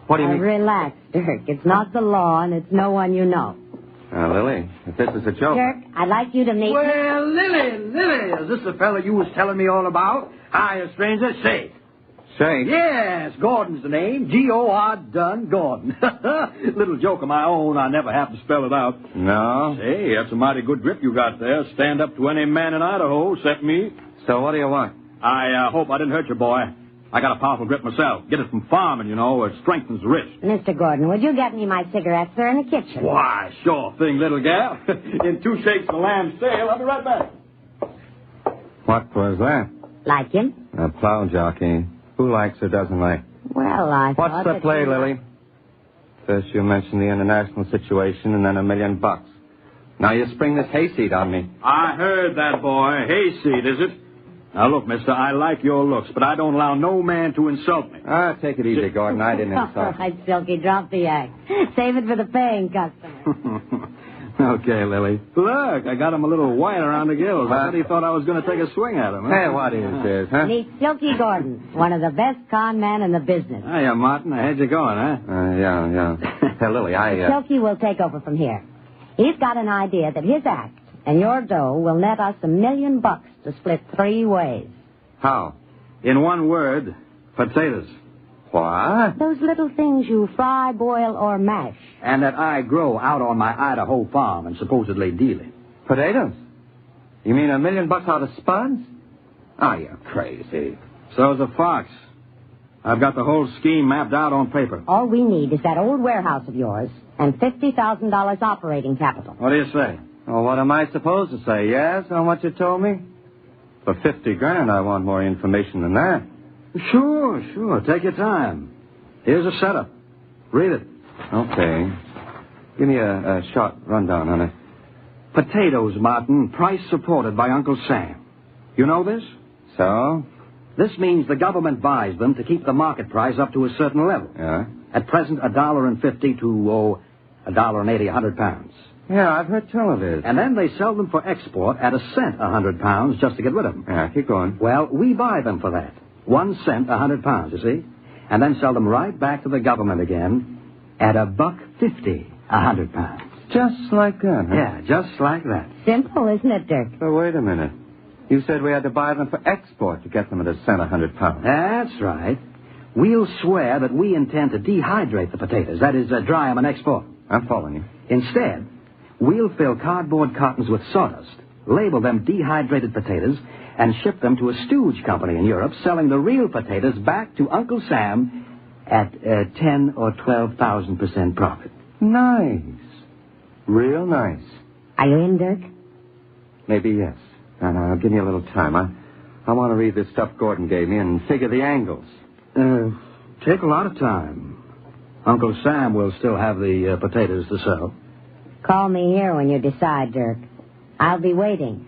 What do you mean? Relax, Dirk. It's not the law, and it's no one you know. Lily, if this is a joke... Dirk, I'd like you to meet... Well, Lily, is this the fella you was telling me all about? Hiya, stranger, say. Say? Yes, Gordon's the name. G-O-R-Done Gordon. Little joke of my own. I never have to spell it out. No? Hey, that's a mighty good grip you got there. Stand up to any man in Idaho, except me. So what do you want? I hope I didn't hurt you, boy. I got a powerful grip myself. Get it from farming, you know. It strengthens the wrist. Mr. Gordon, would you get me my cigarettes? They're in the kitchen. Why, sure thing, little gal. In 2 shakes of lamb sail. I'll be right back. What was that? Like him? A plow jockey. Who likes or doesn't like? Well, I thought What's the play, Lily? First you mention the international situation and then $1 million. Now you spring this hayseed on me. I heard that, boy. Hayseed, is it? Now, look, mister, I like your looks, but I don't allow no man to insult me. Take it easy, Gordon. I didn't insult. All right, Silky, drop the act. Save it for the paying customer. Okay, Lily. Look, I got him a little white around the gills. I thought he thought I was going to take a swing at him. Huh? Hey, what is this, huh? Meet Silky Gordon, one of the best con men in the business. Hiya, Martin. How'd you going, huh? Yeah. Hey, Lily, Silky will take over from here. He's got an idea that his act and your dough will net us $1 million to split 3 ways. How? In one word, potatoes. What? Those little things you fry, boil, or mash. And that I grow out on my Idaho farm and supposedly deal in. Potatoes? You mean $1 million out of Spuds? Oh, you're crazy. So's a fox. I've got the whole scheme mapped out on paper. All we need is that old warehouse of yours and $50,000 operating capital. What do you say? Well, what am I supposed to say? Yes, on what you told me? For $50,000, I want more information than that. Sure. Take your time. Here's a setup. Read it. Okay. Give me a short rundown on it. Potatoes, Martin. Price supported by Uncle Sam. You know this? So? This means the government buys them to keep the market price up to a certain level. Yeah? At present, $1.50 to, $1.80 100 pounds. Yeah, I've heard tell of it. And then they sell them for export at $1 cent 100 pounds just to get rid of them. Yeah, keep going. Well, we buy them for that. 1 cent 100 pounds, you see? And then sell them right back to the government again at $1.50 100 pounds. Just like that, huh? Yeah, just like that. Simple, isn't it, Dirk? Oh, wait a minute. You said we had to buy them for export to get them at $1 cent 100 pounds. That's right. We'll swear that we intend to dehydrate the potatoes. That is, dry them and export. I'm following you. Instead, we'll fill cardboard cartons with sawdust, label them dehydrated potatoes, and ship them to a stooge company in Europe, selling the real potatoes back to Uncle Sam at 10 or 12,000% profit. Nice. Real nice. Are you in, Dirk? Maybe yes. Now, give me a little time. I want to read this stuff Gordon gave me and figure the angles. Take a lot of time. Uncle Sam will still have the potatoes to sell. Call me here when you decide, Dirk. I'll be waiting,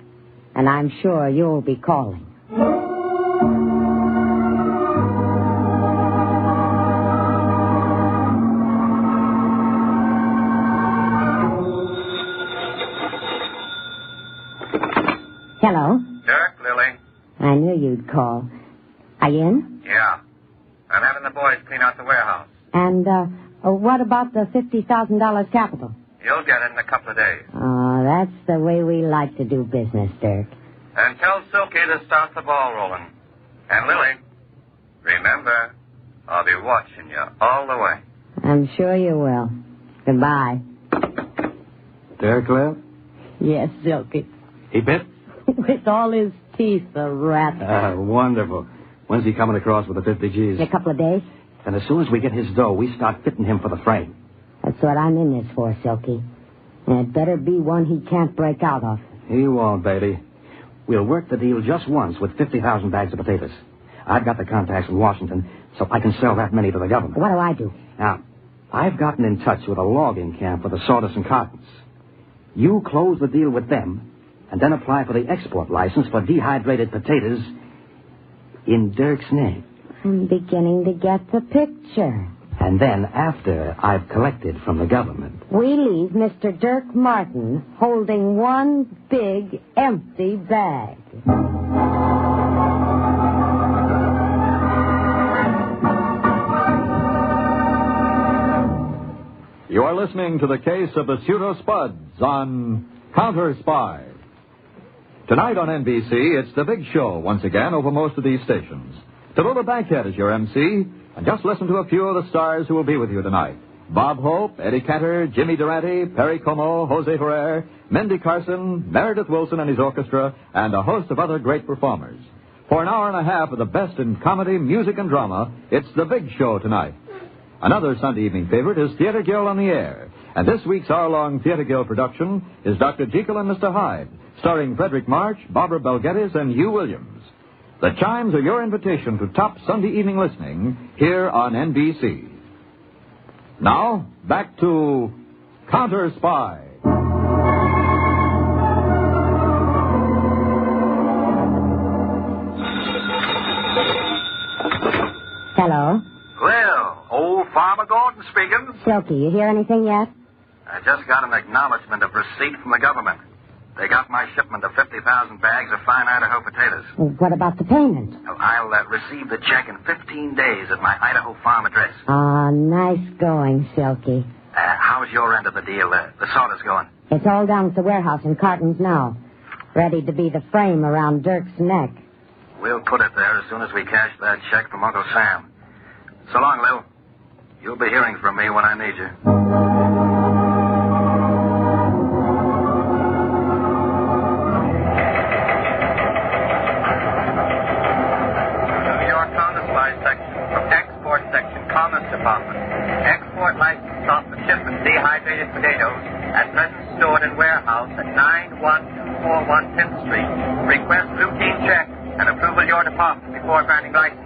and I'm sure you'll be calling. Hello? Dirk, Lily. I knew you'd call. Are you in? Yeah. I'm having the boys clean out the warehouse. And, what about the $50,000 capital? You'll get it in a couple of days. Oh, that's the way we like to do business, Dirk. And tell Silky to start the ball rolling. And Lily, remember, I'll be watching you all the way. I'm sure you will. Goodbye. Dirk left? Yes, Silky. He bit? With all his teeth, the rat. Wonderful. When's he coming across with the 50 G's? In a couple of days. And as soon as we get his dough, we start fitting him for the frame. That's what I'm in this for, Silky. And it better be one he can't break out of. He won't, baby. We'll work the deal just once with 50,000 bags of potatoes. I've got the contacts in Washington, so I can sell that many to the government. What do I do? Now, I've gotten in touch with a logging camp for the sawdust and cottons. You close the deal with them, and then apply for the export license for dehydrated potatoes in Dirk's name. I'm beginning to get the picture. And then, after I've collected from the government, we leave Mr. Dirk Martin holding one big empty bag. You are listening to the case of the Pseudo Spuds on Counterspy. Tonight on NBC, it's the big show once again over most of these stations. Tallulah Bankhead is your MC, and just listen to a few of the stars who will be with you tonight. Bob Hope, Eddie Cantor, Jimmy Durante, Perry Como, Jose Ferrer, Mendy Carson, Meredith Wilson and his orchestra, and a host of other great performers. For an hour and a half of the best in comedy, music, and drama, it's the big show tonight. Another Sunday evening favorite is Theater Guild on the Air. And this week's hour-long Theater Guild production is Dr. Jekyll and Mr. Hyde, starring Frederick March, Barbara Belgettis, and Hugh Williams. The chimes are your invitation to top Sunday evening listening here on NBC. Now, back to Counterspy. Hello? Well, old Farmer Gordon speaking. Silky, you hear anything yet? I just got an acknowledgement of receipt from the government. They got my shipment of 50,000 bags of fine Idaho potatoes. Well, what about the payment? Well, I'll receive the check in 15 days at my Idaho farm address. Ah, nice going, Silky. How's your end of the deal? The sawdust going? It's all down at the warehouse in cartons now. Ready to be the frame around Dirk's neck. We'll put it there as soon as we cash that check from Uncle Sam. So long, Lil. You'll be hearing from me when I need you. Dehydrated potatoes at present stored in warehouse at 91241 10th Street. Request routine check and approval of your department before granting license.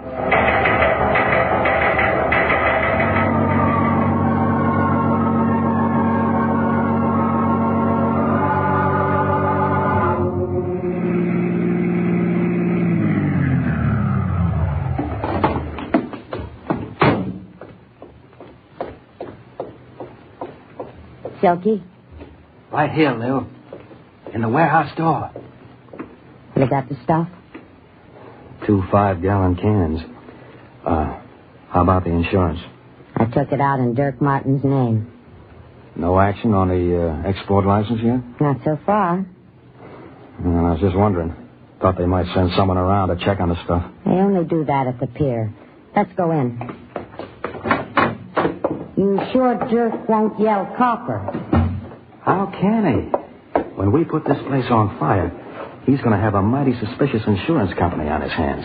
Silky? Right here, Lil. In the warehouse door. You got the stuff? 2 5-gallon cans. How about the insurance? I took it out in Dirk Martin's name. No action on the export license yet? Not so far. Well, I was just wondering. Thought they might send someone around to check on the stuff. They only do that at the pier. Let's go in. You sure Dirk won't yell copper? How can he? When we put this place on fire, he's going to have a mighty suspicious insurance company on his hands.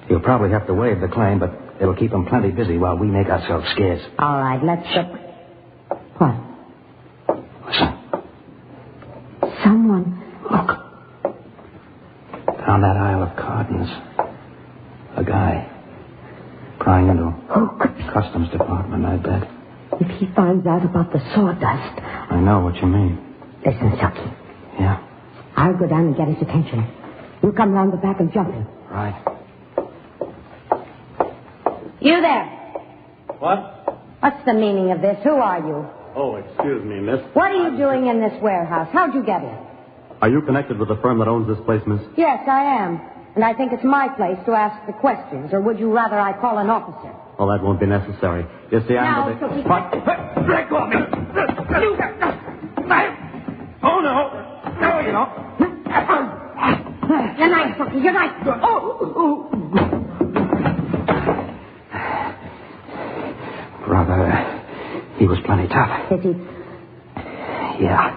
He'll probably have to waive the claim, but it'll keep him plenty busy while we make ourselves scarce. All right, let's go. What? Listen. Someone. Look. Down that aisle of cartons. A guy. Prying into Customs Department, I bet. If he finds out about the sawdust. I know what you mean. Listen, Silky. Yeah? I'll go down and get his attention. You come round the back and jump him. Right. You there. What? What's the meaning of this? Who are you? Oh, excuse me, miss. What are you doing in this warehouse? How'd you get in? Are you connected with the firm that owns this place, miss? Yes, I am. And I think it's my place to ask the questions, or would you rather I call an officer? Well, that won't be necessary. You see, I'm Now, the... Silky. What? Let go of me! Oh, no. No, you don't. You're nice, Bucky. You're nice. Brother, he was plenty tough. Is he? Yeah,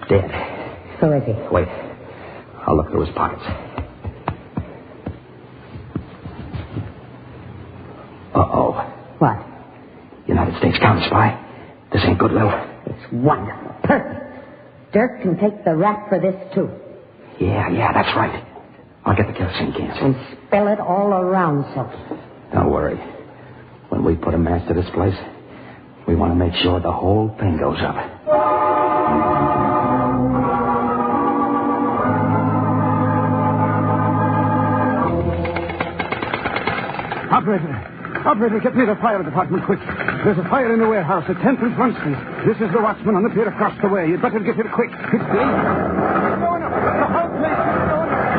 dead. So is he? Wait. I'll look through his pockets. Uh-oh. What? United States Counterspy. This ain't good, Lil. It's wonderful. Perfect. Dirk can take the rap for this, too. Yeah, that's right. I'll get the kerosene cans. And spill it all around, Silky. Don't worry. When we put a match to this place, we want to make sure the whole thing goes up. Operator, get me the fire department quick. There's a fire in the warehouse at 10th and Front Street. This is the watchman on the pier across the way. You'd better get here quick. It's dangerous. It's going up. The whole place is going up.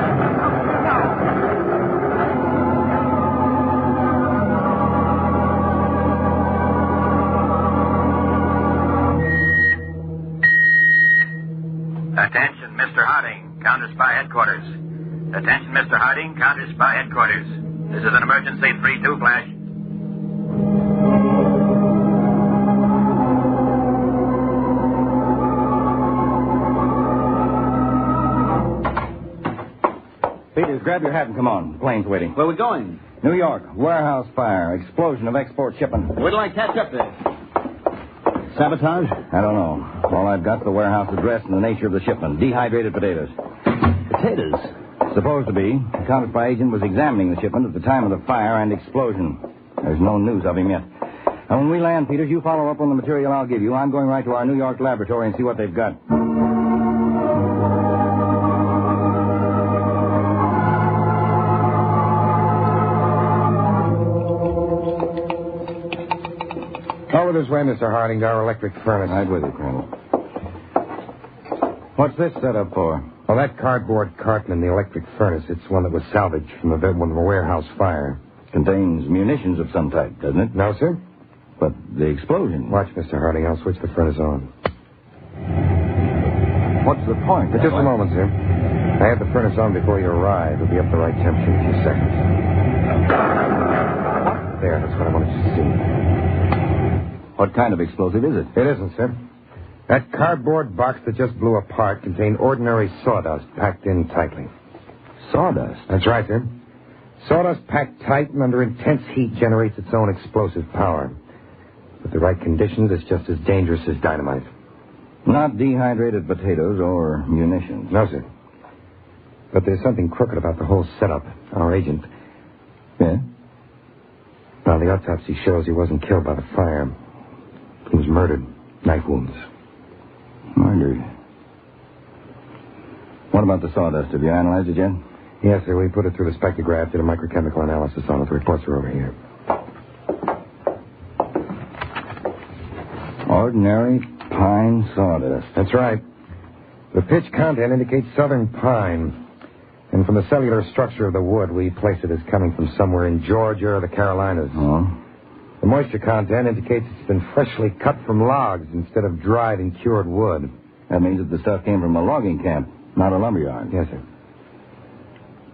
Attention, Mr. Harding, Counterspy Headquarters. Attention, Mr. Harding, Counterspy Headquarters. This is an emergency 3-2 flash. Peters, grab your hat and come on. The plane's waiting. Where are we going? New York. Warehouse fire. Explosion of export shipment. Where do I catch up there? Sabotage? I don't know. All I've got's the warehouse address and the nature of the shipment. Dehydrated potatoes. Potatoes? Supposed to be. The Counterspy agent was examining the shipment at the time of the fire and explosion. There's no news of him yet. And when we land, Peters, you follow up on the material I'll give you. I'm going right to our New York laboratory and see what they've got. Over this way, Mr. Harding, to our electric furnace. Right with you, Colonel. What's this set up for? Well, that cardboard carton in the electric furnace, it's one that was salvaged from the warehouse fire. Contains munitions of some type, doesn't it? No, sir. But the explosion... Watch, Mr. Harding. I'll switch the furnace on. What's the point? Just a moment, sir. I had the furnace on before you arrived. It'll be up to the right temperature in a few seconds. There, that's what I wanted you to see. What kind of explosive is it? It isn't, sir. That cardboard box that just blew apart contained ordinary sawdust packed in tightly. Sawdust? That's right, sir. Sawdust packed tight and under intense heat generates its own explosive power. With the right conditions, it's just as dangerous as dynamite. Not dehydrated potatoes or munitions. No, sir. But there's something crooked about the whole setup. Our agent... Yeah? Well, the autopsy shows he wasn't killed by the fire. He was murdered. Knife wounds. Murdered. What about the sawdust? Have you analyzed it yet? Yes, sir. We put it through the spectrograph, did a microchemical analysis on it. The reports are over here. Ordinary pine sawdust. That's right. The pitch content indicates southern pine. And from the cellular structure of the wood, we place it as coming from somewhere in Georgia or the Carolinas. Oh? The moisture content indicates it's been freshly cut from logs instead of dried and cured wood. That means that the stuff came from a logging camp, not a lumberyard. Yes, sir.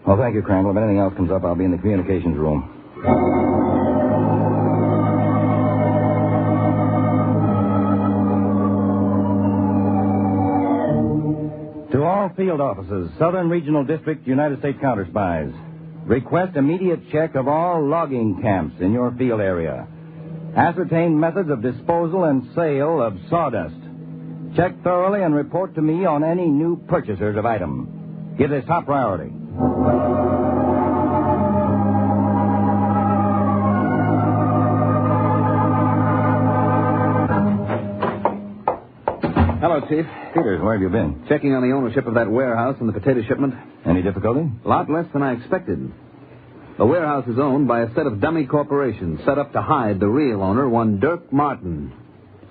Well, thank you, Crandall. If anything else comes up, I'll be in the communications room. To all field offices, Southern Regional District, United States Counterspies. Request immediate check of all logging camps in your field area. Ascertain methods of disposal and sale of sawdust. Check thoroughly and report to me on any new purchasers of item. Give this top priority. Hello, Chief. Peters, where have you been? Checking on the ownership of that warehouse and the potato shipment. Any difficulty? A lot less than I expected. The warehouse is owned by a set of dummy corporations set up to hide the real owner, one Dirk Martin.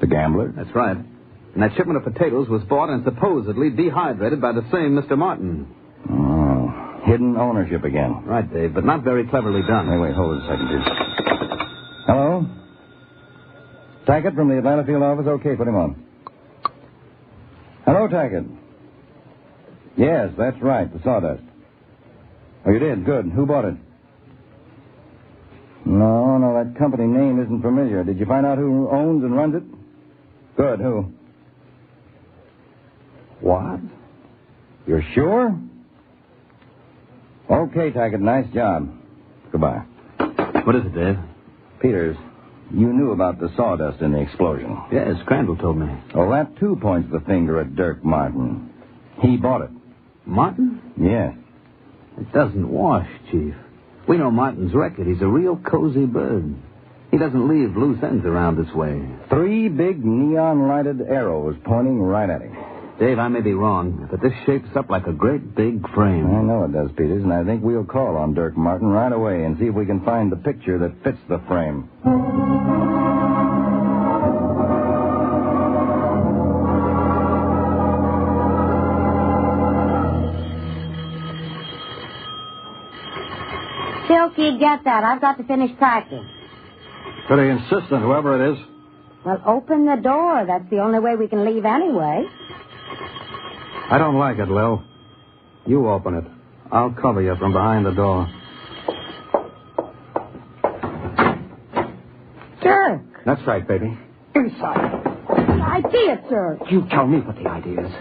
The gambler? That's right. And that shipment of potatoes was bought and supposedly dehydrated by the same Mr. Martin. Oh, hidden ownership again. Right, Dave, but not very cleverly done. Wait, hold it a second, please. Hello? Tackett from the Atlanta field office? Okay, put him on. Hello, Tackett. Yes, that's right, the sawdust. Oh, you did? Good. Who bought it? No, that company name isn't familiar. Did you find out who owns and runs it? Good. Who? What? You're sure? Okay, Tackett, nice job. Goodbye. What is it, Dave? Peters, you knew about the sawdust in the explosion. Yes, Crandall told me. Well, that, too, points the finger at Dirk Martin. He bought it. Martin? Yes. It doesn't wash, Chief. We know Martin's record. He's a real cozy bird. He doesn't leave loose ends around this way. 3 big neon-lighted arrows pointing right at him. Dave, I may be wrong, but this shapes up like a great big frame. I know it does, Peters, and I think we'll call on Dirk Martin right away and see if we can find the picture that fits the frame. Silky, get that. I've got to finish packing. Pretty insistent, whoever it is. Well, open the door. That's the only way we can leave anyway. I don't like it, Lil. You open it. I'll cover you from behind the door. Dirk. That's right, baby. Inside. The idea, Dirk. You tell me what the idea is.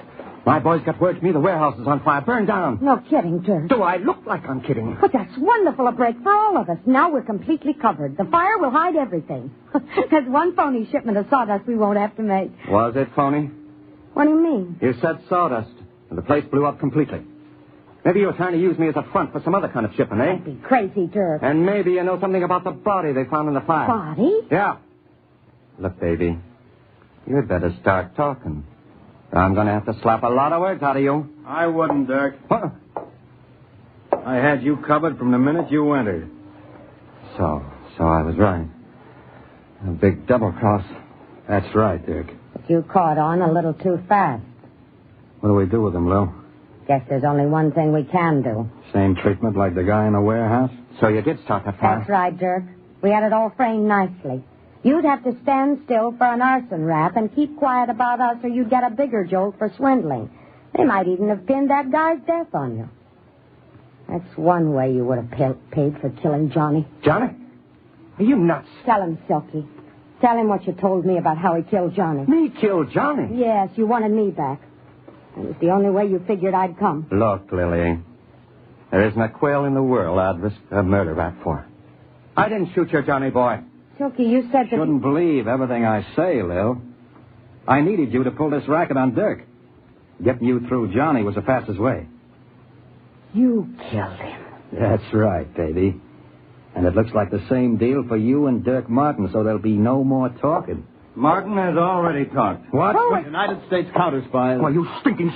My boys got word to me the warehouse is on fire. Burned down. No kidding, Dirk. Do I look like I'm kidding? But that's wonderful, a break for all of us. Now we're completely covered. The fire will hide everything. There's one phony shipment of sawdust we won't have to make. Was it phony? What do you mean? You said sawdust, and the place blew up completely. Maybe you were trying to use me as a front for some other kind of shipment, eh? Don't be crazy, Dirk. And maybe you know something about the body they found in the fire. Body? Yeah. Look, baby, you'd better start talking. I'm going to have to slap a lot of words out of you. I wouldn't, Dirk. What? I had you covered from the minute you entered. So I was right. A big double cross. That's right, Dirk. But you caught on a little too fast. What do we do with him, Lil? Guess there's only one thing we can do. Same treatment like the guy in the warehouse? So you did start the fire? That's right, Dirk. We had it all framed nicely. You'd have to stand still for an arson rap and keep quiet about us, or you'd get a bigger jolt for swindling. They might even have pinned that guy's death on you. That's one way you would have paid for killing Johnny. Johnny? Are you nuts? Tell him, Silky. Tell him what you told me about how he killed Johnny. Me kill Johnny? Yes, you wanted me back. It was the only way you figured I'd come. Look, Lily, there isn't a quail in the world I'd risk a murder rap for. I didn't shoot your Johnny boy. Silky, you said that... Shouldn't believe everything I say, Lil. I needed you to pull this racket on Dirk. Getting you through Johnny was the fastest way. You killed him. That's right, baby. And it looks like the same deal for you and Dirk Martin, so there'll be no more talking. Martin has already talked. What? Oh, United States Counterspy. Well, you stinking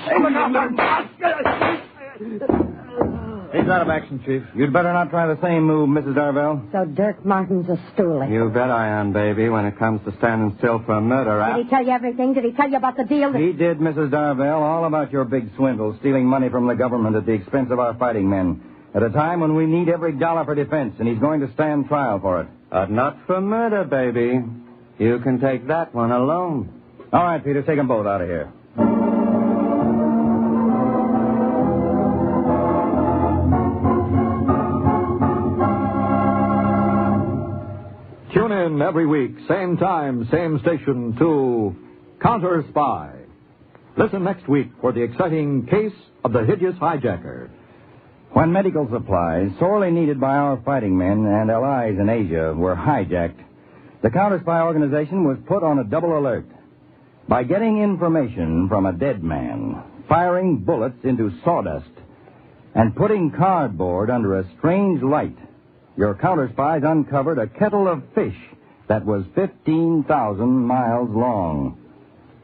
He's out of action, Chief. You'd better not try the same move, Mrs. Darvell. So Dirk Martin's a stoolie. You bet I am, baby, when it comes to standing still for a murder rap. Did he tell you everything? Did he tell you about the deal? He did, Mrs. Darvell, all about your big swindle, stealing money from the government at the expense of our fighting men, at a time when we need every dollar for defense, and he's going to stand trial for it. But not for murder, baby. You can take that one alone. All right, Peter, take them both out of here. Tune in every week, same time, same station, to Counterspy. Listen next week for the exciting case of the Hideous Hijacker. When medical supplies, sorely needed by our fighting men and allies in Asia, were hijacked, the Counterspy organization was put on a double alert. By getting information from a dead man, firing bullets into sawdust, and putting cardboard under a strange light, your counterspies uncovered a kettle of fish that was 15,000 miles long.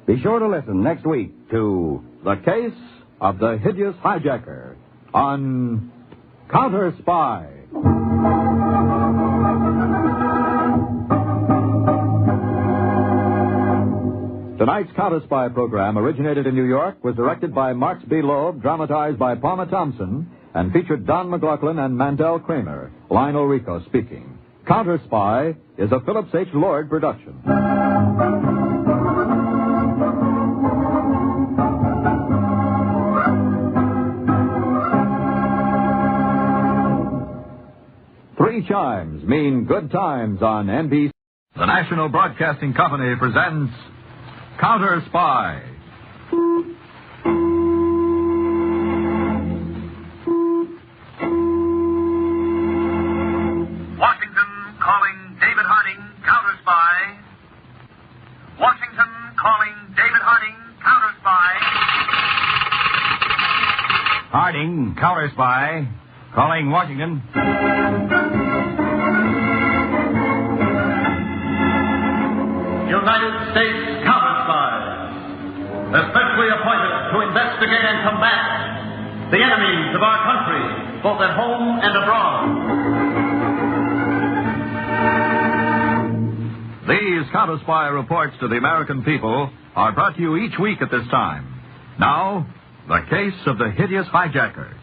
Be sure to listen next week to The Case of the Hideous Hijacker on Counterspy. Tonight's Counterspy program originated in New York, was directed by Marks B. Loeb, dramatized by Palmer Thompson, and featured Don McLaughlin and Mandel Kramer. Lionel Rico speaking. Counterspy is a Phillips H. Lord production. 3 chimes mean good times on NBC. The National Broadcasting Company presents Counterspy. Washington calling David Harding, Counterspy. Washington calling David Harding, Counterspy. Harding, Counterspy. Calling Washington. United States Counterspy, especially appointed to investigate and combat the enemies of our country, both at home and abroad. These Counterspy reports to the American people are brought to you each week at this time. Now, the case of the hideous hijacker.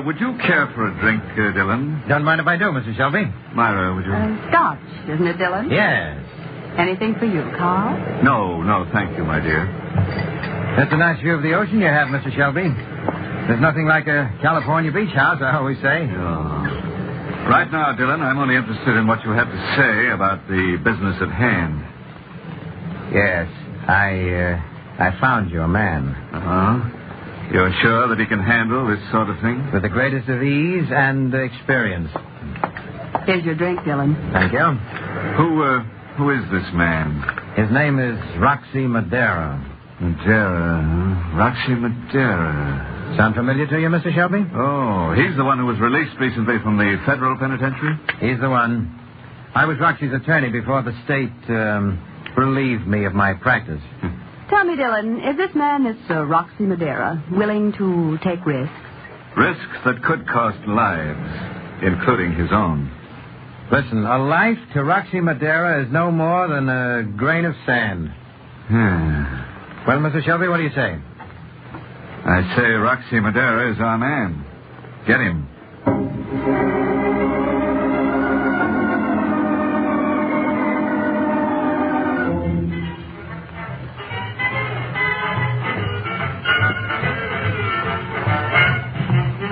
Would you care for a drink, Dillon? Don't mind if I do, Mr. Shelby. Myra, would you? Scotch, isn't it, Dillon? Yes. Anything for you, Carl? No, thank you, my dear. That's a nice view of the ocean you have, Mr. Shelby. There's nothing like a California beach house, I always say. Oh. Right now, Dillon, I'm only interested in what you have to say about the business at hand. Yes, I found your man. Uh-huh. You're sure that he can handle this sort of thing? With the greatest of ease and experience. Here's your drink, Dillon. Thank you. Who is this man? His name is Roxy Madera. Roxy Madera. Sound familiar to you, Mr. Shelby? Oh, he's the one who was released recently from the federal penitentiary? He's the one. I was Roxy's attorney before the state relieved me of my practice. Tell me, Dillon, is this man, this Roxy Madera, willing to take risks? Risks that could cost lives, including his own. Listen, a life to Roxy Madera is no more than a grain of sand. Well, Mr. Shelby, what do you say? I say Roxy Madera is our man. Get him.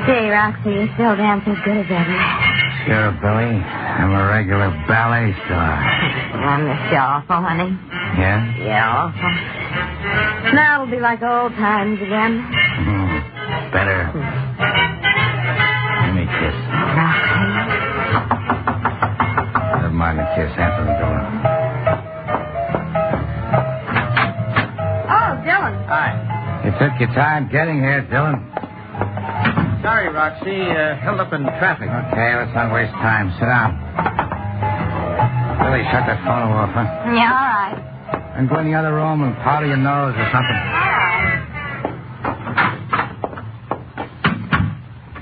Say, Roxy, you still dance as good as ever. Sure, Billy. I'm a regular ballet star. I miss you awful, honey. Yeah? Yeah, awful. Now it'll be like old times again. Better. Give me a kiss. Never mind the kiss. Answer the door. Oh, Dillon. Hi. You took your time getting here, Dillon. Sorry, Roxy. Held up in traffic. Okay, let's not waste time. Sit down. Billy, shut that phone off, huh? Yeah, all right. And go in the other room and powder your nose or something. All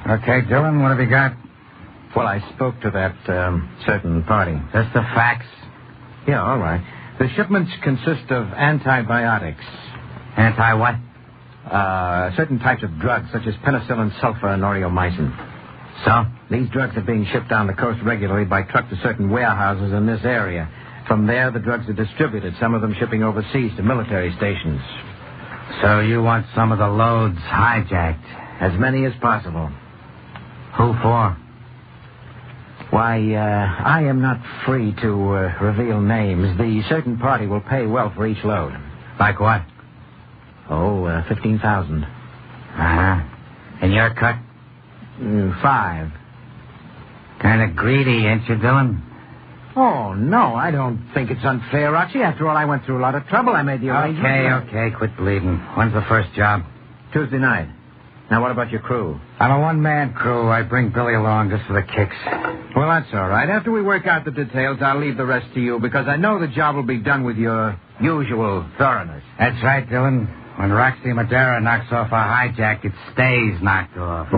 right. Okay, Dillon, what have you got? Well, I spoke to that certain party. That's the facts? Yeah, all right. The shipments consist of antibiotics. Anti-what? Certain types of drugs, such as penicillin, sulfur, and aureomycin. So? These drugs are being shipped down the coast regularly by truck to certain warehouses in this area. From there, the drugs are distributed, some of them shipping overseas to military stations. So you want some of the loads hijacked? As many as possible. Who for? Why, I am not free to reveal names. The certain party will pay well for each load. Like what? Oh, 15,000. Uh-huh. And your cut? 5. Kind of greedy, ain't you, Dillon? Oh, no, I don't think it's unfair, Roxy. After all, I went through a lot of trouble. I made the arrangement. Okay, quit bleeding. When's the first job? Tuesday night. Now, what about your crew? I'm a one-man crew. I bring Billy along just for the kicks. Well, that's all right. After we work out the details, I'll leave the rest to you, because I know the job will be done with your usual thoroughness. That's right, Dillon. When Roxy Madera knocks off a hijack, it stays knocked off.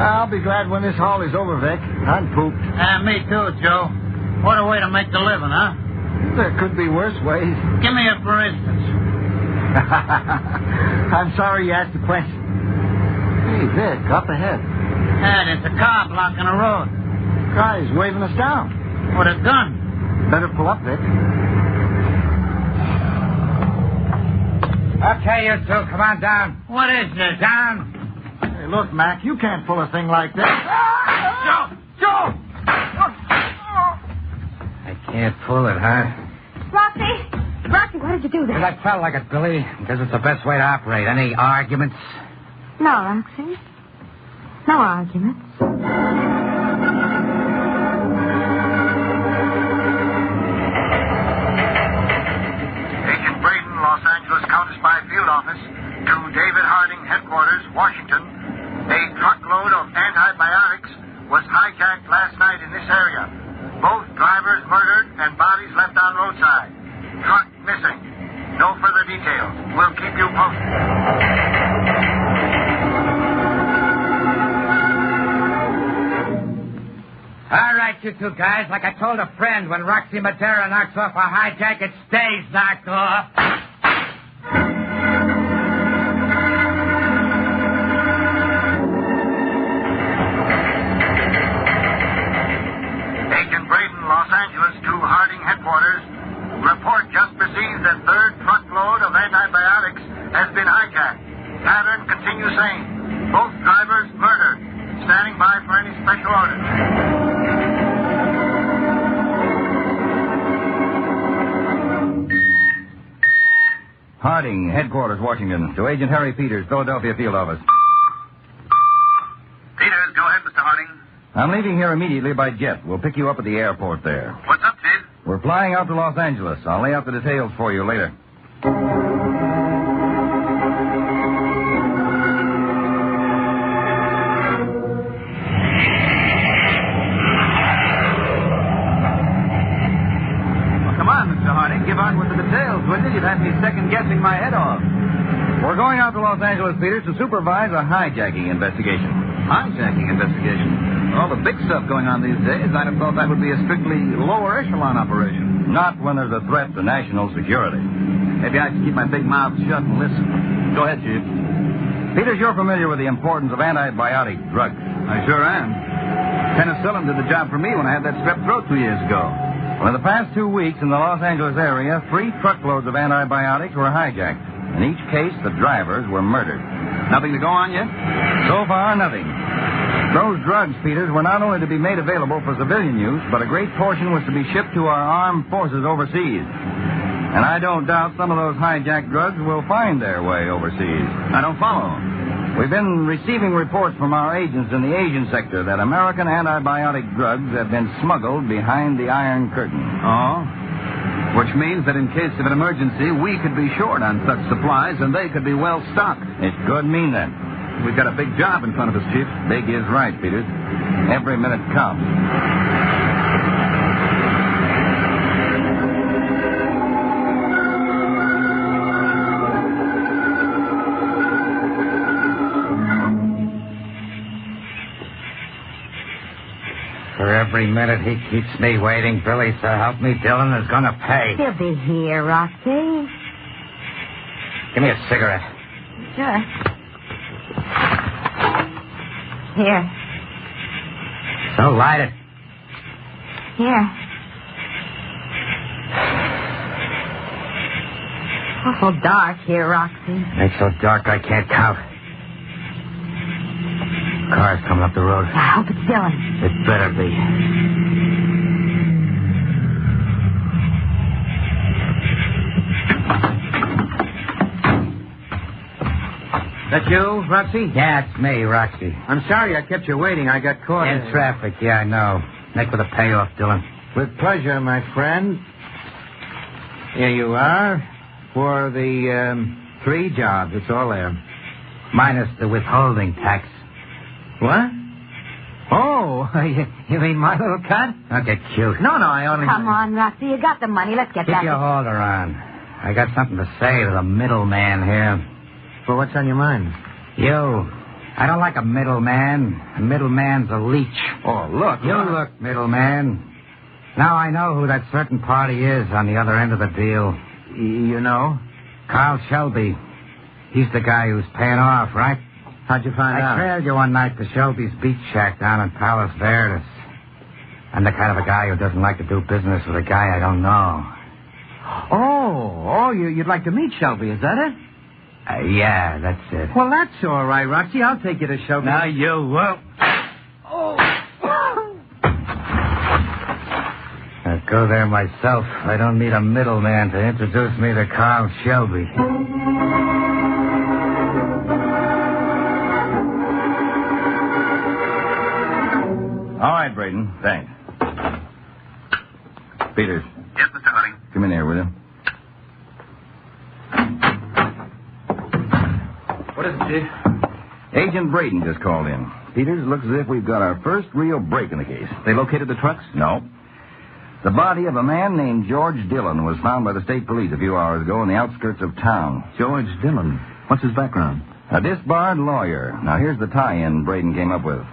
I'll be glad when this haul is over, Vic. I'm pooped. Me too, Joe. What a way to make the living, huh? There could be worse ways. Give me a for instance. I'm sorry you asked the question. Hey, Vic, up ahead. Hey, there's a car blocking the road. Guy's waving us down. With a gun. Better pull up, Vic. Okay, you two, come on down. What is this? Down. Hey, look, Mac, you can't pull a thing like that. Joe! I can't pull it, huh? Roxy, why did you do Because that? I felt like it, Billy. Because it's the best way to operate. Any arguments? No, Roxy. No arguments. Agent Braden, Los Angeles Counterspy Field Office, to David Harding, Headquarters, Washington. A truckload of antibiotics was hijacked last night in this area. Both drivers murdered and bodies left on roadside. Truck missing. No further details. We'll keep you posted. All right, you two guys. Like I told a friend, when Roxy Madera knocks off a hijack, it stays knocked off. Agent Braden, Los Angeles, to Harding Headquarters. Report just received that third truckload of antibiotics has been hijacked. Pattern continues same. Both drivers murdered. Standing by for any special orders. Harding, Headquarters, Washington. To Agent Harry Peters, Philadelphia Field Office. Peters, go ahead, Mr. Harding. I'm leaving here immediately by jet. We'll pick you up at the airport there. What's up, Chief? We're flying out to Los Angeles. I'll lay out the details for you later. Give on with the details, would you? You'd have me second-guessing my head off. We're going out to Los Angeles, Peters, to supervise a hijacking investigation. Hijacking investigation? All the big stuff going on these days, I'd have thought that would be a strictly lower echelon operation. Not when there's a threat to national security. Maybe I should keep my big mouth shut and listen. Go ahead, Chief. Peters, you're familiar with the importance of antibiotic drugs. I sure am. Penicillin did the job for me when I had that strep throat 2 years ago. Well, in the past 2 weeks in the Los Angeles area, 3 truckloads of antibiotics were hijacked. In each case, the drivers were murdered. Nothing to go on yet? So far, nothing. Those drugs, Peters, were not only to be made available for civilian use, but a great portion was to be shipped to our armed forces overseas. And I don't doubt some of those hijacked drugs will find their way overseas. I don't follow. We've been receiving reports from our agents in the Asian sector that American antibiotic drugs have been smuggled behind the Iron Curtain. Oh? Which means that in case of an emergency, we could be short on such supplies and they could be well stocked. It could mean that. We've got a big job in front of us, Chief. Big is right, Peters. Every minute counts. For every minute he keeps me waiting, Billy, so help me, Dylan is going to pay. He'll be here, Roxy. Give me a cigarette. Sure. Here. So light it. Here. Awful dark here, Roxy. It's so dark I can't count. Car's coming up the road. I hope it's Dylan. It better be. That you, Roxy? Yeah, it's me, Roxy. I'm sorry I kept you waiting. I got caught in traffic. Yeah, I know. Make with a payoff, Dylan. With pleasure, my friend. Here you are. For the 3 jobs. It's all there. Minus the withholding tax. What? Oh, you mean my little cut? Don't get cute. No, I only... Come on, Roxy. You got the money. Let's get Keep back. your holder on. I got something to say to the middleman here. Well, what's on your mind? You. I don't like a middleman. A middleman's a leech. Oh, look. You look, middleman. Now I know who that certain party is on the other end of the deal. You know? Carl Shelby. He's the guy who's paying off, right? How'd you find out? I trailed you one night to Shelby's beach shack down in Palos Verdes. I'm the kind of a guy who doesn't like to do business with a guy I don't know. You'd like to meet Shelby, is that it? Yeah, that's it. Well, that's all right, Roxy. I'll take you to Shelby. Now, you will. I'll go there myself. I don't need a middleman to introduce me to Carl Shelby. All right, Braden. Thanks. Peters. Yes, Mr. Harding. Come in here, will you? What is it, Chief? Agent Braden just called in. Peters, looks as if we've got our first real break in the case. They located the trucks? No. The body of a man named George Dillon was found by the state police a few hours ago in the outskirts of town. George Dillon. What's his background? A disbarred lawyer. Now, here's the tie-in Braden came up with.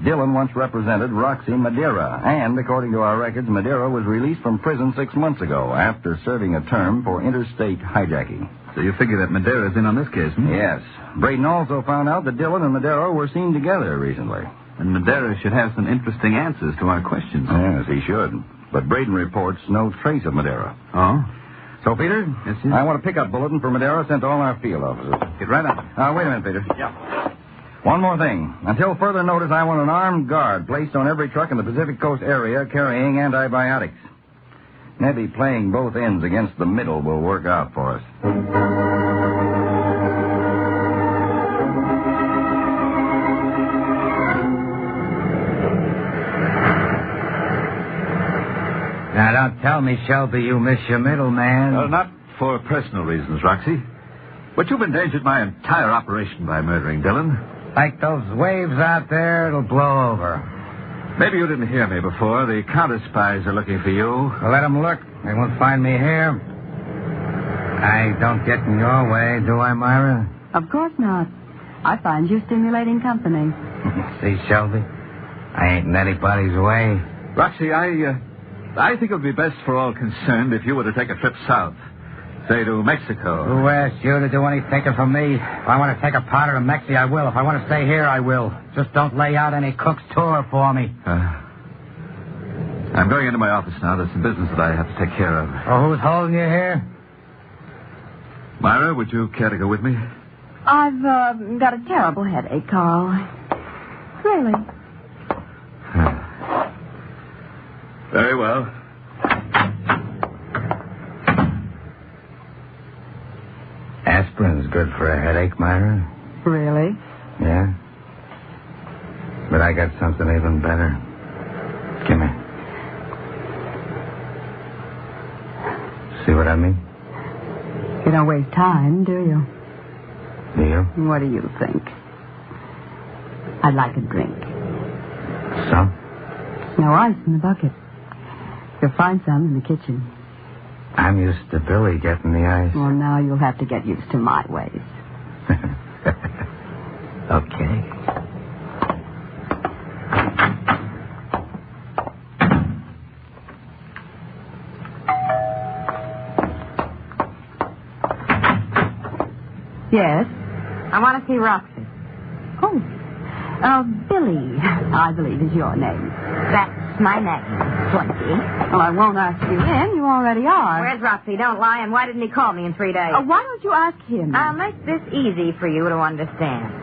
Dillon once represented Roxy Madeira, and according to our records, Madeira was released from prison 6 months ago after serving a term for interstate hijacking. So you figure that Madeira's in on this case, hmm? Yes. Braden also found out that Dillon and Madeira were seen together recently. And Madeira should have some interesting answers to our questions. Yes, he should. But Braden reports no trace of Madeira. Oh? So, Peter, yes, sir? I want a pickup bulletin for Madeira sent to all our field officers. Get right up. Wait a minute, Peter. Yeah. One more thing. Until further notice, I want an armed guard placed on every truck in the Pacific Coast area carrying antibiotics. Maybe playing both ends against the middle will work out for us. Now, don't tell me, Shelby, you miss your middleman. Well, not for personal reasons, Roxy. But you've endangered my entire operation by murdering Dillon. Like those waves out there, it'll blow over. Maybe you didn't hear me before. The counterspies are looking for you. Well, let them look. They won't find me here. I don't get in your way, do I, Myra? Of course not. I find you stimulating company. See, Shelby? I ain't in anybody's way. Roxy, I think it would be best for all concerned if you were to take a trip south. Say, to Mexico. Who asked you to do any thinking for me? If I want to take a powder to Mexi, I will. If I want to stay here, I will. Just don't lay out any cook's tour for me. I'm going into my office now. There's some business that I have to take care of. Oh, who's holding you here? Myra, would you care to go with me? I've got a terrible headache, Carl. Really. Very well. Aspirin's good for a headache, Myra. Really? Yeah. But I got something even better. Come here. See what I mean? You don't waste time, do you? Do you? What do you think? I'd like a drink. Some? No ice in the bucket. You'll find some in the kitchen. I'm used to Billy getting the ice. Well, now you'll have to get used to my ways. Okay. Yes? I want to see Roxy. Oh. Billy, I believe is your name. That's my name, Flunky. Well, I won't ask you in. You already are. Where's Roxy? Don't lie. And why didn't he call me in 3 days? Why don't you ask him? I'll make this easy for you to understand.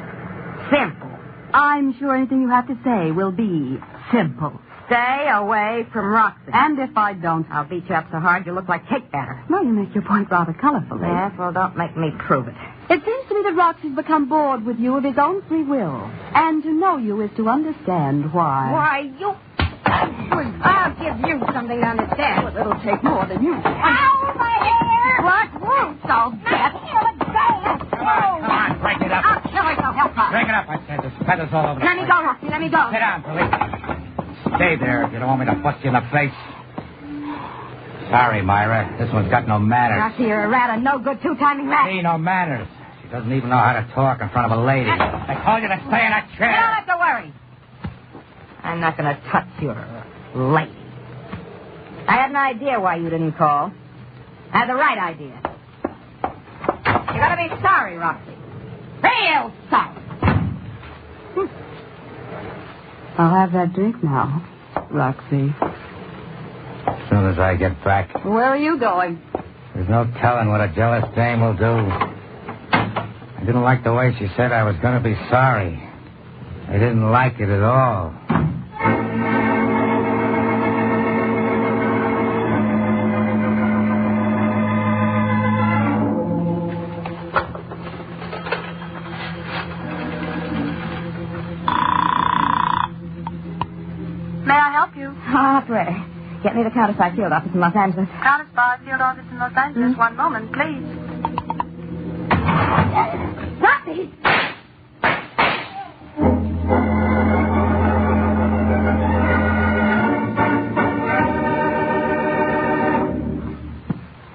Simple. I'm sure anything you have to say will be simple. Stay away from Roxy. And if I don't... I'll beat you up so hard you'll look like cake batter. Well, you make your point rather colorfully. Yes, well, don't make me prove it. It seems to me that Roxy's become bored with you of his own free will. And to know you is to understand why. Why, you... I'll give you something to understand. Well, it'll take more than you. Ow, my hair! What? Won't solve that. Come on, break it up. I'll kill her, so help her. Break it up, I said. There's feathers all over the Let me go, Roxy, let me go. Sit down, Billy. Stay there if you don't want me to bust you in the face. Sorry, Myra. This one's got no manners. Roxy, you're a rat, a no-good two-timing rat. See, no manners. She doesn't even know how to talk in front of a lady. I told you to stay in that chair. You don't have to worry. I'm not going to touch your lady. I had an idea why you didn't call. I had the right idea. You got to be sorry, Roxy. Real sorry. I'll have that drink now, Roxy. As soon as I get back. Where are you going? There's no telling what a jealous dame will do. I didn't like the way she said I was going to be sorry. I didn't like it at all. May I help you? Operator, get me the Counterspy field office in Los Angeles. Counterspy field office in Los Angeles. One moment, please. Roxy!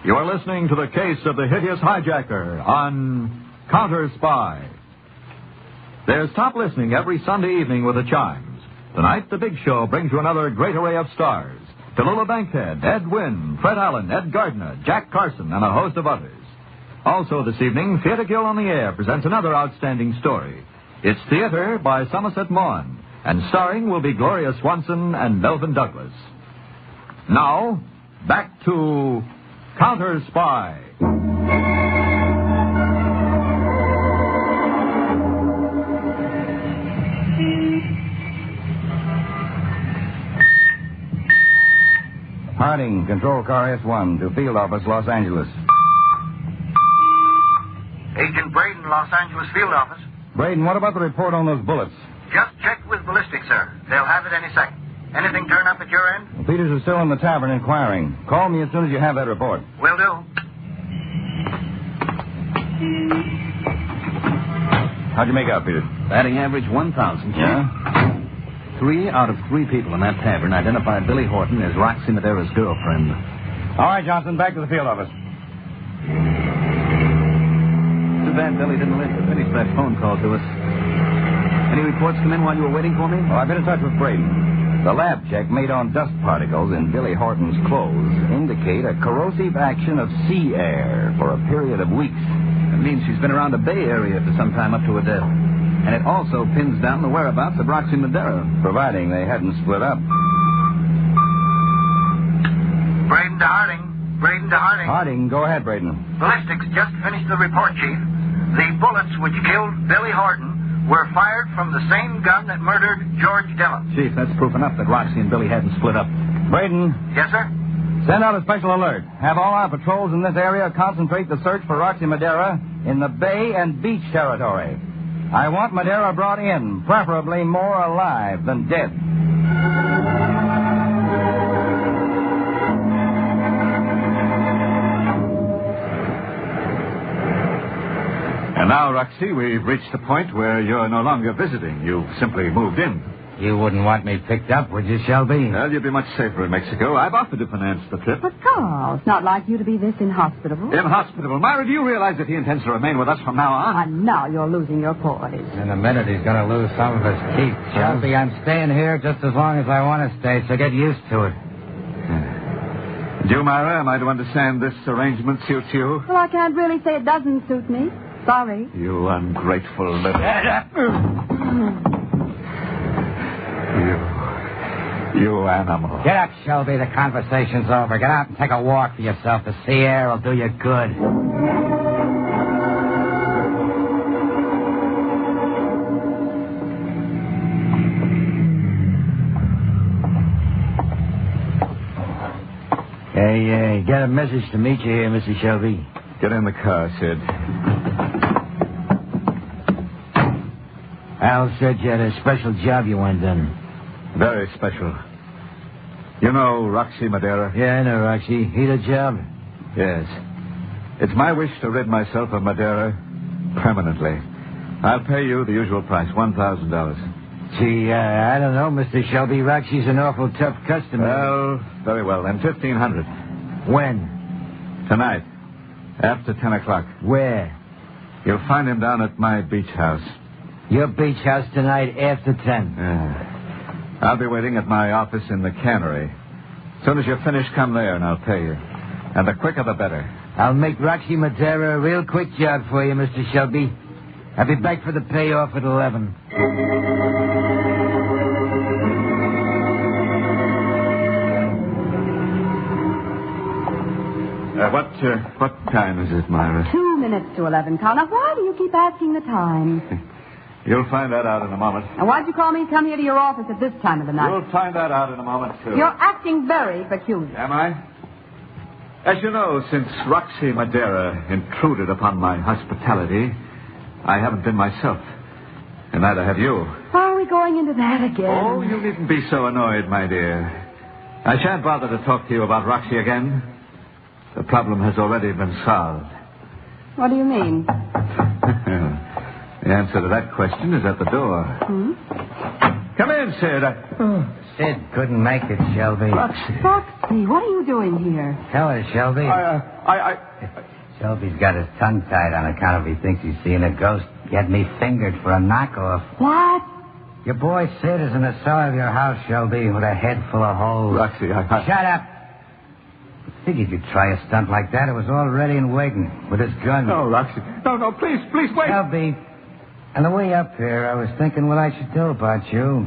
You are listening to the case of the hideous hijacker on Counterspy. There's top listening every Sunday evening with the Chimes. Tonight, The Big Show brings you another great array of stars. Tallulah Bankhead, Ed Wynn, Fred Allen, Ed Gardner, Jack Carson, and a host of others. Also this evening, Theatre Guild on the Air presents another outstanding story. It's Theatre by Somerset Maugham, and starring will be Gloria Swanson and Melvin Douglas. Now, back to Counterspy. Harding, Control Car S1 to Field Office, Los Angeles. Agent Braden, Los Angeles Field Office. Braden, what about the report on those bullets? Just checked with ballistics, sir. They'll have it any second. Anything turn up at your end? Well, Peters is still in the tavern inquiring. Call me as soon as you have that report. Will do. How'd you make out, Peters? Batting average 1,000. Yeah? 3 out of 3 people in that tavern identified Billy Horton as Roxy Madera's girlfriend. All right, Johnson, back to the field office. Too bad Billy didn't live to finish that phone call to us. Any reports come in while you were waiting for me? Well, I've been in touch with Braden. The lab check made on dust particles in Billy Horton's clothes indicate a corrosive action of sea air for a period of weeks. That means she's been around the Bay Area for some time up to her death. And it also pins down the whereabouts of Roxy Madera. Providing they hadn't split up. Braden to Harding. Braden to Harding. Harding, go ahead, Braden. Ballistics just finished the report, Chief. The bullets which killed Billy Horton were fired from the same gun that murdered George Dillon. Chief, that's proof enough that Roxy and Billy hadn't split up. Braden. Yes, sir? Send out a special alert. Have all our patrols in this area concentrate the search for Roxy Madera in the Bay and Beach territory. I want Madera brought in, preferably more alive than dead. And now, Roxy, we've reached the point where you're no longer visiting. You've simply moved in. You wouldn't want me picked up, would you, Shelby? Well, you'd be much safer in Mexico. I've offered to finance the trip. But, Carl, it's not like you to be this inhospitable. Inhospitable. Myra, do you realize that he intends to remain with us from now on? And now you're losing your poise. In a minute, he's going to lose some of his teeth. Shelby, I'm staying here just as long as I want to stay, so get used to it. And you, Myra, am I to understand this arrangement suits you? Well, I can't really say it doesn't suit me. Sorry. You ungrateful little... You animal. Get up, Shelby. The conversation's over. Get out and take a walk for yourself. The sea air will do you good. Hey, got a message to meet you here, Mr. Shelby. Get in the car, Sid. Al said you had a special job you wanted done. Very special. You know Roxy Madera? Yeah, I know Roxy. He the job? Yes. It's my wish to rid myself of Madera permanently. I'll pay you the usual price, $1,000. Gee, I don't know, Mr. Shelby. Roxy's an awful tough customer. Well, very well, then. $1,500. When? Tonight. After 10 o'clock. Where? You'll find him down at my beach house. Your beach house tonight after 10? Yeah. I'll be waiting at my office in the cannery. As soon as you're finished, come there and I'll pay you. And the quicker the better. I'll make Roxy Madera a real quick job for you, Mr. Shelby. I'll be back for the payoff at 11. What time is it, Myra? 2 minutes to 11, Carl. Now, why do you keep asking the time? You'll find that out in a moment. Now, why'd you call me and come here to your office at this time of the night? You'll find that out in a moment, too. You're acting very peculiar. Am I? As you know, since Roxy Madeira intruded upon my hospitality, I haven't been myself. And neither have you. Are we going into that again? Oh, you needn't be so annoyed, my dear. I shan't bother to talk to you about Roxy again. The problem has already been solved. What do you mean? The answer to that question is at the door. Come in, Sid. Sid couldn't make it, Shelby. Roxy, what are you doing here? Tell her, Shelby. Shelby's got his tongue tied on account of he thinks he's seeing a ghost. He had me fingered for a knockoff. What? Your boy Sid is in the cellar of your house, Shelby, with a head full of holes. Roxy, Shut up. Figured you'd try a stunt like that. It was all ready and waiting with his gun. No, Roxy. No, please, wait. Shelby, on the way up here, I was thinking what I should do about you.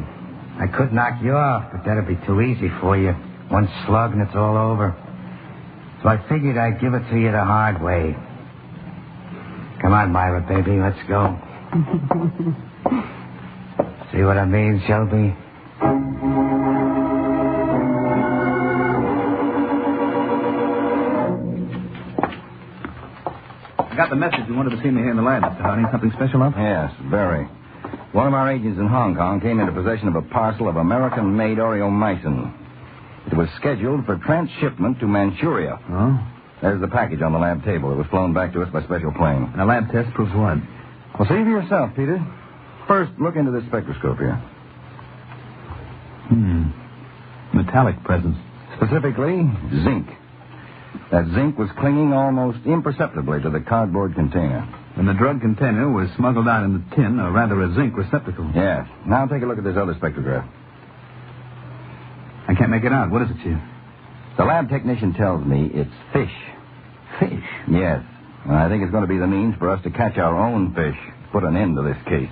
I could knock you off, but that'd be too easy for you. One slug and it's all over. So I figured I'd give it to you the hard way. Come on, Myra, baby, let's go. See what I mean, Shelby? I got the message you wanted to see me here in the lab, Mr. Harding. Something special up? Yes, very. One of our agents in Hong Kong came into possession of a parcel of American-made Oreomycin. It was scheduled for transshipment to Manchuria. Oh? There's the package on the lab table. It was flown back to us by special plane. And a lab test proves what? Well, see for yourself, Peter. First, look into this spectroscope here. Metallic presence. Specifically, zinc. That zinc was clinging almost imperceptibly to the cardboard container. And the drug container was smuggled out in the tin, or rather a zinc receptacle. Yes. Now take a look at this other spectrograph. I can't make it out. What is it, Chief? The lab technician tells me it's fish. Fish? Yes. And I think it's going to be the means for us to catch our own fish. Put an end to this case.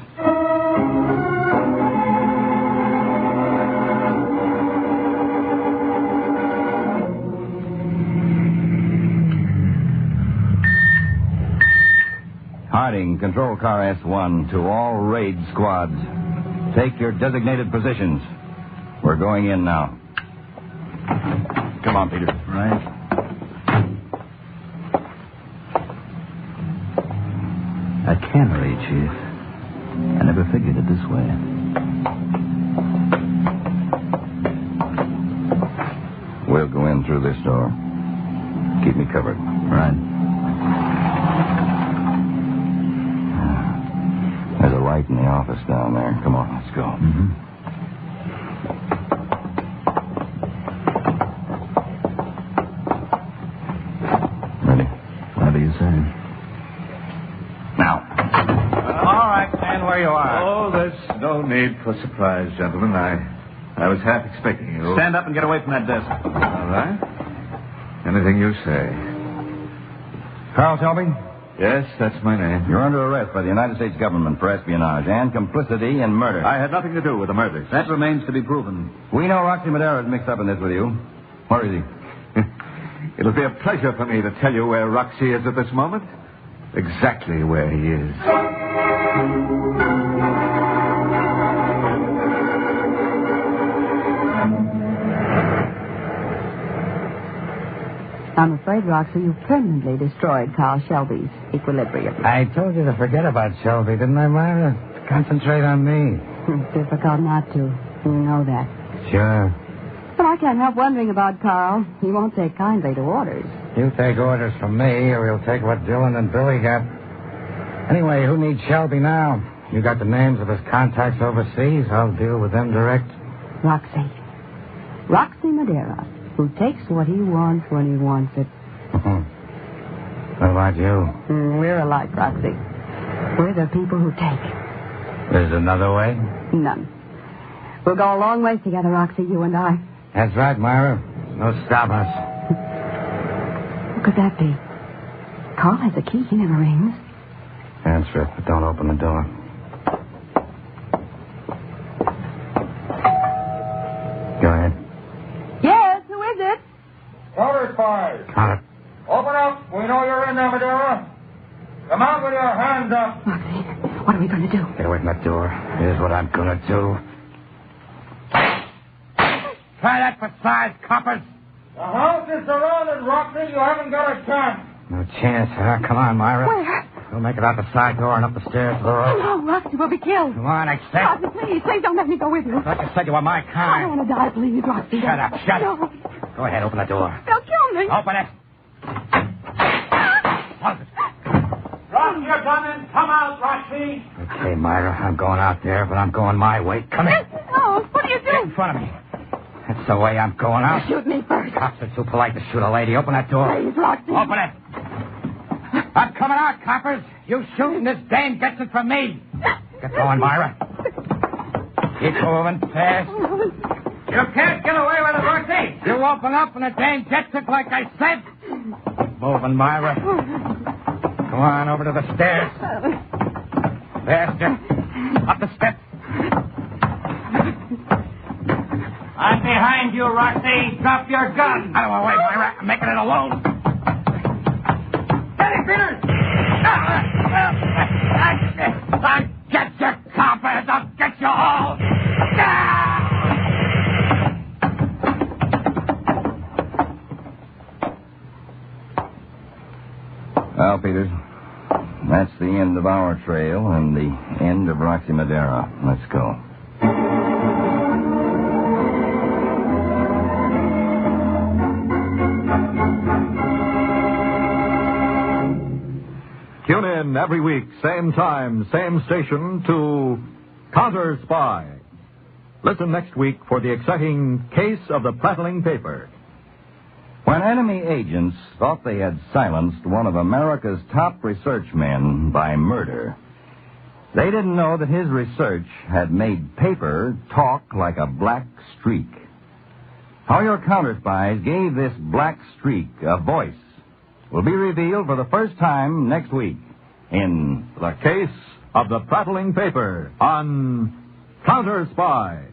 Harding, Control Car S1 to all raid squads. Take your designated positions. We're going in now. Come on, Peter. Right. A cannery, Chief. I never figured it this way. We'll go in through this door. Keep me covered. Right. There's a light in the office down there. Come on, let's go. Ready? Whatever you say. Now. All right, stand where you are. Oh, there's no need for surprise, gentlemen. I was half expecting you. Stand up and get away from that desk. All right. Anything you say. Carl Shelby? Yes, that's my name. You're under arrest by the United States government for espionage and complicity in murder. I had nothing to do with the murders. That remains to be proven. We know Roxy Madeira is mixed up in this with you. Where is he? It'll be a pleasure for me to tell you where Roxy is at this moment. Exactly where he is. I'm afraid, Roxy, you've permanently destroyed Carl Shelby's equilibrium. I told you to forget about Shelby, didn't I, Myra? Concentrate on me. It's difficult not to. You know that. Sure. But I can't help wondering about Carl. He won't take kindly to orders. You take orders from me, or he'll take what Dylan and Billy got. Anyway, who needs Shelby now? You got the names of his contacts overseas. I'll deal with them direct. Roxy. Roxy Madeira, who takes what he wants when he wants it. What about you? We're alike, Roxy. We're the people who take. There's another way? None. We'll go a long ways together, Roxy, you and I. That's right, Myra. No stop us. What could that be? Carl has a key. He never rings. Answer it, but don't open the door. Go ahead. Yes, who is it? Counterspy. Counter. Open What are we going to do? Get away from that door. Here's what I'm going to do. Try that for size, coppers. The house is surrounded, Roxy. You haven't got a chance. No chance, huh? Come on, Myra. Where? We'll make it out the side door and up the stairs to the road. No, Roxy, we'll be killed. Come on, accept. Roxy, please don't let me go with you. Like I said, you are my I kind. don't want to die, please, Roxy. Shut up, shut no. up. Go ahead, open the door. They'll kill me. Open it. Drop your gun and come out, Roxy. Okay, Myra, I'm going out there, but I'm going my way. Come in. No, what are you Get doing? in front of me. That's the way I'm going out. Shoot me first. Cops are too polite to shoot a lady. Open that door. Please, Roxy. Open it. I'm coming out, coppers. You shoot and this dame gets it from me. Get going, Myra. Keep moving fast. You can't get away with it, Roxy. You open up and the dame gets it like I said. Keep moving, Myra. Come on over to the stairs. Faster. Up the steps. I'm behind you, Roxy. Drop your gun. Out of my way, Myra. I'm making it alone. Get it, Peters. I'll get you, coppers. I'll get you all. Well, Peters, that's the end of our trail and the end of Roxy Madera. Let's go. Tune in every week, same time, same station, to Counterspy. Listen next week for the exciting case of the prattling paper. When enemy agents thought they had silenced one of America's top research men by murder, they didn't know that his research had made paper talk like a black streak. How your counterspies gave this black streak a voice will be revealed for the first time next week in The Case of the Prattling Paper on Counterspy.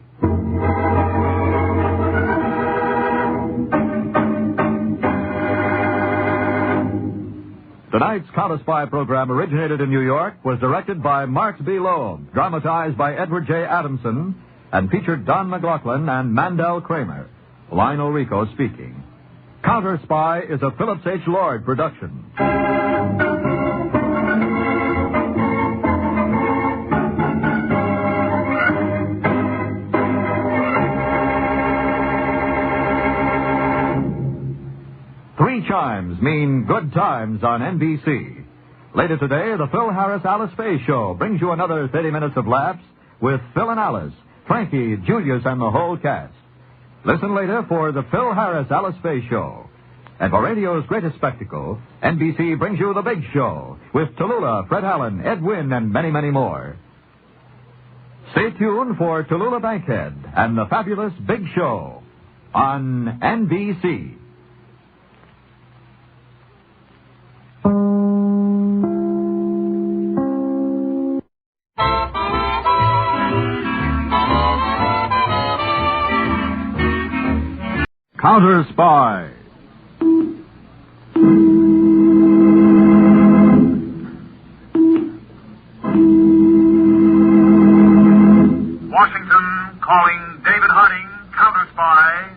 Tonight's Counterspy program originated in New York, was directed by Mark B. Loeb, dramatized by Edward J. Adamson, and featured Don McLaughlin and Mandel Kramer. Lionel Rico speaking. Counterspy is a Phillips H. Lord production. Three chimes mean good times on NBC. Later today, the Phil Harris-Alice Faye Show brings you another 30 minutes of laughs with Phil and Alice, Frankie, Julius, and the whole cast. Listen later for the Phil Harris-Alice Faye Show. And for radio's greatest spectacle, NBC brings you The Big Show with Tallulah, Fred Allen, Ed Wynn, and many, many more. Stay tuned for Tallulah Bankhead and the fabulous Big Show on NBC. Counterspy. Washington calling David Harding, Counterspy.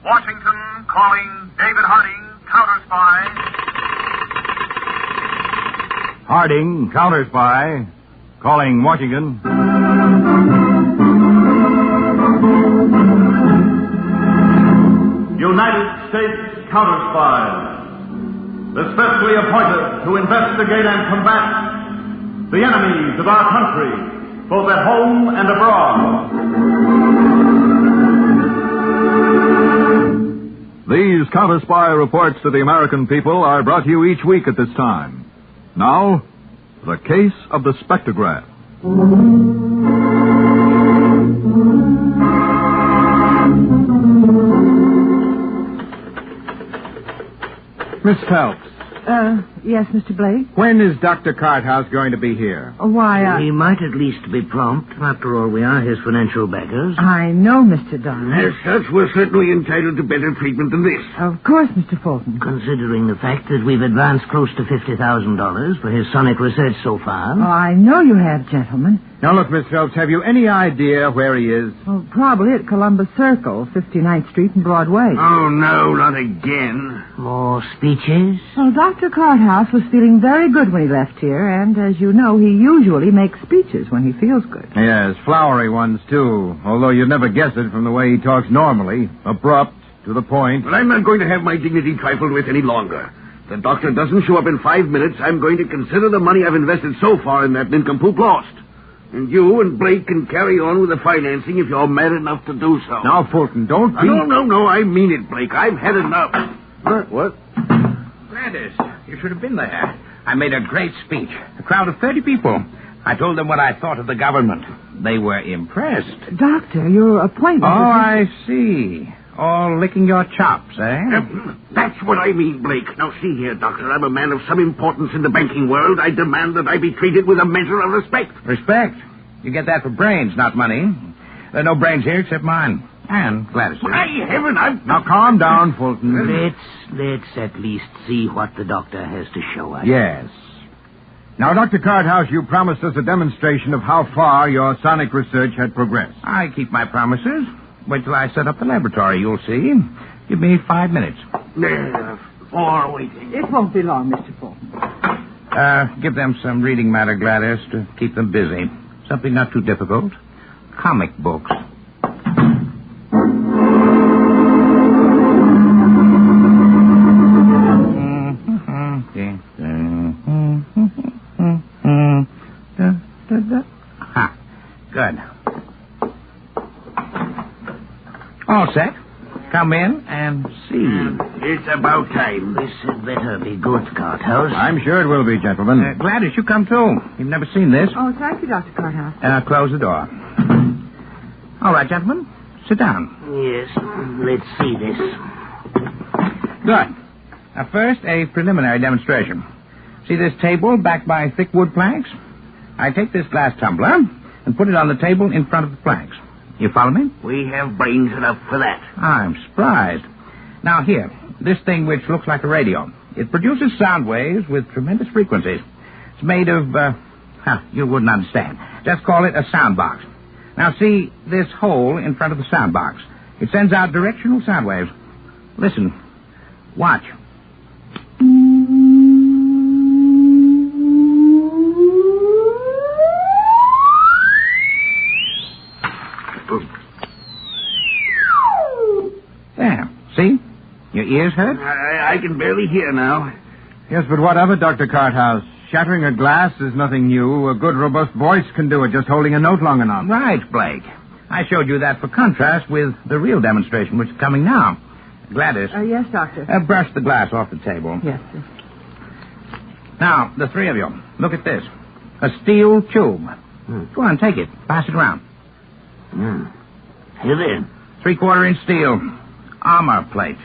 Washington calling David Harding, Counterspy. Harding, Counterspy, calling Washington. United States Counterspies, especially appointed to investigate and combat the enemies of our country, both at home and abroad. These Counterspy reports to the American people are brought to you each week at this time. Now, the case of the Spectrograph. Miss Phelps. Yes, Mr. Blake? When is Dr. Carthouse going to be here? Why, He might at least be prompt. After all, we are his financial backers. I know, Mr. Dunn. As such, we're certainly entitled to better treatment than this. Of course, Mr. Fulton. Considering the fact that we've advanced close to $50,000 for his sonic research so far. Oh, I know you have, gentlemen. Now, look, Miss Phelps, have you any idea where he is? Oh, probably at Columbus Circle, 59th Street and Broadway. Oh, no, not again. More speeches? Well, Dr. Carthouse was feeling very good when he left here, and as you know, he usually makes speeches when he feels good. Yes, flowery ones, too. Although you'd never guess it from the way he talks normally. Abrupt, to the point. Well, I'm not going to have my dignity trifled with any longer. If the doctor doesn't show up in 5 minutes, I'm going to consider the money I've invested so far in that nincompoop lost. And you and Blake can carry on with the financing if you're mad enough to do so. Now, Fulton, don't be... No, I mean it, Blake. I've had enough. What? Gladys, you should have been there. I made a great speech. A crowd of 30 people. I told them what I thought of the government. They were impressed. Doctor, your appointment... Oh, I see. All licking your chops, eh? That's what I mean, Blake. Now, see here, Doctor. I'm a man of some importance in the banking world. I demand that I be treated with a measure of respect. Respect? You get that for brains, not money. There are no brains here except mine. And Gladys. My heaven, Now, calm down, Fulton. Let's at least see what the doctor has to show us. Yes. Now, Dr. Carthouse, you promised us a demonstration of how far your sonic research had progressed. I keep my promises. Wait till I set up the laboratory, you'll see. Give me 5 minutes. For waiting. It won't be long, Mr. Fulton. Give them some reading matter, Gladys, to keep them busy. Something not too difficult. Comic books. Ha. Good. All set. Come in and see. It's about time. This had better be good, Carthouse. I'm sure it will be, gentlemen. Gladys, you come too. You've never seen this. Oh, thank you, Dr. Carthouse. Close the door. All right, gentlemen. Sit down. Yes, let's see this. Good. Now, first, a preliminary demonstration. See this table backed by thick wood planks? I take this glass tumbler and put it on the table in front of the planks. You follow me? We have brains enough for that. I'm surprised. Now, here, this thing which looks like a radio. It produces sound waves with tremendous frequencies. It's made of, you wouldn't understand. Just call it a sound box. Now, see this hole in front of the sound box. It sends out directional sound waves. Listen. Watch. There. See? Your ears hurt? I can barely hear now. Yes, but what of it, Dr. Carthouse? Shattering a glass is nothing new. A good, robust voice can do it, just holding a note long enough. Right, Blake. I showed you that for contrast with the real demonstration, which is coming now. Gladys. Yes, Doctor. Brush the glass off the table. Yes, sir. Now, the three of you, look at this. A steel tube. Go on, take it. Pass it around. Here then. 3/4-inch steel. Armor plate.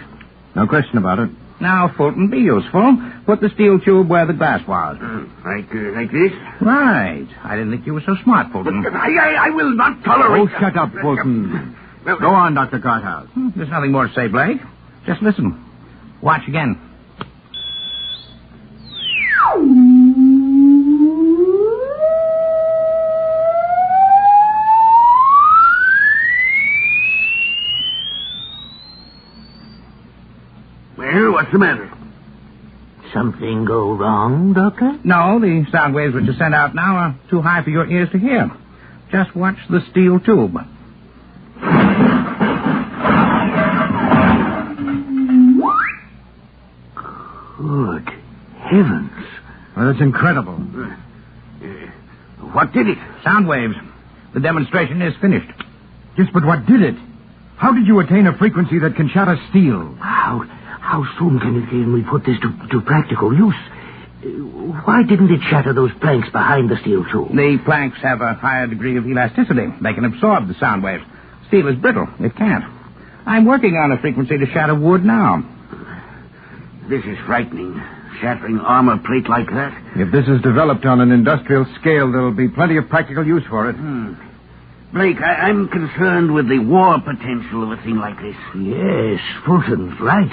No question about it. Now, Fulton, be useful. Put the steel tube where the glass was. Like this? Right. I didn't think you were so smart, Fulton. I will not tolerate... Oh, shut up, Fulton. Go on, Dr. Carthouse. There's nothing more to say, Blake. Just listen. Watch again. Well, what's the matter? Something go wrong, Doctor? No, the sound waves which are sent out now are too high for your ears to hear. Just watch the steel tube. Good heavens. Well, that's incredible. What did it? Sound waves. The demonstration is finished. Yes, but what did it? How did you attain a frequency that can shatter steel? How soon can we put this to practical use? Why didn't it shatter those planks behind the steel tube? The planks have a higher degree of elasticity. They can absorb the sound waves. Steel is brittle. It can't. I'm working on a frequency to shatter wood now. This is frightening. shattering armor plate like that. If this is developed on an industrial scale, there'll be plenty of practical use for it. Blake, I'm concerned with the war potential of a thing like this. Yes, Fulton's right.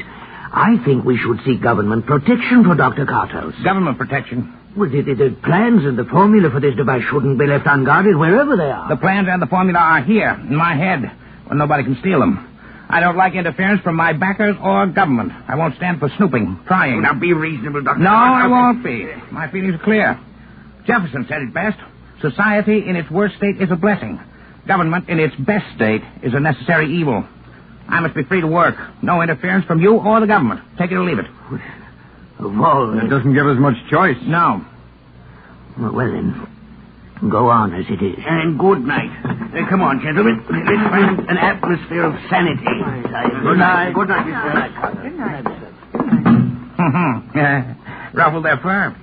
I think we should seek government protection for Dr. Carthouse. Government protection? Well, the plans and the formula for this device shouldn't be left unguarded wherever they are. The plans and the formula are here, in my head, where nobody can steal them. I don't like interference from my backers or government. I won't stand for snooping, prying. Now, be reasonable, Dr. No, Carthouse. I won't be. My feelings are clear. Jefferson said it best. Society in its worst state is a blessing. Government in its best state is a necessary evil. I must be free to work. No interference from you or the government. Take it or leave it. Well, it doesn't give us much choice. No. Well, then, go on as it is. And good night. Come on, gentlemen. Let's find an atmosphere of sanity. Good night. Good night, Mr. Good night. Ruffled their fur.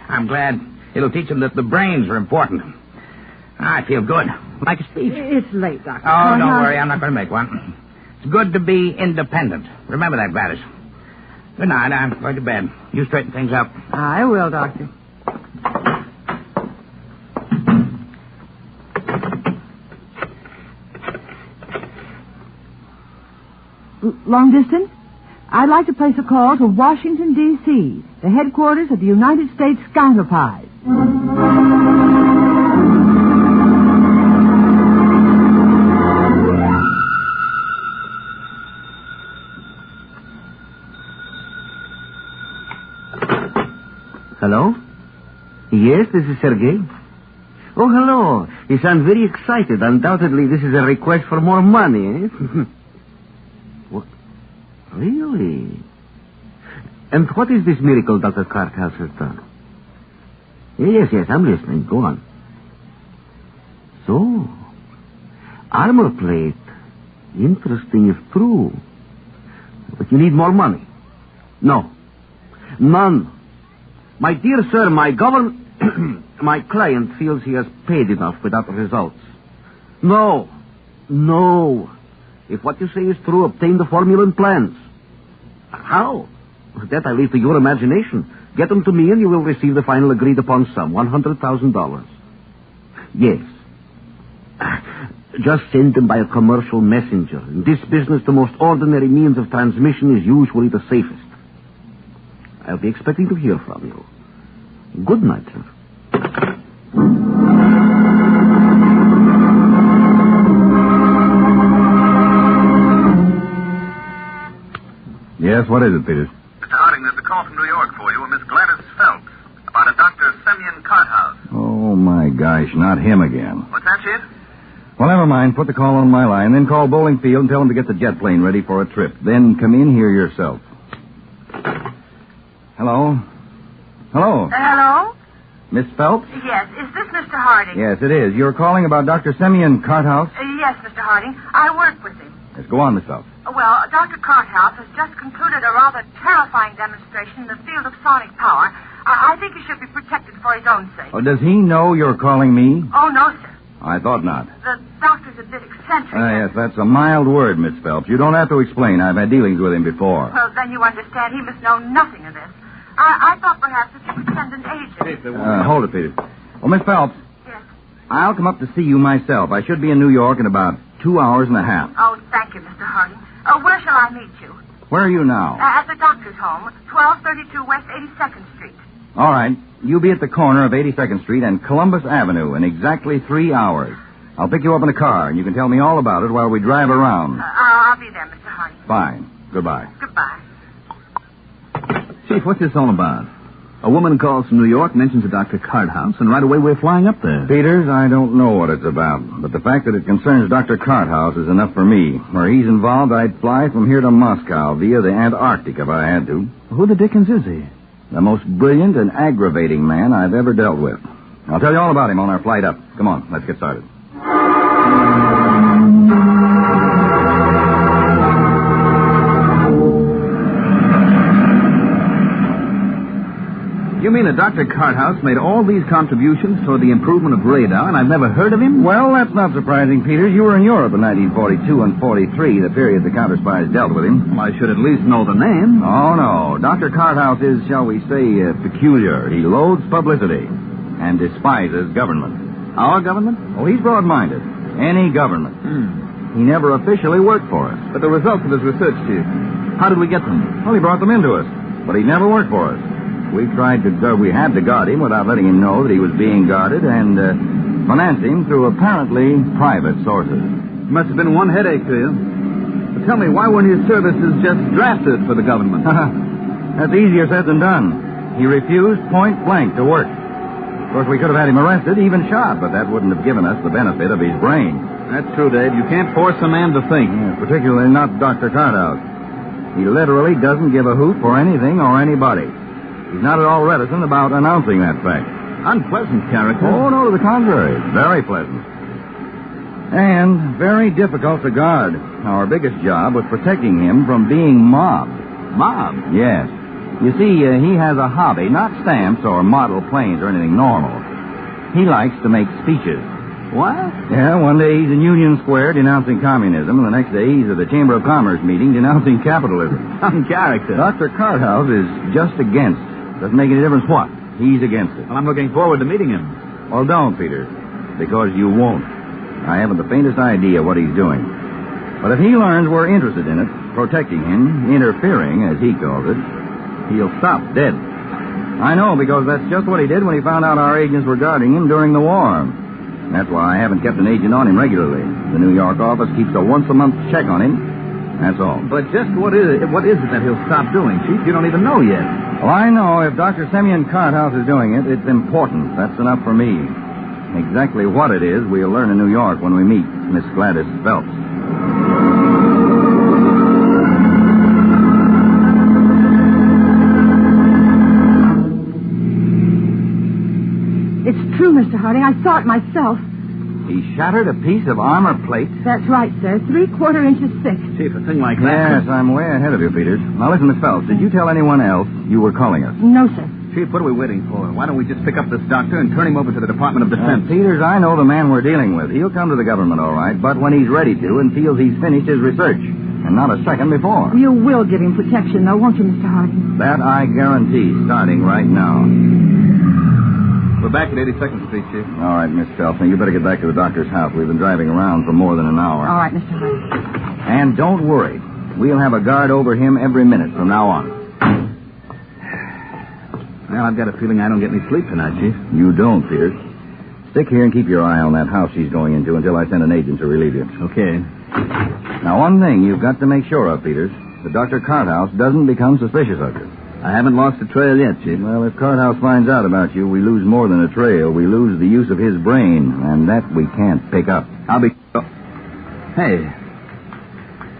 I'm glad. It'll teach them that the brains are important. I feel good. Like a speech. It's late, Doctor. Oh, don't worry. I'm not going to make one. It's good to be independent. Remember that, Gladys. Good night. I'm going to bed. You straighten things up. I will, Doctor. Long distance? I'd like to place a call to Washington, D.C., the headquarters of the United States Counterspy. Hello? Yes, this is Sergei. Oh, hello. You sound very excited. Undoubtedly, this is a request for more money, eh? What? Really? And what is this miracle Dr. Carthouse has done? Yes, I'm listening. Go on. So, armor plate. Interesting if true. But you need more money. No. None. My dear sir, my client feels he has paid enough without results. No. If what you say is true, obtain the formula and plans. How? That I leave to your imagination. Get them to me and you will receive the final agreed upon sum, $100,000. Yes. Just send them by a commercial messenger. In this business, the most ordinary means of transmission is usually the safest. I'll be expecting to hear from you. Good night, sir. Yes, what is it, Peters? Mr. Harding, there's a call from New York for you, a Miss Gladys Phelps, about a Dr. Semyon Carthouse. Oh, my gosh, not him again. What's that, Chief? Well, never mind. Put the call on my line, then call Bowling Field and tell them to get the jet plane ready for a trip. Then come in here yourself. Hello? Hello? Miss Phelps? Yes. Is this Mr. Harding? Yes, it is. You're calling about Dr. Semyon Carthouse? Yes, Mr. Harding. I work with him. Yes, go on, Miss Phelps. Well, Dr. Carthouse has just concluded a rather terrifying demonstration in the field of sonic power. I think he should be protected for his own sake. Oh, does he know you're calling me? Oh, no, sir. I thought not. The doctor's a bit eccentric. Yes, that's a mild word, Miss Phelps. You don't have to explain. I've had dealings with him before. Well, then you understand he must know nothing of this. I thought perhaps that you would send an agent. Hold it, Peter. Oh, Miss Phelps. Yes. I'll come up to see you myself. I should be in New York in about 2 hours and a half. Oh, thank you, Mr. Harding. Where shall I meet you? Where are you now? At the doctor's home, 1232 West 82nd Street. All right. You'll be at the corner of 82nd Street and Columbus Avenue in exactly 3 hours. I'll pick you up in a car, and you can tell me all about it while we drive around. I'll be there, Mr. Harding. Fine. Goodbye. Goodbye. Chief, what's this all about? A woman calls from New York, mentions a Dr. Carthouse, and right away we're flying up there. Peters, I don't know what it's about, but the fact that it concerns Dr. Carthouse is enough for me. Where he's involved, I'd fly from here to Moscow via the Antarctic if I had to. Who the dickens is he? The most brilliant and aggravating man I've ever dealt with. I'll tell you all about him on our flight up. Come on, let's get started. You mean that Dr. Carthouse made all these contributions toward the improvement of radar, and I've never heard of him? Well, that's not surprising, Peters. You were in Europe in 1942 and 43, the period the counterspies dealt with him. Well, I should at least know the name. Oh, no. Dr. Carthouse is, shall we say, peculiar. He loathes publicity and despises government. Our government? Oh, he's broad-minded. Any government. He never officially worked for us. But the results of his research, Chief, how did we get them? Well, he brought them into us, but he never worked for us. We had to guard him without letting him know that he was being guarded and finance him through apparently private sources. Must have been one headache to you. But tell me, why weren't his services just drafted for the government? That's easier said than done. He refused point blank to work. Of course, we could have had him arrested, even shot, but that wouldn't have given us the benefit of his brain. That's true, Dave. You can't force a man to think. Yeah, particularly not Dr. Carthouse. He literally doesn't give a hoot for anything or anybody. He's not at all reticent about announcing that fact. Unpleasant character. Oh, no, to the contrary. Very pleasant. And very difficult to guard. Our biggest job was protecting him from being mobbed. Mobbed? Yes. You see, he has a hobby, not stamps or model planes or anything normal. He likes to make speeches. What? Yeah, one day he's in Union Square denouncing communism, and the next day he's at the Chamber of Commerce meeting denouncing capitalism. Some character. Dr. Carthouse is just against. Doesn't make any difference what. He's against it. Well, I'm looking forward to meeting him. Well, don't, Peter, because you won't. I haven't the faintest idea what he's doing. But if he learns we're interested in it, protecting him, interfering, as he calls it, he'll stop dead. I know, because that's just what he did when he found out our agents were guarding him during the war. That's why I haven't kept an agent on him regularly. The New York office keeps a once-a-month check on him. That's all. But just what is it that he'll stop doing, Chief? You don't even know yet. Well, I know if Dr. Semyon Carthouse is doing it, it's important. That's enough for me. Exactly what it is, we'll learn in New York when we meet Miss Gladys Phelps. It's true, Mr. Harding. I saw it myself. He shattered a piece of armor plate? That's right, sir. 3/4 inches thick. Chief, a thing like that... Yes, I'm way ahead of you, Peters. Now, listen, Miss Phelps, did you tell anyone else you were calling us? No, sir. Chief, what are we waiting for? Why don't we just pick up this doctor and turn him over to the Department of Defense? Peters, I know the man we're dealing with. He'll come to the government, all right, but when he's ready to and feels he's finished his research, and not a second before. You will give him protection, though, won't you, Mr. Harding? That I guarantee, starting right now. We're back at 82nd Street, Chief. All right, Miss Phelps. Now, you better get back to the doctor's house. We've been driving around for more than an hour. All right, Mr. Harding. And don't worry. We'll have a guard over him every minute from now on. Well, I've got a feeling I don't get any sleep tonight, Chief. You don't, Peter. Stick here and keep your eye on that house she's going into until I send an agent to relieve you. Okay. Now, one thing you've got to make sure of, Peters, that Dr. Carthouse doesn't become suspicious of you. I haven't lost a trail yet, Chief. Well, if Carthouse finds out about you, we lose more than a trail. We lose the use of his brain, and that we can't pick up. I'll be... Hey,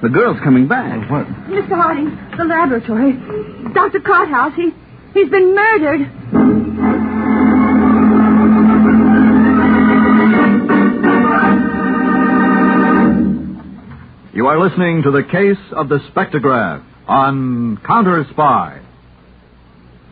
the girl's coming back. What? Mr. Harding, the laboratory. Dr. Carthouse, he's been murdered. You are listening to the case of the Spectrograph on Counterspy.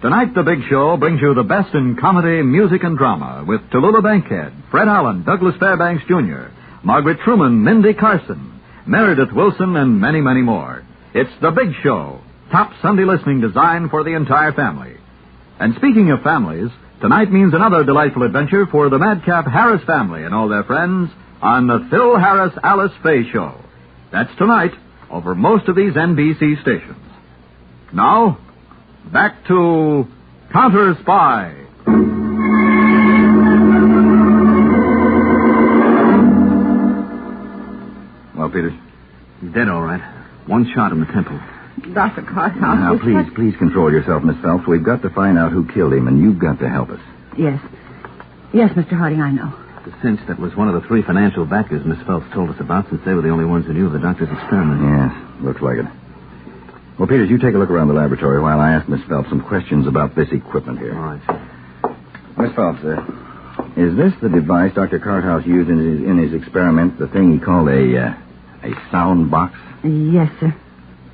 Tonight, The Big Show brings you the best in comedy, music, and drama with Tallulah Bankhead, Fred Allen, Douglas Fairbanks Jr., Margaret Truman, Mindy Carson, Meredith Wilson, and many, many more. It's The Big Show, top Sunday listening designed for the entire family. And speaking of families, tonight means another delightful adventure for the Madcap Harris family and all their friends on the Phil Harris Alice Faye Show. That's tonight over most of these NBC stations. Now, back to Counterspy. Well, Peters? He's dead, all right. One shot in the temple. Dr. Carthouse. Now, please control yourself, Miss Phelps. We've got to find out who killed him, and you've got to help us. Yes. Yes, Mr. Harding, I know. The cinch that was one of the 3 financial backers Miss Phelps told us about, since they were the only ones who knew of the doctor's experiment. Yes, looks like it. Well, Peters, you take a look around the laboratory while I ask Miss Phelps some questions about this equipment here. All right. Miss Phelps, is this the device Dr. Carthouse used in his experiment, the thing he called a sound box? Yes, sir.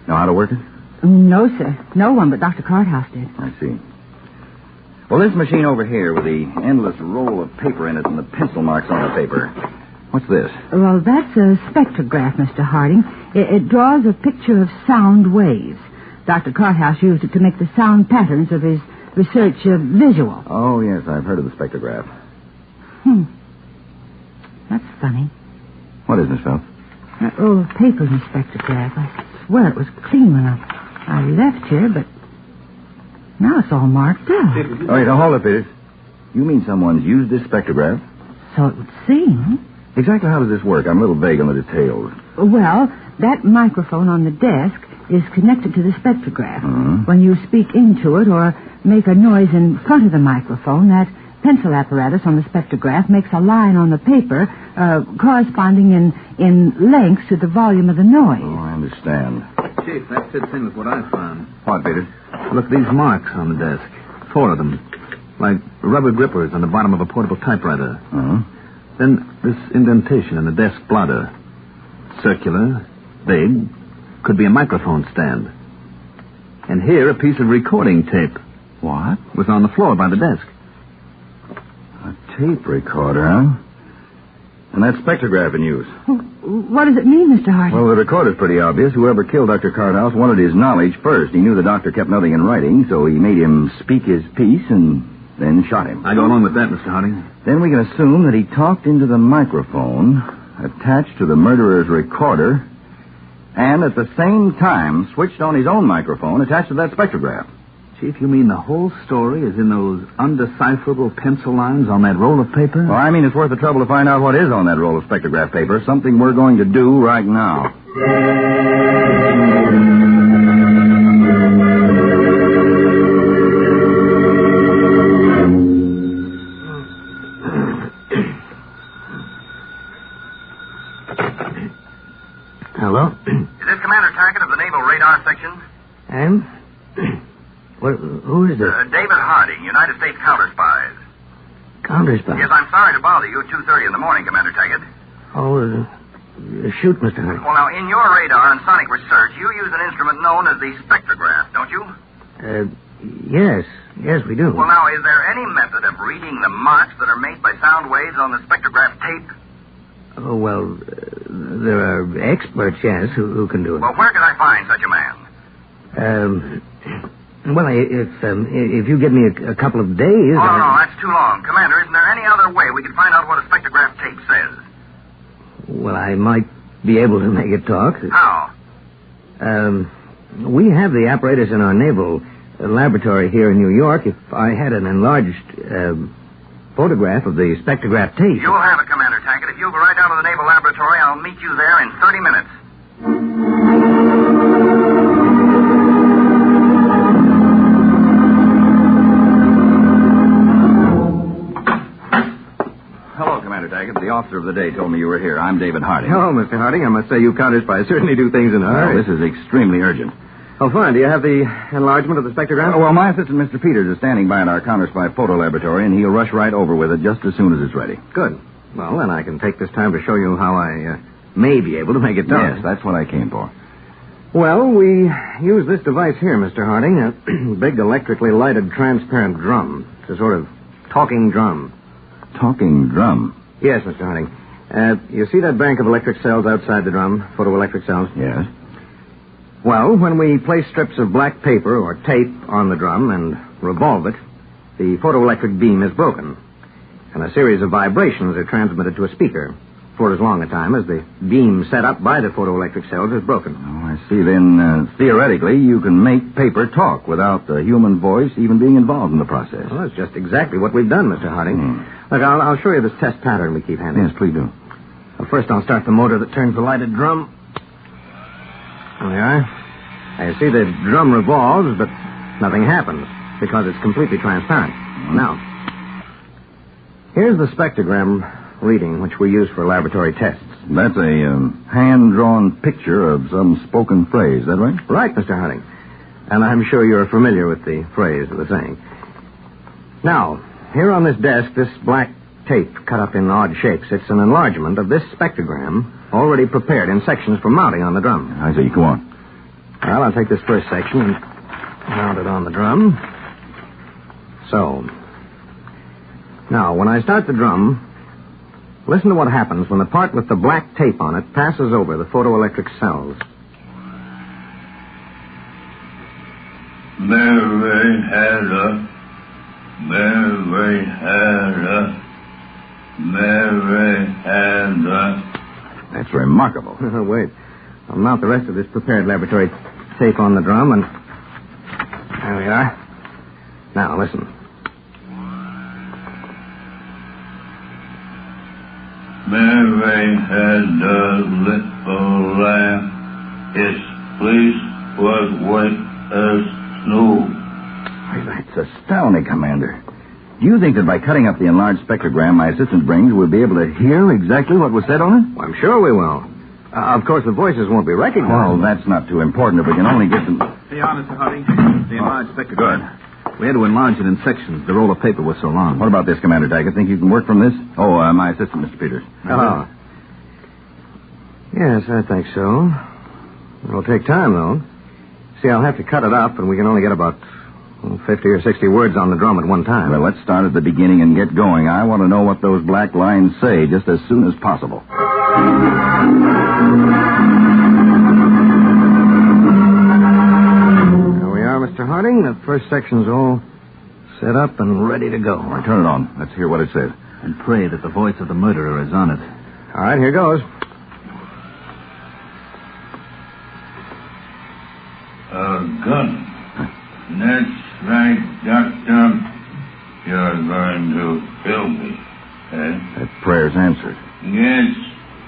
Know how to work it? No, sir. No one but Dr. Carthouse did. I see. Well, this machine over here with the endless roll of paper in it and the pencil marks on the paper. What's this? Well, that's a spectrograph, Mr. Harding. It draws a picture of sound waves. Dr. Carthouse used it to make the sound patterns of his research visual. Oh, yes, I've heard of the spectrograph. That's funny. What is, Miss Phelps? That roll of paper in the spectrograph. I swear it was clean when I left here, but now it's all marked out. Oh, wait, now hold it, Peters. You mean someone's used this spectrograph? So it would seem. Exactly how does this work? I'm a little vague on the details. Well, that microphone on the desk is connected to the spectrograph. Mm-hmm. When you speak into it or make a noise in front of the microphone, that pencil apparatus on the spectrograph makes a line on the paper corresponding in length to the volume of the noise. Oh, I understand. Chief, that fits in with what I found. What, Peters? Look, these marks on the desk. 4 of them. Like rubber grippers on the bottom of a portable typewriter. Uh-huh. Then this indentation in the desk blotter. Circular, big, could be a microphone stand. And here, a piece of recording tape. What? Was on the floor by the desk. A tape recorder, huh? And that spectrograph in use. What does it mean, Mr. Harding? Well, the recorder's pretty obvious. Whoever killed Dr. Carthouse wanted his knowledge first. He knew the doctor kept nothing in writing, so he made him speak his piece and then shot him. I go along with that, Mr. Harding. Then we can assume that he talked into the microphone attached to the murderer's recorder and at the same time switched on his own microphone attached to that spectrograph. Chief, you mean the whole story is in those undecipherable pencil lines on that roll of paper? Well, I mean it's worth the trouble to find out what is on that roll of spectrograph paper, something we're going to do right now. Hello? Is this Commander Tackett of the Naval Radar Section? And? Who is this? David Harding, United States Counterspies. Counterspy? Yes, I'm sorry to bother you at 2:30 in the morning, Commander Tackett. Oh, shoot, Mr. Harding. Well, now, in your radar and sonic research, you use an instrument known as the spectrograph, don't you? Yes. Yes, we do. Well, now, is there any method of reading the marks that are made by sound waves on the spectrograph tape? Oh, well, there are experts, yes, who can do it. Well, where can I find such a man? Well, if you give me a couple of days... Oh, no, that's too long. Commander, isn't there any other way we could find out what a spectrograph tape says? Well, I might be able to make it talk. How? We have the apparatus in our naval laboratory here in New York. If I had an enlarged photograph of the spectrograph tape... You'll have it, Commander Tackett. If you'll go right down to the naval laboratory, I'll meet you there in 30 minutes. Hello, Commander Tackett. The officer of the day told me you were here. I'm David Harding. Hello, Mr. Harding. I must say you Counterspy certainly do things in a hurry. Well, this is extremely urgent. Oh, fine. Do you have the enlargement of the spectrograph? Well, my assistant, Mr. Peters, is standing by in our Counterspy photo laboratory, and he'll rush right over with it just as soon as it's ready. Good. Well, then I can take this time to show you how I may be able to make it done. Yes, that's what I came for. Well, we use this device here, Mr. Harding, a big electrically lighted transparent drum. It's a sort of talking drum. Talking drum? Yes, Mr. Harding. You see that bank of electric cells outside the drum, photoelectric cells? Yes. Well, when we place strips of black paper or tape on the drum and revolve it, the photoelectric beam is broken, and a series of vibrations are transmitted to a speaker for as long a time as the beam set up by the photoelectric cells is broken. Oh, I see. Then, theoretically, you can make paper talk without the human voice even being involved in the process. Well, that's just exactly what we've done, Mr. Harding. Look, I'll show you this test pattern we keep handy. Yes, please do. Well, first, I'll start the motor that turns the lighted drum. There we are. I see the drum revolves, but nothing happens because it's completely transparent. Now, here's the spectrogram reading, which we use for laboratory tests. That's a hand-drawn picture of some spoken phrase, is that right? Right, Mr. Harding. And I'm sure you're familiar with the phrase of the saying. Now, here on this desk, this black tape cut up in odd shapes, it's an enlargement of this spectrogram already prepared in sections for mounting on the drum. I see. Go on. Well, I'll take this first section and mount it on the drum. So, Now, when I start the drum, listen to what happens when the part with the black tape on it passes over the photoelectric cells. Mary Hannah, Mary Hannah, Mary Hannah. That's remarkable. Wait. I'll mount the rest of this prepared laboratory tape on the drum, and there we are. Now, listen. Mary had a little lamb. His fleece was white as snow. That's astounding, Commander. Do you think that by cutting up the enlarged spectrogram my assistant brings, we'll be able to hear exactly what was said on it? Well, I'm sure we will. Of course, the voices won't be recognized. Well, that's not too important if we can only get them... Here you are, Mr. Harding. The enlarged spectrogram. Good. We had to enlarge it in sections. The roll of paper was so long. What about this, Commander Taggart? Think you can work from this? Oh, my assistant, Mr. Peters. Oh. Yes, I think so. It'll take time, though. See, I'll have to cut it up, and we can only get about 50 or 60 words on the drum at one time. Well, let's start at the beginning and get going. I want to know what those black lines say just as soon as possible. There we are, Mr. Harding. The first section's all set up and ready to go. All right, turn it on. Let's hear what it says. And pray that the voice of the murderer is on it. All right, here goes. A gun. That's right, Doctor. You're going to kill me, eh? That prayer's answered. Yes,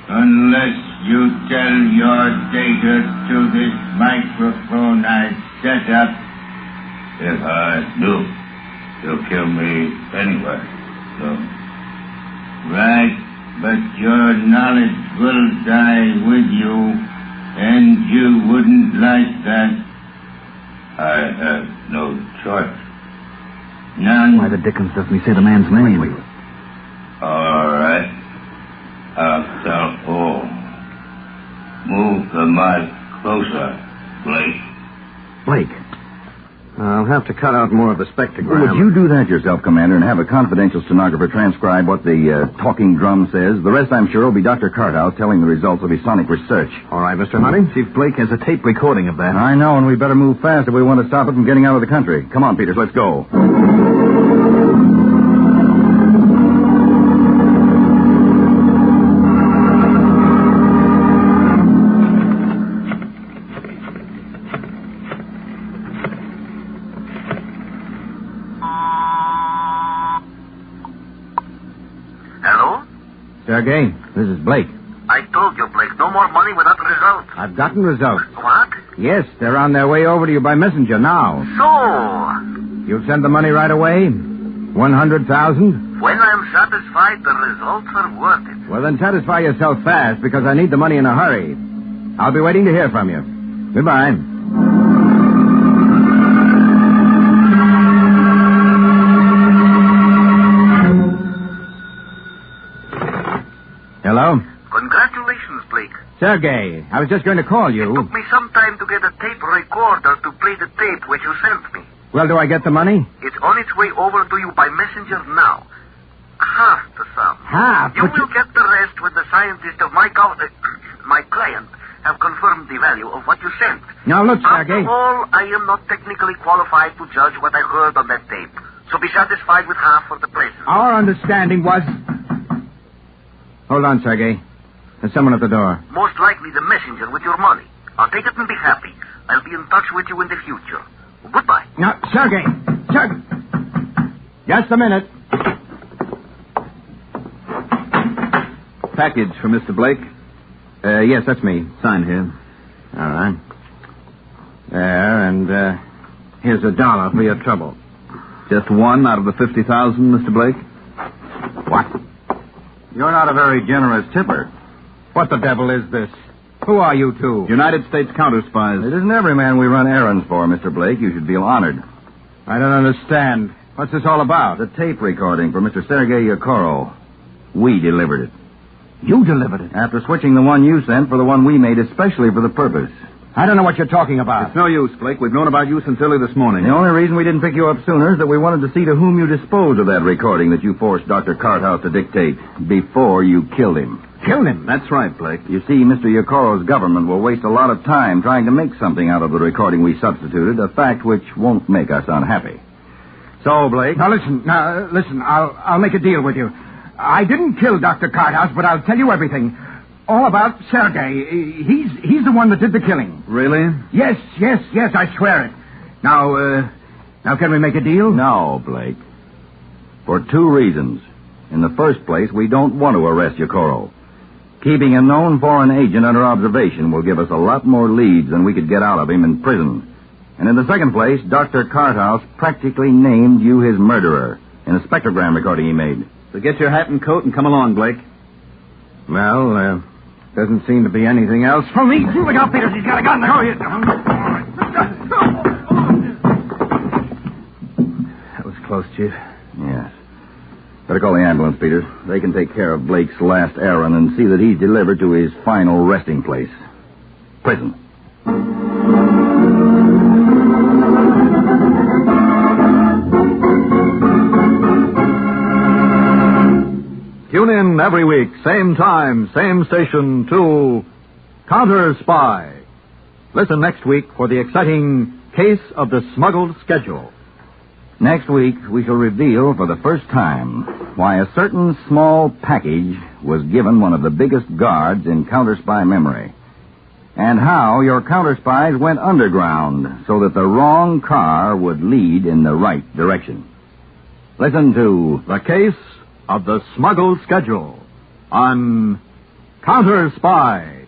unless you tell your data to this microphone I set up. If I do, you'll kill me anyway. So, right, but your knowledge will die with you, and you wouldn't like that. I have no choice. None. Why the dickens doesn't he say the man's name? Wait. All right. I'll tell all. Move the mic closer, Blake. Blake. I'll have to cut out more of the spectrogram. Would you do that yourself, Commander, and have a confidential stenographer transcribe what the talking drum says? The rest, I'm sure, will be Dr. Carthouse telling the results of his sonic research. All right, Mr. Harding. Chief Blake has a tape recording of that. I know, and we better move fast if we want to stop it from getting out of the country. Come on, Peters, let's go. Sergei, this is Blake. I told you, Blake, no more money without results. I've gotten results. What? Yes, they're on their way over to you by messenger now. So? You'll send the money right away? 100,000? When I'm satisfied, the results are worth it. Well, then satisfy yourself fast, because I need the money in a hurry. I'll be waiting to hear from you. Goodbye. Hello? Congratulations, Blake. Sergei, I was just going to call you. It took me some time to get a tape recorder to play the tape which you sent me. Well, do I get the money? It's on its way over to you by messenger now. Half the sum. Half? You will get the rest when the scientist of my client have confirmed the value of what you sent. Now, look, Sergei. After all, I am not technically qualified to judge what I heard on that tape. So be satisfied with half for the present. Our understanding was... Hold on, Sergei. There's someone at the door. Most likely the messenger with your money. I'll take it and be happy. I'll be in touch with you in the future. Goodbye. Now, Sergei! Just a minute. Package for Mr. Blake? Yes, that's me. Sign here. All right. There, and here's $1 for your trouble. Just one out of the 50,000, Mr. Blake? What? You're not a very generous tipper. What the devil is this? Who are you two? United States Counterspies. It isn't every man we run errands for, Mr. Blake. You should feel honored. I don't understand. What's this all about? The tape recording for Mr. Sergei Yekoro. We delivered it. You delivered it? After switching the one you sent for the one we made especially for the purpose. I don't know what you're talking about. It's no use, Blake. We've known about you since early this morning. The only reason we didn't pick you up sooner is that we wanted to see to whom you disposed of that recording that you forced Dr. Carthouse to dictate before you killed him. Killed him? That's right, Blake. You see, Mr. Yokoro's government will waste a lot of time trying to make something out of the recording we substituted, a fact which won't make us unhappy. So, Blake... Now, listen. I'll make a deal with you. I didn't kill Dr. Carthouse, but I'll tell you everything. All about Sergei. He's the one that did the killing. Really? Yes, I swear it. Now can we make a deal? No, Blake. For two reasons. In the first place, we don't want to arrest Yokoro. Keeping a known foreign agent under observation will give us a lot more leads than we could get out of him in prison. And in the second place, Dr. Carthouse practically named you his murderer in a spectrogram recording he made. So get your hat and coat and come along, Blake. Well, doesn't seem to be anything else for me. Look out, Peters. He's got a gun. That was close, Chief. Yes. Better call the ambulance, Peters. They can take care of Blake's last errand and see that he's delivered to his final resting place. Prison. Tune in every week, same time, same station, to Counterspy. Listen next week for the exciting Case of the Smuggled Schedule. Next week, we shall reveal for the first time why a certain small package was given one of the biggest guards in Counterspy memory, and how your counterspies went underground so that the wrong car would lead in the right direction. Listen to The Case of the Smuggled Schedule on Counterspy.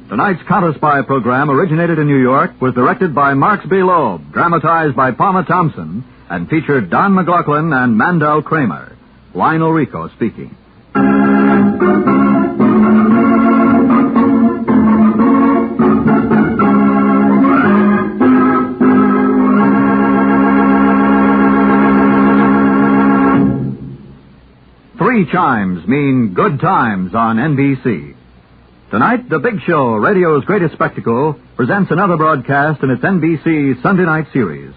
Tonight's Counterspy program originated in New York, was directed by Marks B. Loeb, dramatized by Palma Thompson, and featured Don McLaughlin and Mandel Kramer. Lionel Rico speaking. Three chimes mean good times on NBC. Tonight, The Big Show, radio's greatest spectacle, presents another broadcast in its NBC Sunday night series.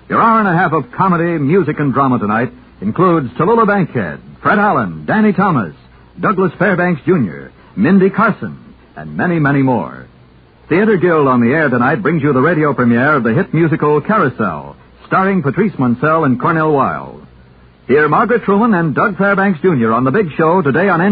Your hour and a half of comedy, music, and drama tonight includes Tallulah Bankhead, Fred Allen, Danny Thomas, Douglas Fairbanks Jr., Mindy Carson, and many, many more. Theater Guild on the air tonight brings you the radio premiere of the hit musical Carousel, starring Patrice Munsell and Cornel Wilde. Hear Margaret Truman and Doug Fairbanks Jr. on The Big Show today on NBC.